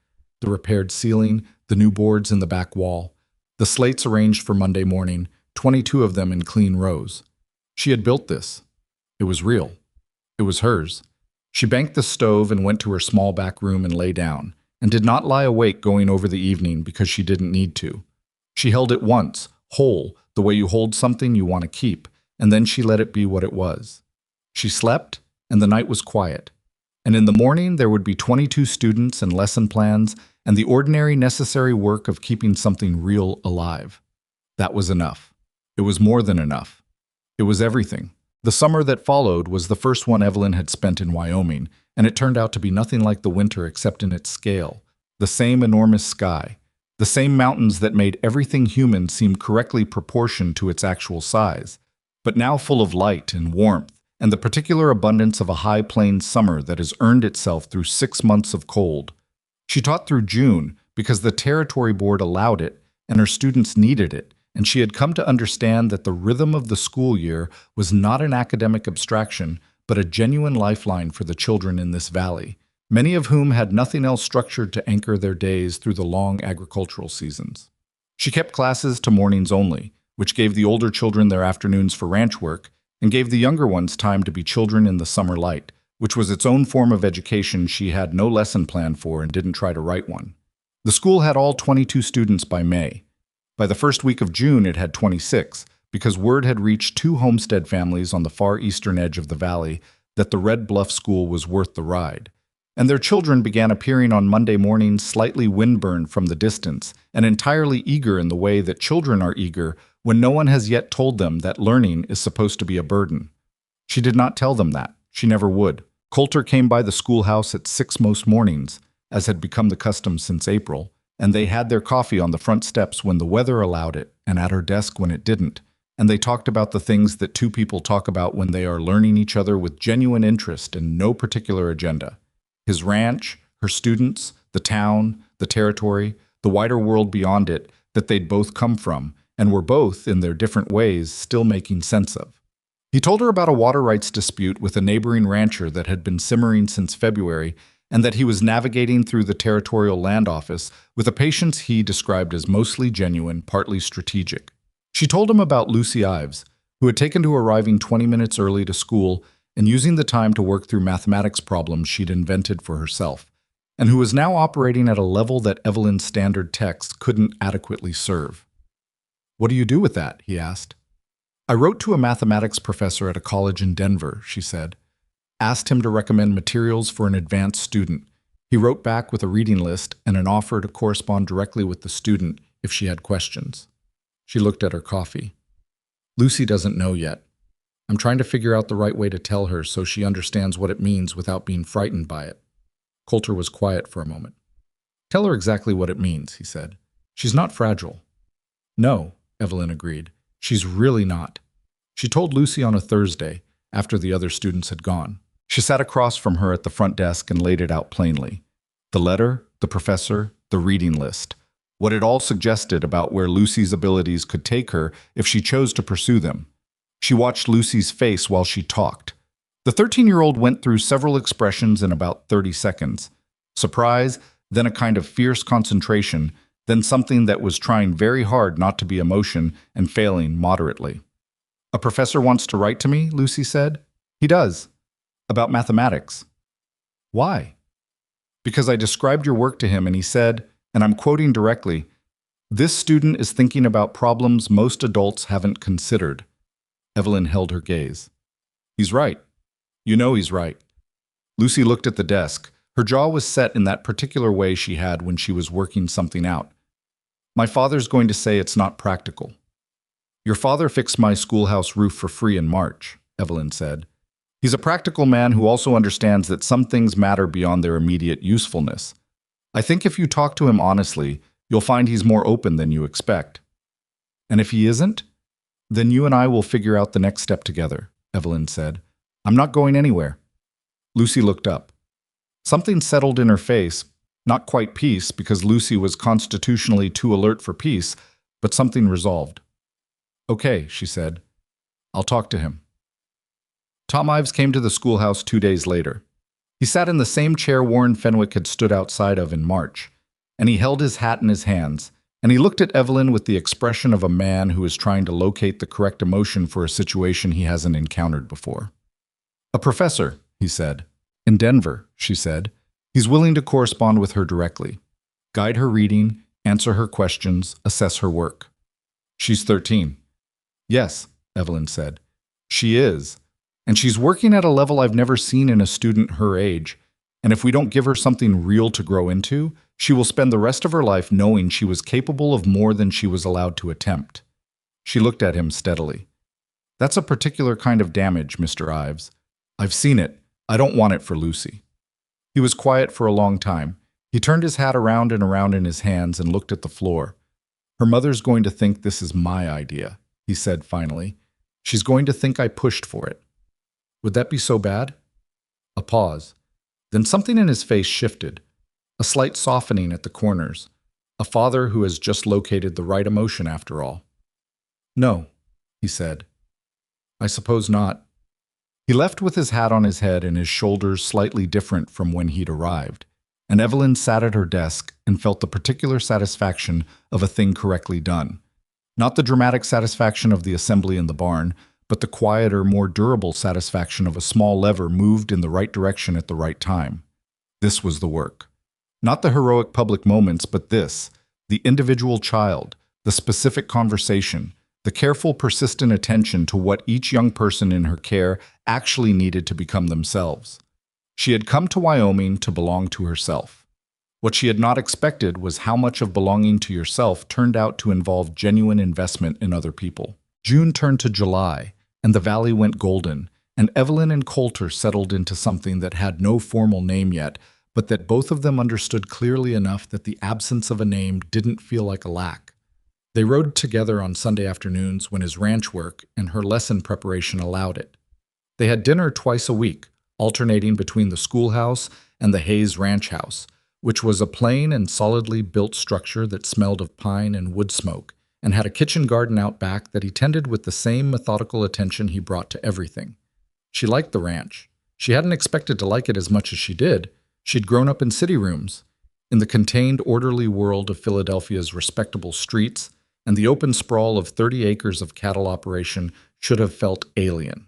The repaired ceiling, the new boards in the back wall, the slates arranged for Monday morning, 22 of them in clean rows. She had built this. It was real. It was hers. She banked the stove and went to her small back room and lay down, and did not lie awake going over the evening because she didn't need to. She held it once, whole, the way you hold something you want to keep, and then she let it be what it was. She slept, and the night was quiet. And in the morning there would be 22 students and lesson plans, and the ordinary necessary work of keeping something real alive. That was enough. It was more than enough. It was everything. The summer that followed was the first one Evelyn had spent in Wyoming, and it turned out to be nothing like the winter except in its scale. The same enormous sky. The same mountains that made everything human seem correctly proportioned to its actual size, but now full of light and warmth, and the particular abundance of a high plains summer that has earned itself through 6 months of cold. She taught through June because the Territory Board allowed it, and her students needed it, and she had come to understand that the rhythm of the school year was not an academic abstraction, but a genuine lifeline for the children in this valley, many of whom had nothing else structured to anchor their days through the long agricultural seasons. She kept classes to mornings only, which gave the older children their afternoons for ranch work, and gave the younger ones time to be children in the summer light, which was its own form of education she had no lesson plan for and didn't try to write one. The school had all 22 students by May. By the first week of June it had 26, because word had reached 2 homestead families on the far eastern edge of the valley that the Red Bluff School was worth the ride. And their children began appearing on Monday mornings slightly windburned from the distance, and entirely eager in the way that children are eager when no one has yet told them that learning is supposed to be a burden. She did not tell them that. She never would. Colter came by the schoolhouse at 6 most mornings, as had become the custom since April, and they had their coffee on the front steps when the weather allowed it, and at her desk when it didn't, and they talked about the things that two people talk about when they are learning each other with genuine interest and no particular agenda. His ranch, her students, the town, the territory, the wider world beyond it that they'd both come from, and were both, in their different ways, still making sense of. He told her about a water rights dispute with a neighboring rancher that had been simmering since February, and that he was navigating through the Territorial Land Office with a patience he described as mostly genuine, partly strategic. She told him about Lucy Ives, who had taken to arriving 20 minutes early to school and using the time to work through mathematics problems she'd invented for herself, and who was now operating at a level that Evelyn's standard text couldn't adequately serve. "What do you do with that?" he asked. "I wrote to a mathematics professor at a college in Denver," she said. "Asked him to recommend materials for an advanced student. He wrote back with a reading list and an offer to correspond directly with the student if she had questions." She looked at her coffee. "Lucy doesn't know yet. I'm trying to figure out the right way to tell her so she understands what it means without being frightened by it." Colter was quiet for a moment. "Tell her exactly what it means," he said. "She's not fragile." "No," Evelyn agreed. "She's really not." She told Lucy on a Thursday, after the other students had gone. She sat across from her at the front desk and laid it out plainly. The letter, the professor, the reading list. What it all suggested about where Lucy's abilities could take her if she chose to pursue them. She watched Lucy's face while she talked. The 13-year-old went through several expressions in about 30 seconds. Surprise, then a kind of fierce concentration, then something that was trying very hard not to be emotion and failing moderately. "A professor wants to write to me," Lucy said. "He does. About mathematics." "Why?" "Because I described your work to him and he said, and I'm quoting directly, 'This student is thinking about problems most adults haven't considered.'" Evelyn held her gaze. "He's right. You know he's right." Lucy looked at the desk. Her jaw was set in that particular way she had when she was working something out. "My father's going to say it's not practical." Your father fixed my schoolhouse roof for free in March, Evelyn said. He's a practical man who also understands that some things matter beyond their immediate usefulness. I think if you talk to him honestly, you'll find he's more open than you expect. And if he isn't, then you and I will figure out the next step together, Evelyn said. I'm not going anywhere. Lucy looked up. Something settled in her face, not quite peace, because Lucy was constitutionally too alert for peace, but something resolved. Okay, she said. I'll talk to him. Tom Ives came to the schoolhouse 2 days later. He sat in the same chair Warren Fenwick had stood outside of in March, and he held his hat in his hands, and he looked at Evelyn with the expression of a man who is trying to locate the correct emotion for a situation he hasn't encountered before. A professor, he said. In Denver, she said. He's willing to correspond with her directly, guide her reading, answer her questions, assess her work. She's 13. Yes, Evelyn said. She is. And she's working at a level I've never seen in a student her age. And if we don't give her something real to grow into, she will spend the rest of her life knowing she was capable of more than she was allowed to attempt. She looked at him steadily. That's a particular kind of damage, Mr. Ives. I've seen it. I don't want it for Lucy. He was quiet for a long time. He turned his hat around and around in his hands and looked at the floor. Her mother's going to think this is my idea, he said finally. She's going to think I pushed for it. Would that be so bad? A pause. Then something in his face shifted. A slight softening at the corners. A father who has just located the right emotion after all. No, he said. I suppose not. He left with his hat on his head and his shoulders slightly different from when he'd arrived, and Evelyn sat at her desk and felt the particular satisfaction of a thing correctly done. Not the dramatic satisfaction of the assembly in the barn, but the quieter, more durable satisfaction of a small lever moved in the right direction at the right time. This was the work. Not the heroic public moments, but this, the individual child, the specific conversation, the careful, persistent attention to what each young person in her care actually needed to become themselves. She had come to Wyoming to belong to herself. What she had not expected was how much of belonging to yourself turned out to involve genuine investment in other people. June turned to July, and the valley went golden, and Evelyn and Colter settled into something that had no formal name yet, but that both of them understood clearly enough that the absence of a name didn't feel like a lack. They rode together on Sunday afternoons when his ranch work and her lesson preparation allowed it. They had dinner twice a week, alternating between the schoolhouse and the Hayes ranch house, which was a plain and solidly built structure that smelled of pine and wood smoke, and had a kitchen garden out back that he tended with the same methodical attention he brought to everything. She liked the ranch. She hadn't expected to like it as much as she did. She'd grown up in city rooms, in the contained, orderly world of Philadelphia's respectable streets, and the open sprawl of 30 acres of cattle operation should have felt alien.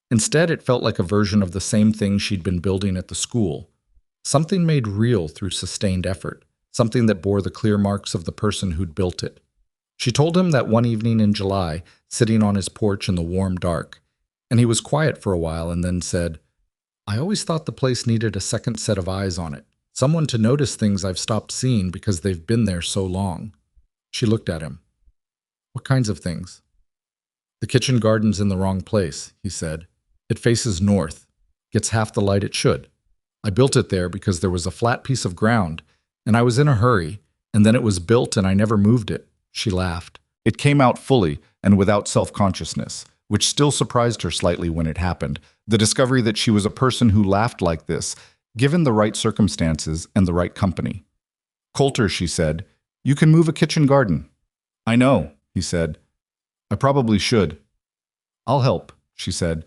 Instead, it felt like a version of the same thing she'd been building at the school. Something made real through sustained effort, something that bore the clear marks of the person who'd built it. She told him that one evening in July, sitting on his porch in the warm dark, and he was quiet for a while and then said, I always thought the place needed a second set of eyes on it, someone to notice things I've stopped seeing because they've been there so long. She looked at him. What kinds of things? The kitchen garden's in the wrong place, he said. It faces north, gets half the light it should. I built it there because there was a flat piece of ground, and I was in a hurry, and then it was built and I never moved it. She laughed. It came out fully and without self-consciousness, which still surprised her slightly when it happened, the discovery that she was a person who laughed like this, given the right circumstances and the right company. Colter, she said, you can move a kitchen garden. I know, he said. I probably should. I'll help, she said.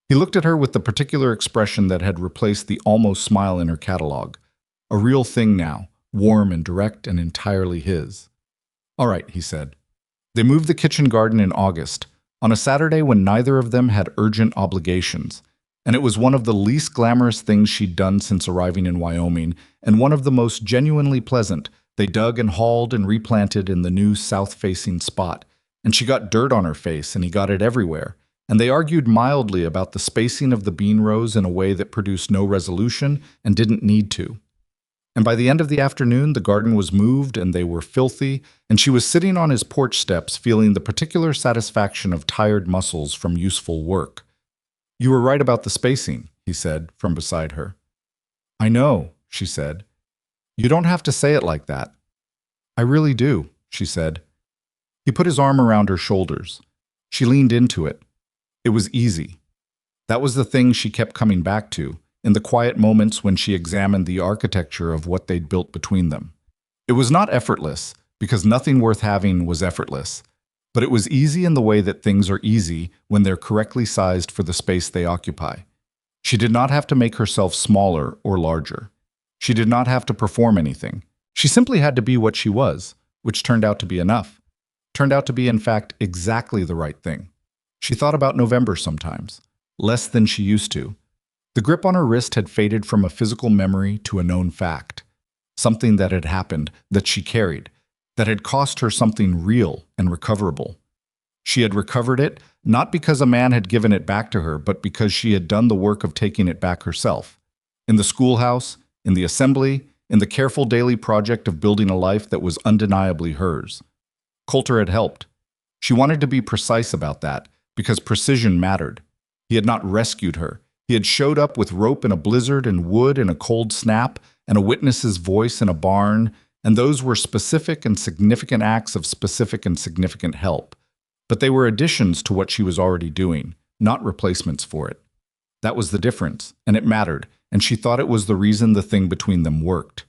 He looked at her with the particular expression that had replaced the almost smile in her catalog. A real thing now, warm and direct and entirely his. All right, he said. They moved the kitchen garden in August, on a Saturday when neither of them had urgent obligations, and it was one of the least glamorous things she'd done since arriving in Wyoming, and one of the most genuinely pleasant. They dug and hauled and replanted in the new south-facing spot, and she got dirt on her face, and he got it everywhere, and they argued mildly about the spacing of the bean rows in a way that produced no resolution and didn't need to. And by the end of the afternoon, the garden was moved and they were filthy, and she was sitting on his porch steps feeling the particular satisfaction of tired muscles from useful work. "You were right about the spacing," he said from beside her. "I know," she said. "You don't have to say it like that." "I really do," she said. He put his arm around her shoulders. She leaned into it. It was easy. That was the thing she kept coming back to, in the quiet moments when she examined the architecture of what they'd built between them. It was not effortless, because nothing worth having was effortless, but it was easy in the way that things are easy when they're correctly sized for the space they occupy. She did not have to make herself smaller or larger. She did not have to perform anything. She simply had to be what she was, which turned out to be enough. Turned out to be, in fact, exactly the right thing. She thought about November sometimes, less than she used to. The grip on her wrist had faded from a physical memory to a known fact, something that had happened, that she carried, that had cost her something real and recoverable. She had recovered it, not because a man had given it back to her, but because she had done the work of taking it back herself. In the schoolhouse, in the assembly, in the careful daily project of building a life that was undeniably hers. Colter had helped. She wanted to be precise about that, because precision mattered. He had not rescued her. He had showed up with rope in a blizzard and wood in a cold snap and a witness's voice in a barn, and those were specific and significant acts of specific and significant help. But they were additions to what she was already doing, not replacements for it. That was the difference, and it mattered, and she thought it was the reason the thing between them worked.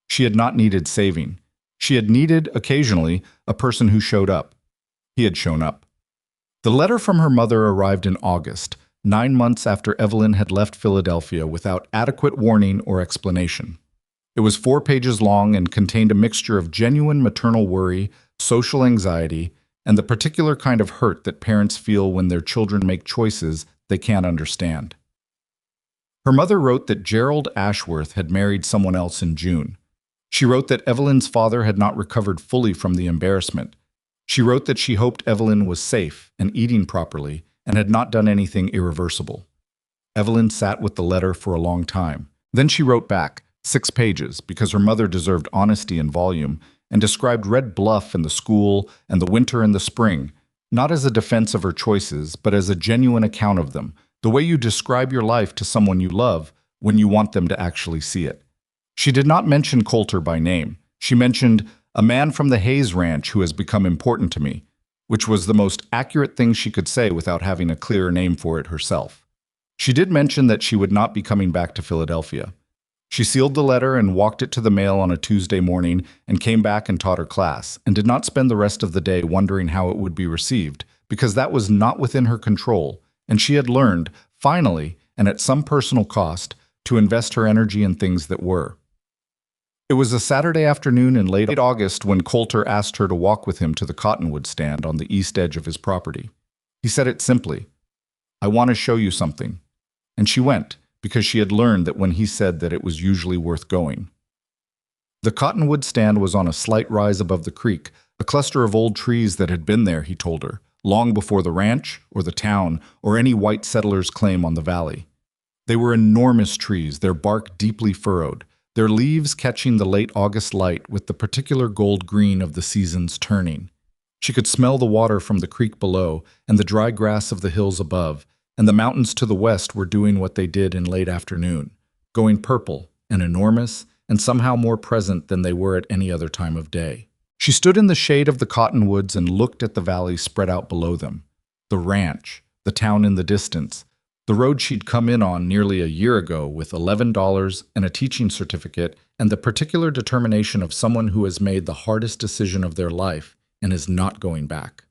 She had not needed saving. She had needed, occasionally, a person who showed up. He had shown up. The letter from her mother arrived in August, 9 months after Evelyn had left Philadelphia without adequate warning or explanation. It was 4 pages long and contained a mixture of genuine maternal worry, social anxiety, and the particular kind of hurt that parents feel when their children make choices they can't understand. Her mother wrote that Gerald Ashworth had married someone else in June. She wrote that Evelyn's father had not recovered fully from the embarrassment. She wrote that she hoped Evelyn was safe and eating properly and had not done anything irreversible. Evelyn sat with the letter for a long time. Then she wrote back, 6 pages, because her mother deserved honesty and volume, and described Red Bluff and the school and the winter and the spring, not as a defense of her choices, but as a genuine account of them, the way you describe your life to someone you love when you want them to actually see it. She did not mention Colter by name. She mentioned a man from the Hayes Ranch who has become important to me, which was the most accurate thing she could say without having a clearer name for it herself. She did mention that she would not be coming back to Philadelphia. She sealed the letter and walked it to the mail on a Tuesday morning and came back and taught her class, and did not spend the rest of the day wondering how it would be received, because that was not within her control, and she had learned, finally, and at some personal cost, to invest her energy in things that were. It was a Saturday afternoon in late August when Colter asked her to walk with him to the cottonwood stand on the east edge of his property. He said it simply, "I want to show you something." And she went, because she had learned that when he said that it was usually worth going. The cottonwood stand was on a slight rise above the creek, a cluster of old trees that had been there, he told her, long before the ranch, or the town, or any white settler's claim on the valley. They were enormous trees, their bark deeply furrowed, their leaves catching the late August light with the particular gold green of the season's turning. She could smell the water from the creek below and the dry grass of the hills above, and the mountains to the west were doing what they did in late afternoon, going purple and enormous and somehow more present than they were at any other time of day. She stood in the shade of the cottonwoods and looked at the valley spread out below them, the ranch, the town in the distance, the road she'd come in on nearly a year ago with $11 and a teaching certificate and the particular determination of someone who has made the hardest decision of their life and is not going back.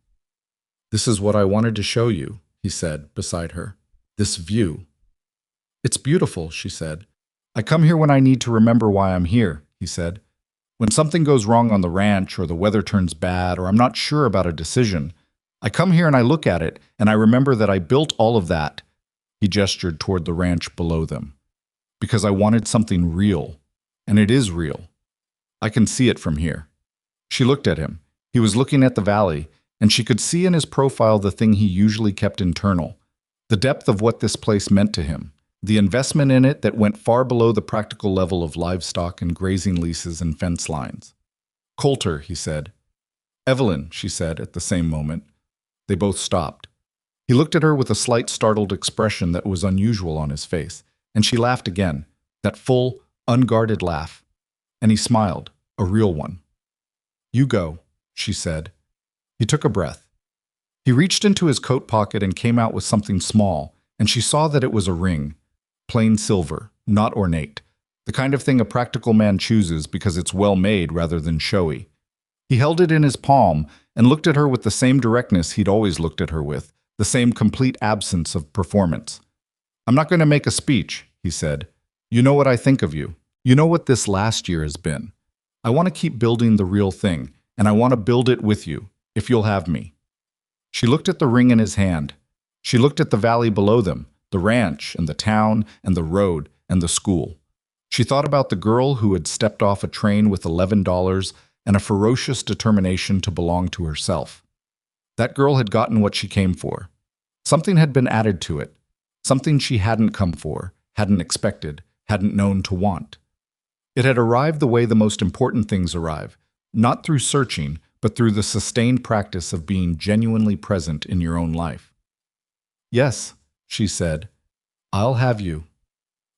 "This is what I wanted to show you," he said, beside her. "This view." "It's beautiful," she said. "I come here when I need to remember why I'm here," he said. "When something goes wrong on the ranch or the weather turns bad or I'm not sure about a decision, I come here and I look at it and I remember that I built all of that." He gestured toward the ranch below them. "Because I wanted something real, and it is real. I can see it from here." She looked at him. He was looking at the valley, and she could see in his profile the thing he usually kept internal, the depth of what this place meant to him, The investment in it that went far below the practical level of livestock and grazing leases and fence lines. Colter, he said. Evelyn, she said at the same moment. They both stopped. He looked at her with a slight startled expression that was unusual on his face, and she laughed again, that full, unguarded laugh. And he smiled, a real one. You go, she said. He took a breath. He reached into his coat pocket and came out with something small, and she saw that it was a ring, plain silver, not ornate, the kind of thing a practical man chooses because it's well made rather than showy. He held it in his palm and looked at her with the same directness he'd always looked at her with, the same complete absence of performance. I'm not going to make a speech, he said. You know what I think of you. You know what this last year has been. I want to keep building the real thing, and I want to build it with you, if you'll have me. She looked at the ring in his hand. She looked at the valley below them, the ranch and the town and the road and the school. She thought about the girl who had stepped off a train with $11 and a ferocious determination to belong to herself. That girl had gotten what she came for. Something had been added to it, something she hadn't come for, hadn't expected, hadn't known to want. It had arrived the way the most important things arrive, not through searching, but through the sustained practice of being genuinely present in your own life. Yes, she said, I'll have you.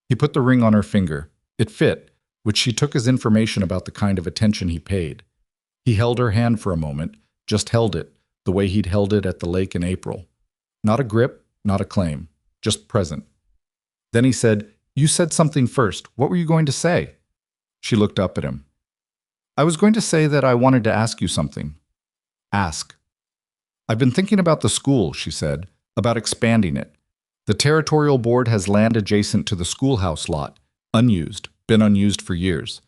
He put the ring on her finger. It fit, which she took as information about the kind of attention he paid. He held her hand for a moment, just held it, the way he'd held it at the lake in April. Not a grip, not a claim, just present. Then he said, You said something first. What were you going to say? She looked up at him. I was going to say that I wanted to ask you something. Ask. I've been thinking about the school, she said, about expanding it. The territorial board has land adjacent to the schoolhouse lot, unused, been unused for years.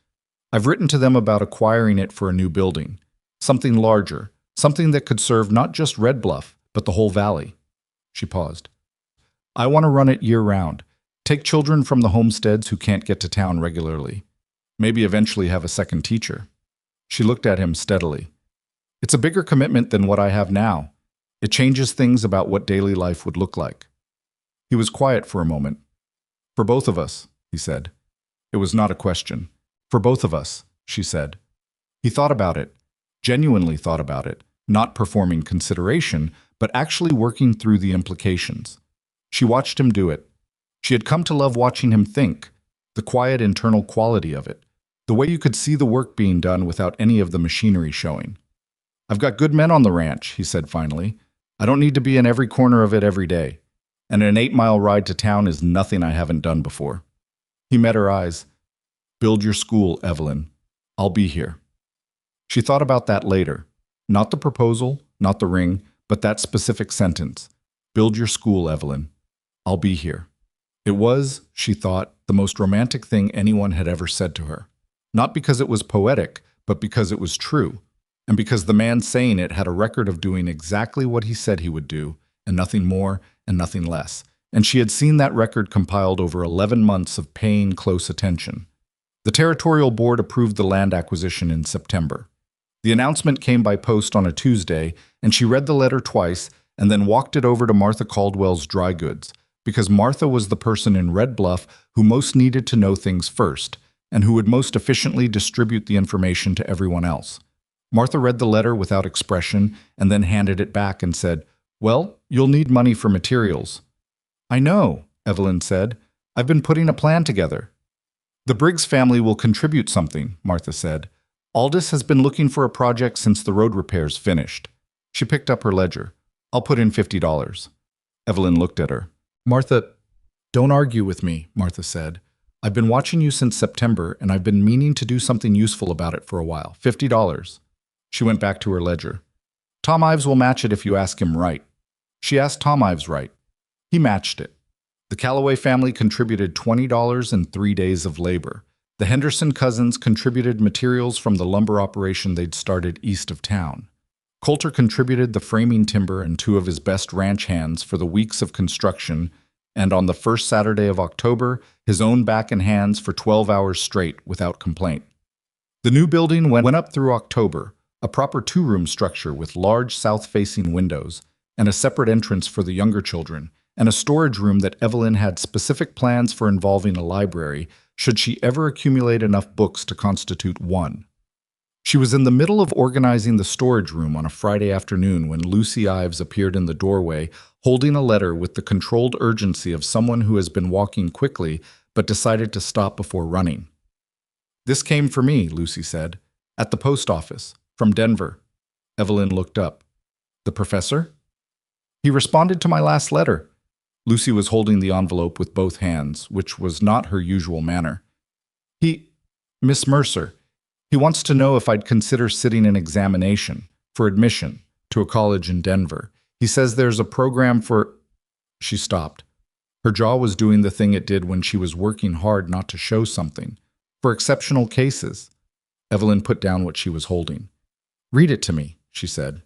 I've written to them about acquiring it for a new building, something larger, something that could serve not just Red Bluff, but the whole valley. She paused. I want to run it year-round, take children from the homesteads who can't get to town regularly, maybe eventually have a second teacher. She looked at him steadily. It's a bigger commitment than what I have now. It changes things about what daily life would look like. He was quiet for a moment. For both of us, he said. It was not a question. For both of us, she said. He thought about it, genuinely thought about it, not performing consideration, but actually working through the implications. She watched him do it. She had come to love watching him think, the quiet internal quality of it, the way you could see the work being done without any of the machinery showing. I've got good men on the ranch, he said finally. I don't need to be in every corner of it every day. And an 8-mile ride to town is nothing I haven't done before. He met her eyes. Build your school, Evelyn. I'll be here. She thought about that later. Not the proposal, not the ring, but that specific sentence. Build your school, Evelyn. I'll be here. It was, she thought, the most romantic thing anyone had ever said to her. Not because it was poetic, but because it was true, and because the man saying it had a record of doing exactly what he said he would do, and nothing more and nothing less. And she had seen that record compiled over 11 months of paying close attention. The territorial board approved the land acquisition in September. The announcement came by post on a Tuesday, and she read the letter twice and then walked it over to Martha Caldwell's dry goods, because Martha was the person in Red Bluff who most needed to know things first, and who would most efficiently distribute the information to everyone else. Martha read the letter without expression and then handed it back and said, Well, you'll need money for materials. I know, Evelyn said. I've been putting a plan together. The Briggs family will contribute something, Martha said. Aldous has been looking for a project since the road repairs finished. She picked up her ledger. I'll put in $50. Evelyn looked at her. Martha, don't argue with me, Martha said. I've been watching you since September, and I've been meaning to do something useful about it for a while. $50. She went back to her ledger. Tom Ives will match it if you ask him right. She asked Tom Ives right. He matched it. The Calloway family contributed $20 and 3 days of labor. The Henderson cousins contributed materials from the lumber operation they'd started east of town. Colter contributed the framing timber and 2 of his best ranch hands for the weeks of construction, and on the first Saturday of October, his own back and hands for 12 hours straight without complaint. The new building went up through October, a proper 2-room structure with large south-facing windows and a separate entrance for the younger children, and a storage room that Evelyn had specific plans for involving a library should she ever accumulate enough books to constitute one. She was in the middle of organizing the storage room on a Friday afternoon when Lucy Ives appeared in the doorway, holding a letter with the controlled urgency of someone who has been walking quickly but decided to stop before running. "This came for me," Lucy said. "At the post office. From Denver." Evelyn looked up. "The professor?" "He responded to my last letter." Lucy was holding the envelope with both hands, which was not her usual manner. Miss Mercer, he wants to know if I'd consider sitting an examination for admission to a college in Denver. He says there's a program for—" She stopped. Her jaw was doing the thing it did when she was working hard not to show something. "For exceptional cases." Evelyn put down what she was holding. "Read it to me," she said.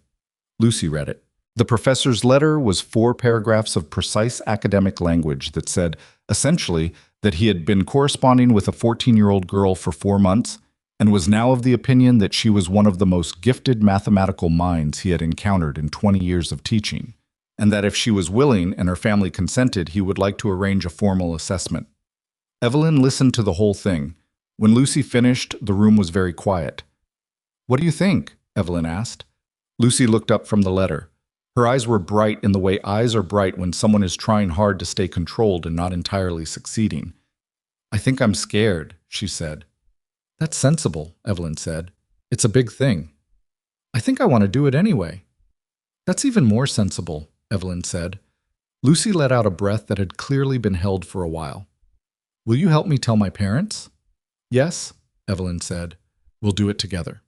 Lucy read it. The professor's letter was 4 paragraphs of precise academic language that said, essentially, that he had been corresponding with a 14-year-old girl for 4 months and was now of the opinion that she was one of the most gifted mathematical minds he had encountered in 20 years of teaching, and that if she was willing and her family consented, he would like to arrange a formal assessment. Evelyn listened to the whole thing. When Lucy finished, the room was very quiet. "What do you think?" Evelyn asked. Lucy looked up from the letter. Her eyes were bright in the way eyes are bright when someone is trying hard to stay controlled and not entirely succeeding. "I think I'm scared," she said. "That's sensible," Evelyn said. "It's a big thing." "I think I want to do it anyway." "That's even more sensible," Evelyn said. Lucy let out a breath that had clearly been held for a while. "Will you help me tell my parents?" "Yes," Evelyn said. "We'll do it together."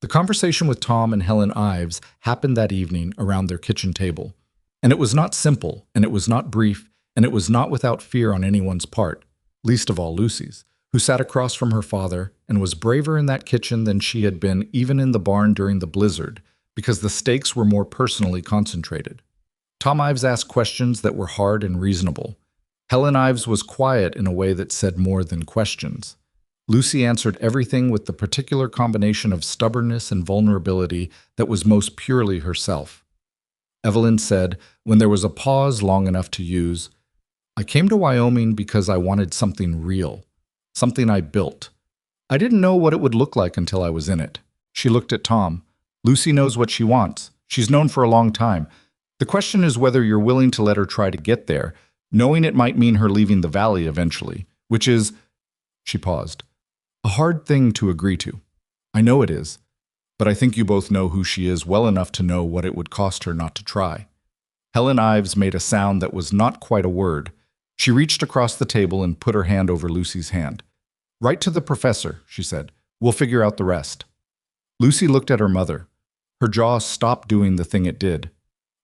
The conversation with Tom and Helen Ives happened that evening around their kitchen table. And it was not simple, and it was not brief, and it was not without fear on anyone's part, least of all Lucy's, who sat across from her father and was braver in that kitchen than she had been even in the barn during the blizzard, because the stakes were more personally concentrated. Tom Ives asked questions that were hard and reasonable. Helen Ives was quiet in a way that said more than questions. Lucy answered everything with the particular combination of stubbornness and vulnerability that was most purely herself. Evelyn said, when there was a pause long enough to use, "I came to Wyoming because I wanted something real, something I built. I didn't know what it would look like until I was in it." She looked at Tom. "Lucy knows what she wants. She's known for a long time. The question is whether you're willing to let her try to get there, knowing it might mean her leaving the valley eventually, which is—" She paused. "A hard thing to agree to. I know it is. But I think you both know who she is well enough to know what it would cost her not to try." Helen Ives made a sound that was not quite a word. She reached across the table and put her hand over Lucy's hand. "Write to the professor," she said. "We'll figure out the rest." Lucy looked at her mother. Her jaw stopped doing the thing it did.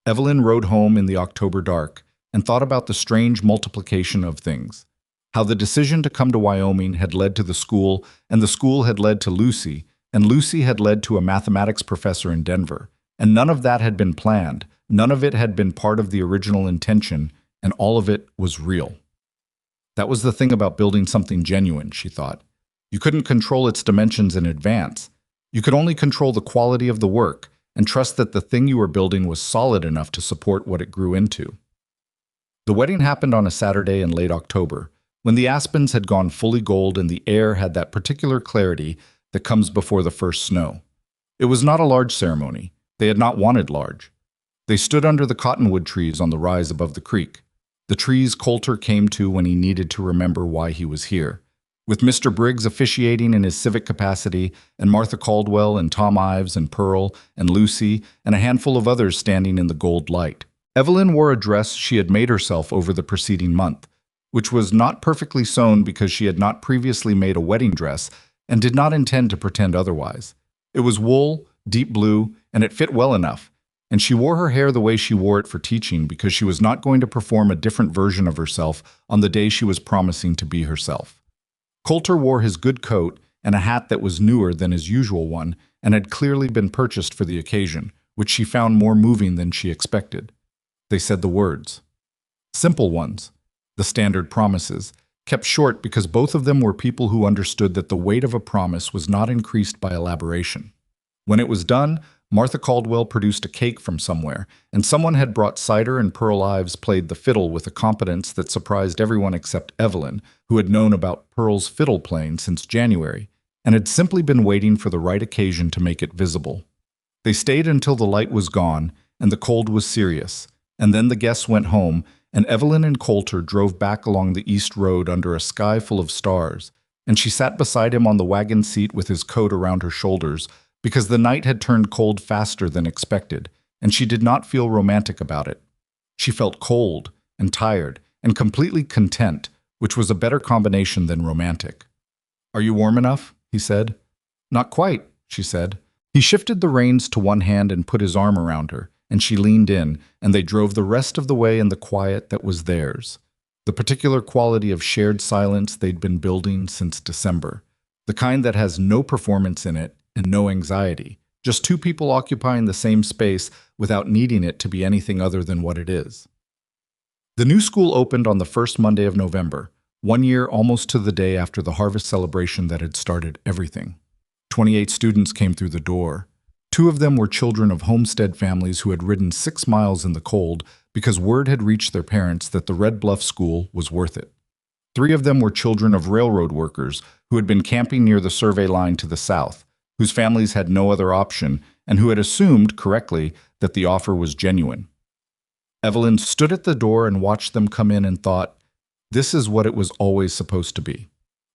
Evelyn rode home in the October dark and thought about the strange multiplication of things. How the decision to come to Wyoming had led to the school, and the school had led to Lucy, and Lucy had led to a mathematics professor in Denver. And none of that had been planned, none of it had been part of the original intention, and all of it was real. That was the thing about building something genuine, she thought. You couldn't control its dimensions in advance. You could only control the quality of the work, and trust that the thing you were building was solid enough to support what it grew into. The wedding happened on a Saturday in late October, when the aspens had gone fully gold and the air had that particular clarity that comes before the first snow. It was not a large ceremony. They had not wanted large. They stood under the cottonwood trees on the rise above the creek, the trees Colter came to when he needed to remember why he was here, with Mr. Briggs officiating in his civic capacity, and Martha Caldwell and Tom Ives and Pearl and Lucy and a handful of others standing in the gold light. Evelyn wore a dress she had made herself over the preceding month, which was not perfectly sewn because she had not previously made a wedding dress and did not intend to pretend otherwise. It was wool, deep blue, and it fit well enough, and she wore her hair the way she wore it for teaching because she was not going to perform a different version of herself on the day she was promising to be herself. Colter wore his good coat and a hat that was newer than his usual one and had clearly been purchased for the occasion, which she found more moving than she expected. They said the words. Simple ones. The standard promises, kept short because both of them were people who understood that the weight of a promise was not increased by elaboration. When it was done, Martha Caldwell produced a cake from somewhere, and someone had brought cider, and Pearl Ives played the fiddle with a competence that surprised everyone except Evelyn, who had known about Pearl's fiddle playing since January, and had simply been waiting for the right occasion to make it visible. They stayed until the light was gone, and the cold was serious, and then the guests went home, and Evelyn and Colter drove back along the east road under a sky full of stars, and she sat beside him on the wagon seat with his coat around her shoulders, because the night had turned cold faster than expected, and she did not feel romantic about it. She felt cold and tired and completely content, which was a better combination than romantic. "Are you warm enough?" he said. "Not quite," she said. He shifted the reins to one hand and put his arm around her, and she leaned in, and they drove the rest of the way in the quiet that was theirs. The particular quality of shared silence they'd been building since December. The kind that has no performance in it and no anxiety. Just two people occupying the same space without needing it to be anything other than what it is. The new school opened on the first Monday of November, 1 year almost to the day after the harvest celebration that had started everything. 28 students came through the door. 2 of them were children of homestead families who had ridden 6 miles in the cold because word had reached their parents that the Red Bluff school was worth it. 3 of them were children of railroad workers who had been camping near the survey line to the south, whose families had no other option, and who had assumed, correctly, that the offer was genuine. Evelyn stood at the door and watched them come in and thought, this is what it was always supposed to be.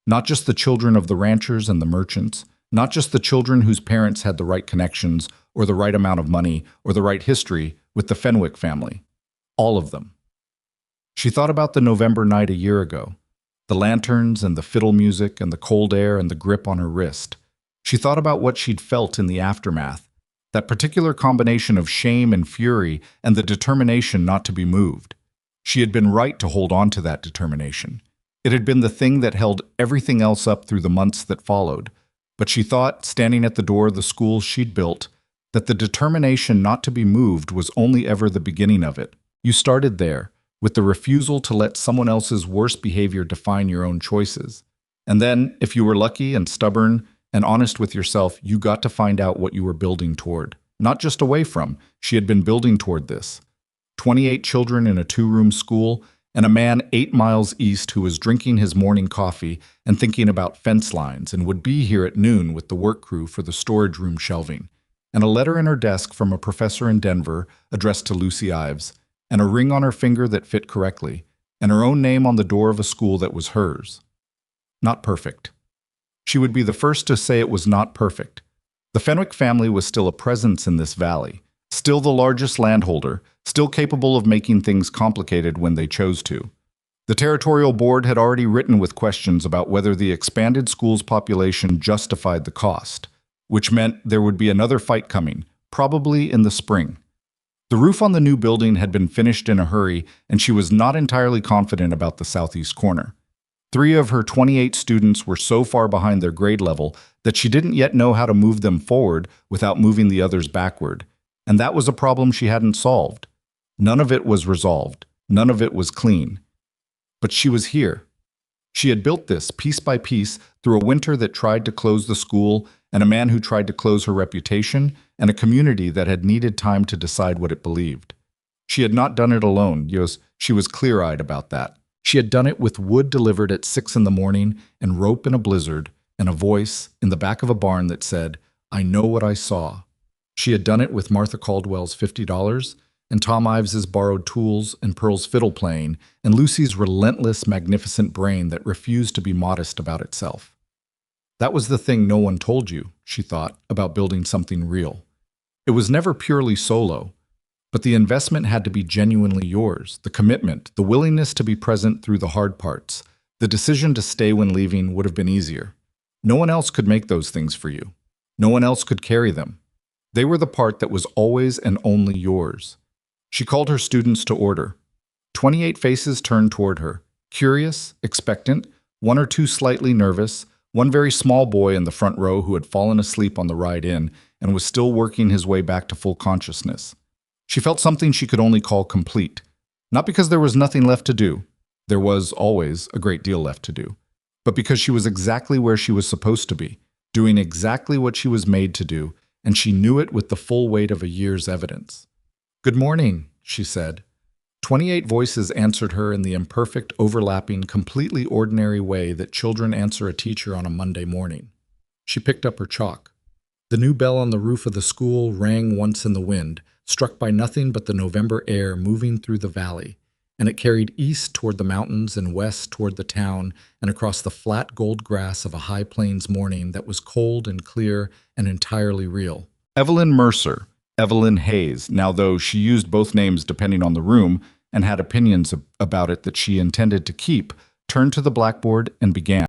Not just the children of the ranchers and the merchants, not just the children whose parents had the right connections, or the right amount of money, or the right history with the Fenwick family. All of them. She thought about the November night a year ago, the lanterns and the fiddle music and the cold air and the grip on her wrist. She thought about what she'd felt in the aftermath, that particular combination of shame and fury and the determination not to be moved. She had been right to hold on to that determination. It had been the thing that held everything else up through the months that followed. But she thought, standing at the door of the school she'd built, that the determination not to be moved was only ever the beginning of it. You started there, with the refusal to let someone else's worst behavior define your own choices. And then, if you were lucky and stubborn and honest with yourself, you got to find out what you were building toward. Not just away from, she had been building toward this. 28 children in a 2-room school, and a man 8 miles east who was drinking his morning coffee and thinking about fence lines and would be here at noon with the work crew for the storage room shelving, and a letter in her desk from a professor in Denver addressed to Lucy Ives, and a ring on her finger that fit correctly, and her own name on the door of a school that was hers. Not perfect. She would be the first to say it was not perfect. The Fenwick family was still a presence in this valley, still the largest landholder, still capable of making things complicated when they chose to. The territorial board had already written with questions about whether the expanded school's population justified the cost, which meant there would be another fight coming, probably in the spring. The roof on the new building had been finished in a hurry, and she was not entirely confident about the southeast corner. 3 of her 28 students were so far behind their grade level that she didn't yet know how to move them forward without moving the others backward, and that was a problem she hadn't solved. None of it was resolved. None of it was clean. But she was here. She had built this piece by piece through a winter that tried to close the school, and a man who tried to close her reputation, and a community that had needed time to decide what it believed. She had not done it alone. She was clear-eyed about that. She had done it with wood delivered at 6 in the morning, and rope in a blizzard, and a voice in the back of a barn that said, "I know what I saw." She had done it with Martha Caldwell's $50, and Tom Ives's borrowed tools, and Pearl's fiddle playing, and Lucy's relentless, magnificent brain that refused to be modest about itself. That was the thing no one told you, she thought, about building something real. It was never purely solo, but the investment had to be genuinely yours, the commitment, the willingness to be present through the hard parts. The decision to stay when leaving would have been easier. No one else could make those things for you. No one else could carry them. They were the part that was always and only yours. She called her students to order. 28 faces turned toward her, curious, expectant, 1 or 2 slightly nervous, one very small boy in the front row who had fallen asleep on the ride in and was still working his way back to full consciousness. She felt something she could only call complete, not because there was nothing left to do. There was always a great deal left to do, but because she was exactly where she was supposed to be, doing exactly what she was made to do, and she knew it with the full weight of a year's evidence. "Good morning," she said. 28 voices answered her in the imperfect, overlapping, completely ordinary way that children answer a teacher on a Monday morning. She picked up her chalk. The new bell on the roof of the school rang once in the wind, struck by nothing but the November air moving through the valley, and it carried east toward the mountains and west toward the town and across the flat gold grass of a high plains morning that was cold and clear and entirely real. Evelyn Mercer, Evelyn Hayes, now though she used both names depending on the room and had opinions about it that she intended to keep, turned to the blackboard and began.